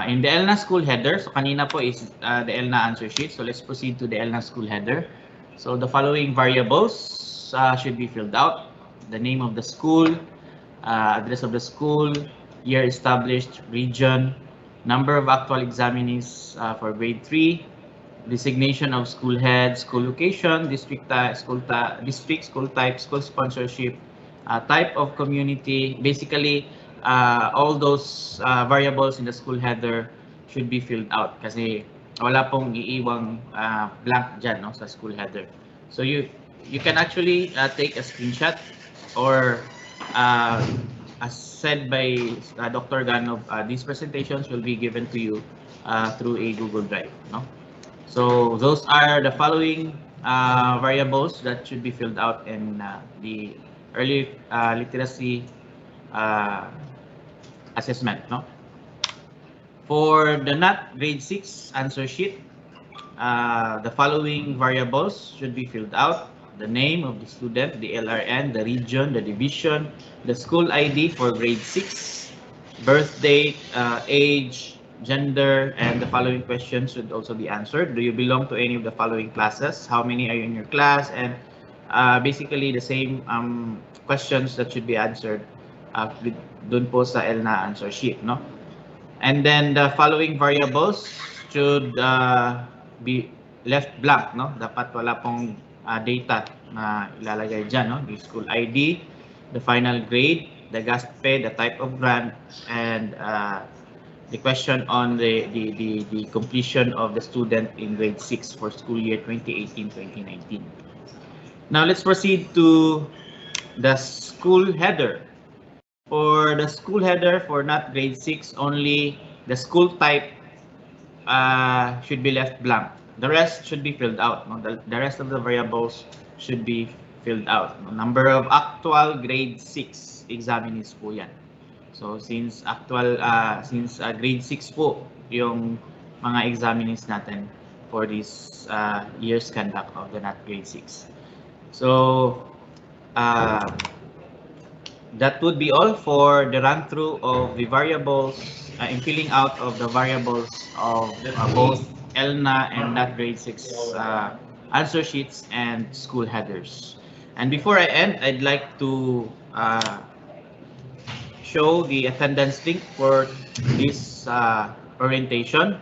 In the ELNA school header, so kanina po is the ELNA answer sheet. So let's proceed to the ELNA school header. So the following variables should be filled out: the name of the school, address of the school, year established, region, number of actual examinees for grade 3, designation of school head, school location, district, school type, school sponsorship, type of community. Basically, all those variables in the school header should be filled out kasi wala pong iiwang blank dyan, no, sa school header. So you can actually take a screenshot, or as said by Dr. Ganov, these presentations will be given to you through a Google Drive, no? So those are the following variables that should be filled out in the early literacy assessment, no? For the NAT grade 6 answer sheet, the following variables should be filled out: the name of the student, the LRN, the region, the division, the school ID for grade 6, birth date, age, gender, and the following questions should also be answered. Do you belong to any of the following classes? How many are you in your class? And basically the same questions that should be answered dun po sa ELNA answer sheet, no? And then the following variables should be left blank, no? Dapat wala pong data na ilalagay dyan, no? The school ID, the final grade, the GASPE, the type of grant, and the question on the completion of the student in grade 6 for school year 2018-2019. Now let's proceed to the school header. For the school header for not grade 6, only the school type should be left blank. The rest should be filled out. No? The rest of the variables should be filled out. No? Number of actual grade 6 examinees po yan. So since grade 6 po yung mga examinees natin for this year's conduct of the NAT grade 6. So that would be all for the run through of the variables in filling out of the variables of both ELNA and NAT grade 6 answer sheets and school headers. And before I end, I'd like to show the attendance link for this orientation.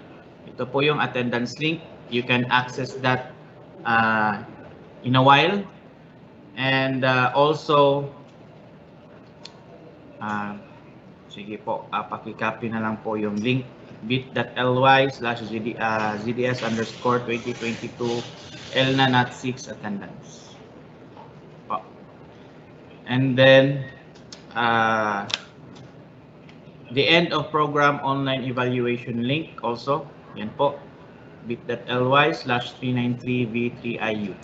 Ito po yung attendance link. You can access that in a while. And also, sige po, pakicopy na lang po yung link, bit.ly/ZDS_2022 ELNA NAT 6 attendance. And then, the end of program online evaluation link also, yan po, bit.ly/393v3iu.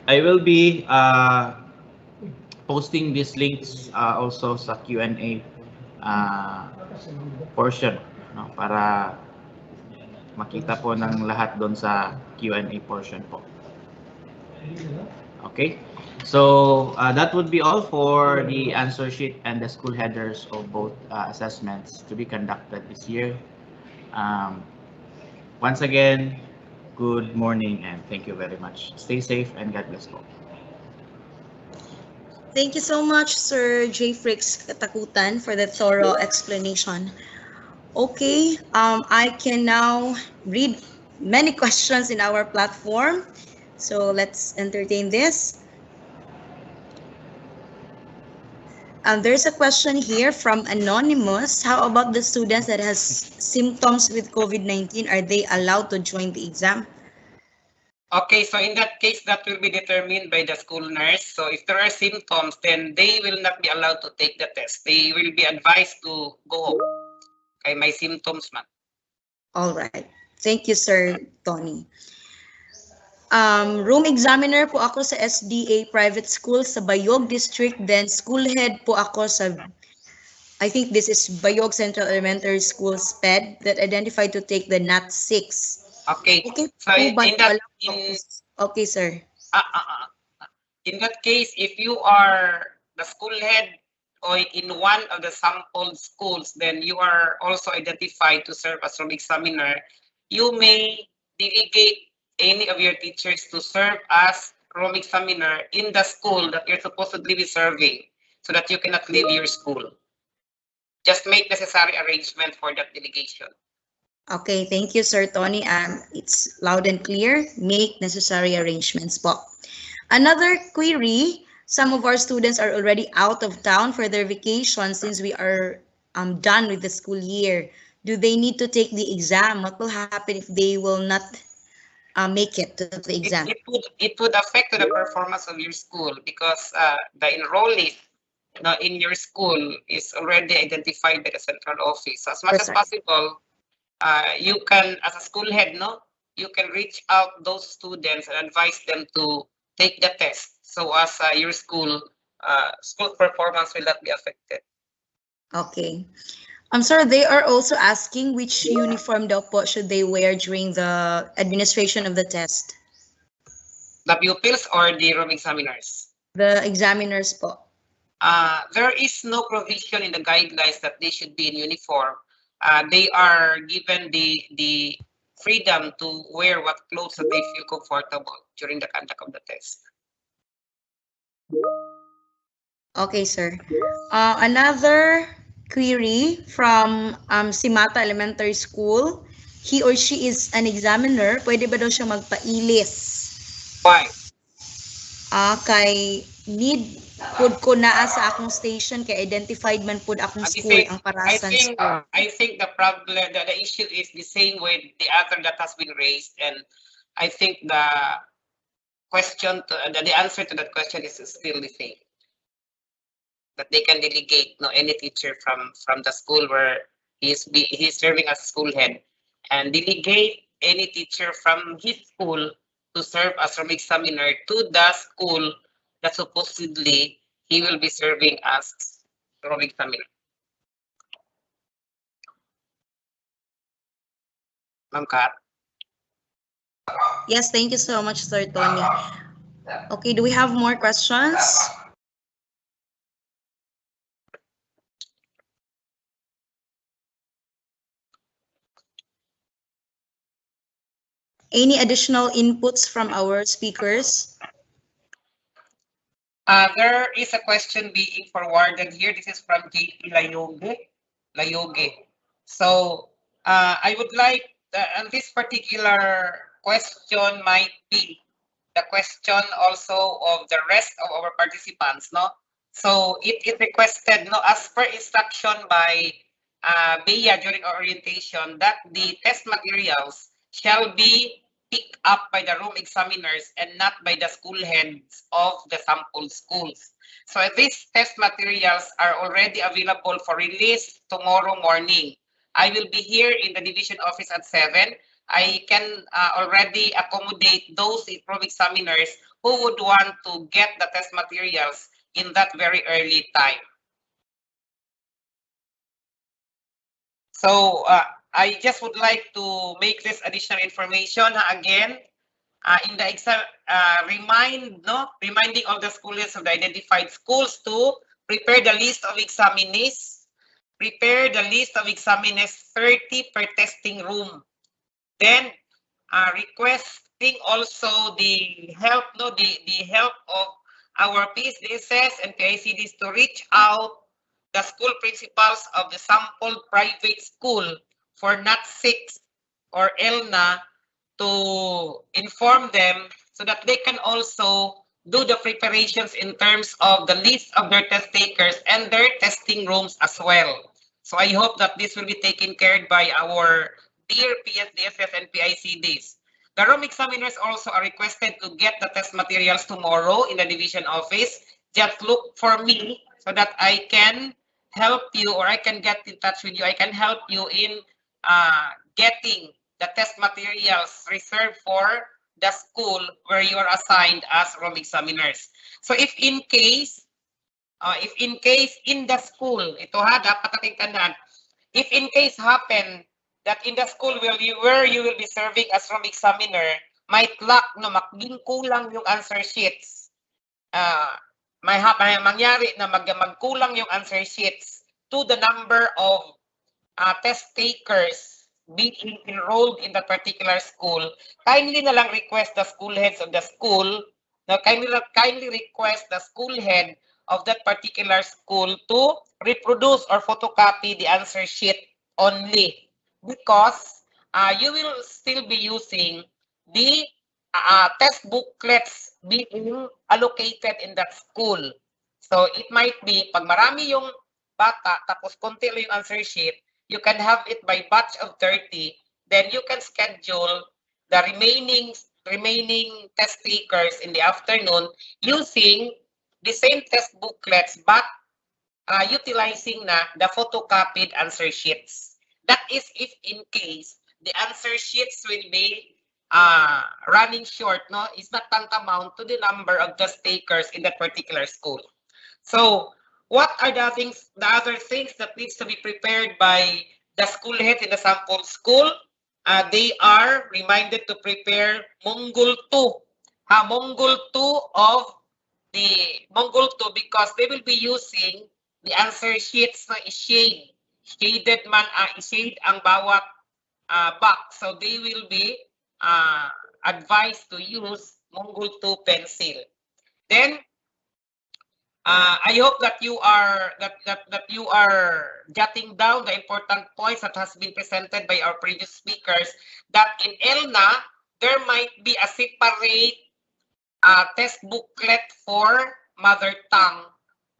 I will be posting these links also sa Q&A portion, no, para makita po ng lahat doon sa Q&A portion po. Okay, so that would be all for the answer sheet and the school headers of both assessments to be conducted this year. Once again, good morning and thank you very much. Stay safe and God bless you. Thank you so much, Sir J. Fricks Katakutan, for the thorough explanation. Okay, I can now read many questions in our platform. So let's entertain this. There's a question here from Anonymous. How about the students that has symptoms with COVID-19? Are they allowed to join the exam? Okay, so in that case, that will be determined by the school nurse. So if there are symptoms, then they will not be allowed to take the test. They will be advised to go home. Okay, may symptoms man. All right. Thank you, Sir Tony. Room examiner po ako sa SDA private school sa Bayog District. Then school head po ako sa, I think this is Bayog Central Elementary School SPED that identified to take the NAT 6. Okay, Okay so po in ba that, Okay, sir. in that case, if you are the school head or in one of the sample schools, then you are also identified to serve as room examiner. You may delegate any of your teachers to serve as room examiner in the school that you're supposedly be serving so that you cannot leave your school. Just make necessary arrangement for that delegation. Okay, thank you, Sir Tony. It's loud and clear. Make necessary arrangements po. Another query, some of our students are already out of town for their vacation since we are done with the school year. Do they need to take the exam? What will happen if they will not make it to the exam? It would affect the performance of your school because the enrollees in your school is already identified by the central office. So as much as possible, you can, as a school head, you can reach out those students and advise them to take the test so as your school performance will not be affected. Okay. Sir, they are also asking which uniform daw po should they wear during the administration of the test? The pupils or the room examiners? The examiners po. There is no provision in the guidelines that they should be in uniform. They are given the freedom to wear what clothes that they feel comfortable during the conduct of the test. Okay, sir. Another query from Simata Elementary School. He or she is an examiner. Pwede ba daw siya magpailis? Why? Kay need pud ko naa sa akong station kay identified man pud akong school ang Parasan school. I think the problem, the issue is the same with the other that has been raised, and I think the question, the answer to that question is still the same. That they can delegate any teacher from the school where he's serving as school head, and delegate any teacher from his school to serve as room examiner to the school that supposedly he will be serving as room examiner. Ma'am Kat? Yes, thank you so much, Sir Tony. Okay, do we have more questions? Any additional inputs from our speakers? There is a question being forwarded here. This is from JP Layoge. So I would like, and this particular question might be the question also of the rest of our participants, So it requested, as per instruction by Bea during our orientation, that the test materials shall be picked up by the room examiners and not by the school heads of the sample schools. So these test materials are already available for release tomorrow morning. I will be here in the division office at 7. I can already accommodate those room examiners who would want to get the test materials in that very early time. So I just would like to make this additional information again in the exam, reminding all the schools of the identified schools to prepare the list of examinees. Prepare the list of examinees 30 per testing room. Then requesting also the help, the help of our PSDSS and PICDs to reach out the school principals of the sampled private school for NAT 6 or ELLNA to inform them so that they can also do the preparations in terms of the list of their test takers and their testing rooms as well. So I hope that this will be taken care by our dear PSDSS and PICDs. The room examiners also are requested to get the test materials tomorrow in the division office. Just look for me so that I can help you, or I can get in touch with you. I can help you in getting the test materials reserved for the school where you are assigned as room examiners. So if in case in the school, ito ha, dapat nating tandaan, if in case happen that in the school where you will be serving as room examiner, might lack no maging kulang yung answer sheets. May mangyari na magkulang yung answer sheets to the number of test takers being enrolled in that particular school. Kindly na lang request the school heads of the school, kindly request the school head of that particular school to reproduce or photocopy the answer sheet only, because you will still be using the test booklets being allocated in that school. So it might be, pag marami yung bata, tapos konti lang yung answer sheet, you can have it by batch of 30, then you can schedule the remaining test takers in the afternoon using the same test booklets but utilizing na the photocopied answer sheets. That is if in case the answer sheets will be running short, no? It's not tantamount to the number of test takers in that particular school. So what are the other things that needs to be prepared by the school heads in the sample school? They are reminded to prepare Mongol 2. Mongol 2 of the Mongol 2, because they will be using the answer sheets na shaded man, shade ang bawat box. So they will be advised to use Mongol 2 pencil. Then I hope that you are jotting down the important points that has been presented by our previous speakers, that in ELLNA there might be a separate test booklet for mother tongue,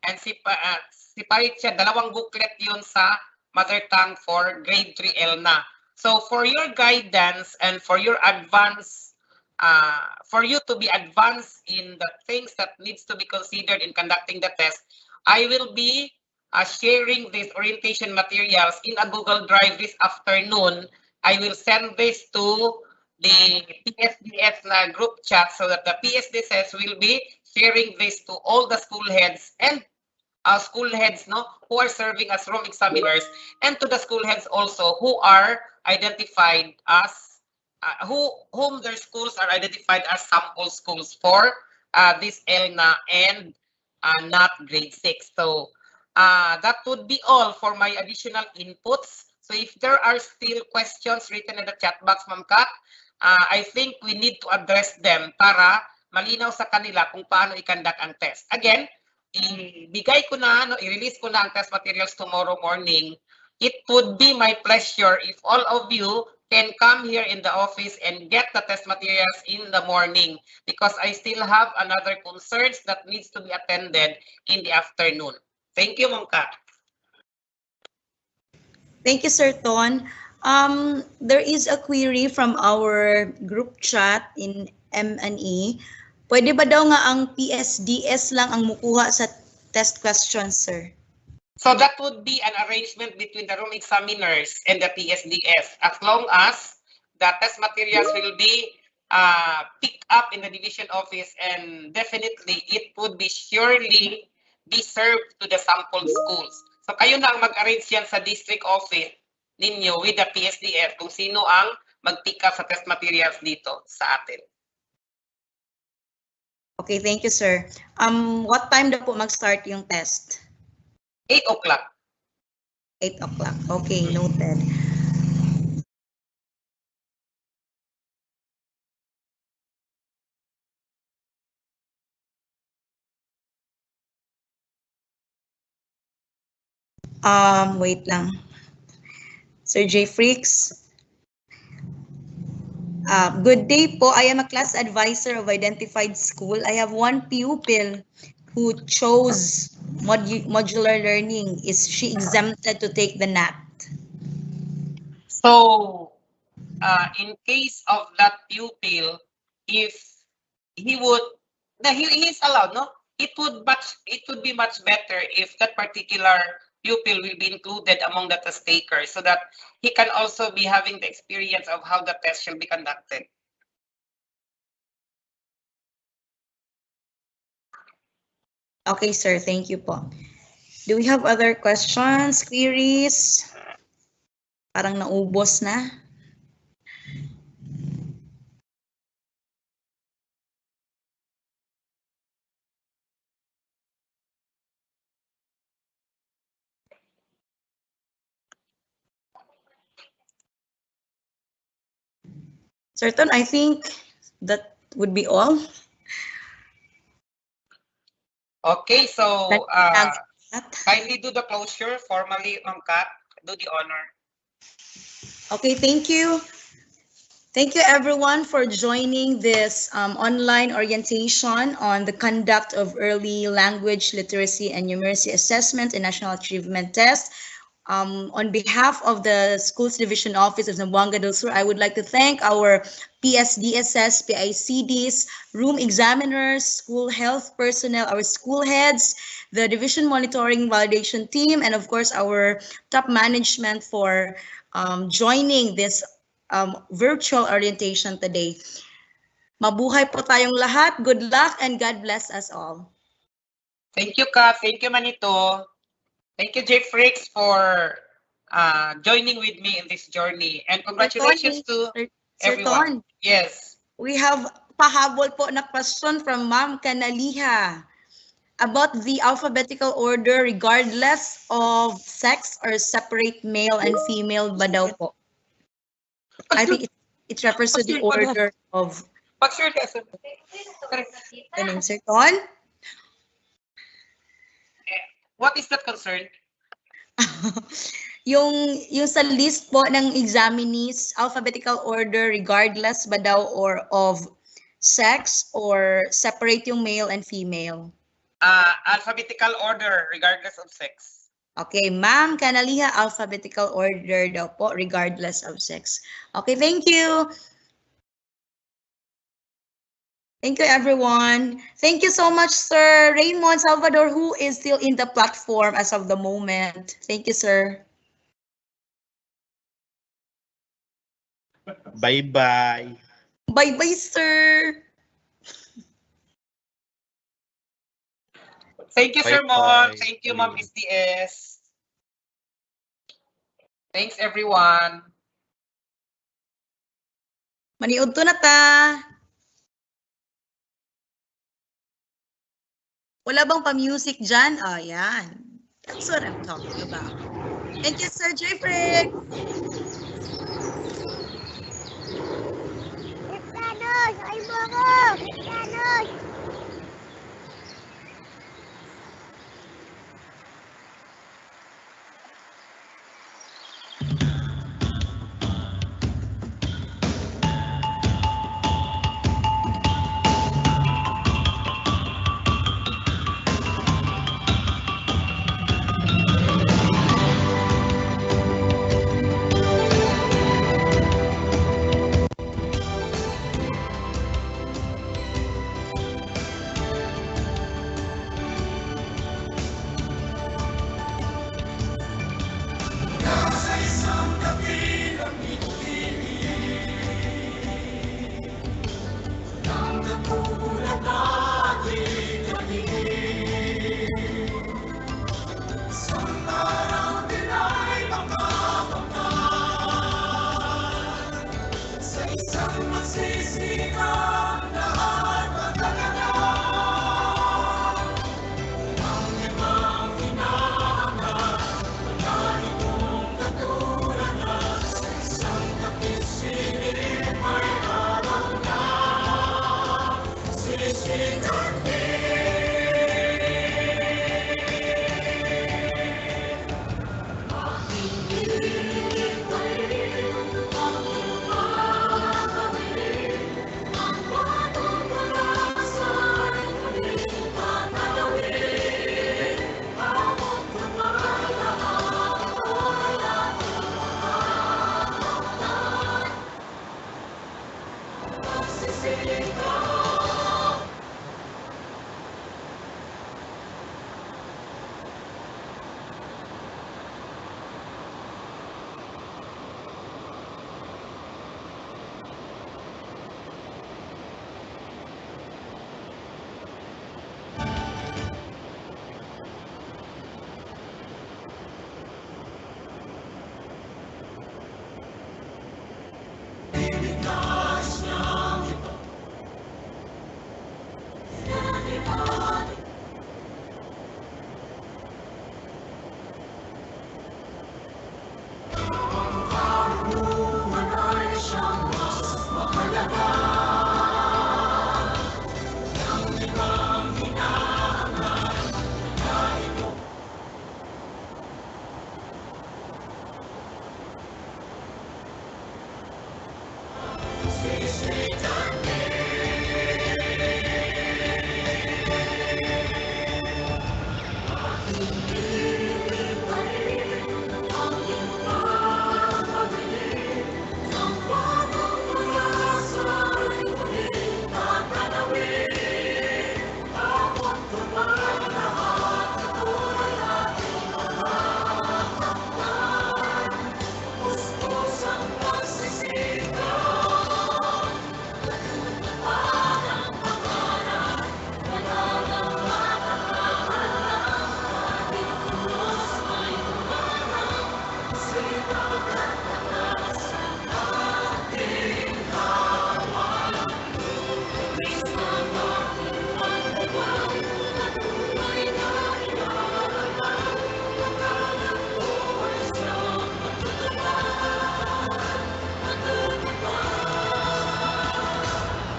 and separate siya, dalawang booklet yun sa mother tongue for grade 3 ELLNA. So for your guidance and for your advance, for you to be advanced in the things that needs to be considered in conducting the test, I will be sharing these orientation materials in a Google Drive this afternoon. I will send this to the PSDS group chat so that the PSDS will be sharing this to all the school heads and school heads who are serving as room examiners, and to the school heads also who are identified as whom their schools are identified as sample schools for this ELLNA and NAT grade 6. So that would be all for my additional inputs. So if there are still questions written in the chat box, Ma'am Kat, I think we need to address them para malinaw sa kanila kung paano i-conduct ang test. Again, i-release ko na ang test materials tomorrow morning. It would be my pleasure if all of you can come here in the office and get the test materials in the morning, because I still have another concerns that needs to be attended in the afternoon. Thank you, Ma'am Kat. Thank you, Sir Ton. There is a query from our group chat in M&E. Pwede ba daw nga ang PSDS lang ang mukuha sa test questions, sir? So that would be an arrangement between the room examiners and the PSDS, as long as the test materials will be picked up in the division office, and definitely it would be surely be served to the sampled schools. So kayo na ang mag-arrange yan sa district office ninyo with the PSDS kung sino ang mag-pick up sa test materials dito sa atin. Okay, thank you, sir. What time daw po mag-start yung test? 8 o'clock. 8 o'clock. Okay, noted. Wait lang. Sir J. Freaks. Good day po. I am a class advisor of identified school. I have one pupil who chose modular learning. Is she exempted to take the NAT? So, in case of that pupil, if he would, he is allowed, no? It would be much better if that particular pupil will be included among the test takers so that he can also be having the experience of how the test shall be conducted. Okay, sir. Thank you po. Do we have other questions, queries? Parang naubos na. Certain, I think that would be all. Okay, so That- kindly do the closure formally, Ma'am Kat. Do the honor. Okay, thank you. Thank you everyone for joining this online orientation on the conduct of early language literacy and numeracy assessment and national achievement test. On behalf of the Schools Division Office of Zamboanga del Sur, I would like to thank our PSDSS, PICDs, room examiners, school health personnel, our school heads, the division monitoring validation team, and of course our top management for joining this virtual orientation today. Mabuhay po tayong lahat. Good luck and God bless us all. Thank you, Kat. Thank you, Manito. Thank you, J. Freaks, for joining with me in this journey. And congratulations to Sir everyone. Ton, Yes. we have pahabol po na question from Ma'am Canaliha about the alphabetical order regardless of sex or separate male and female ba daw po? I think it refers to the order of What's your lesson? the name, Sir Ton. What is that concern? yung sa list po ng examinees, alphabetical order regardless ba daw or of sex or separate yung male and female? Alphabetical order regardless of sex. Okay, Ma'am Canaliha, alphabetical order daw po regardless of sex. Okay, thank you. Thank you, everyone. Thank you so much, Sir Raymond Salvador, who is still in the platform as of the moment. Thank you, sir. Bye-bye. Bye-bye, sir. Thank you, Sir Mon. Bye-bye. Thank you, Ma'am SDS. Thanks, everyone. Maniud to na ta. Wala bang pa-music dyan? Oh, yan. That's what I'm talking about. Thank you, Sir Jeffrey. Kristianos! Ay mo ako! Kristianos!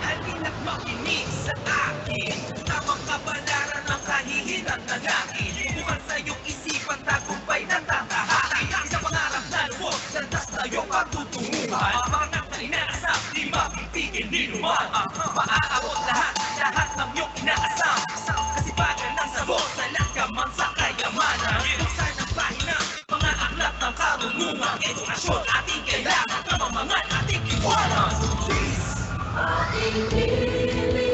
Halina't makinig sa akin, tamang kabalaran ng kahihinat na langit. Bukan sa iyong isipan, tagumpay na tatahakin. Isang pangarap na lubos, landas na iyong patutunguhan. Pangarap na inaasam, di mapipigil ni luman. Maaabot lahat ng iyong inaasam. Kasipagan ng sabot, salat ka man sa kayamanan. Buksan ang pahina, mga aklat ng karunungan. Edukasyon ating kailangan, kamamangan ating iwanan. Ating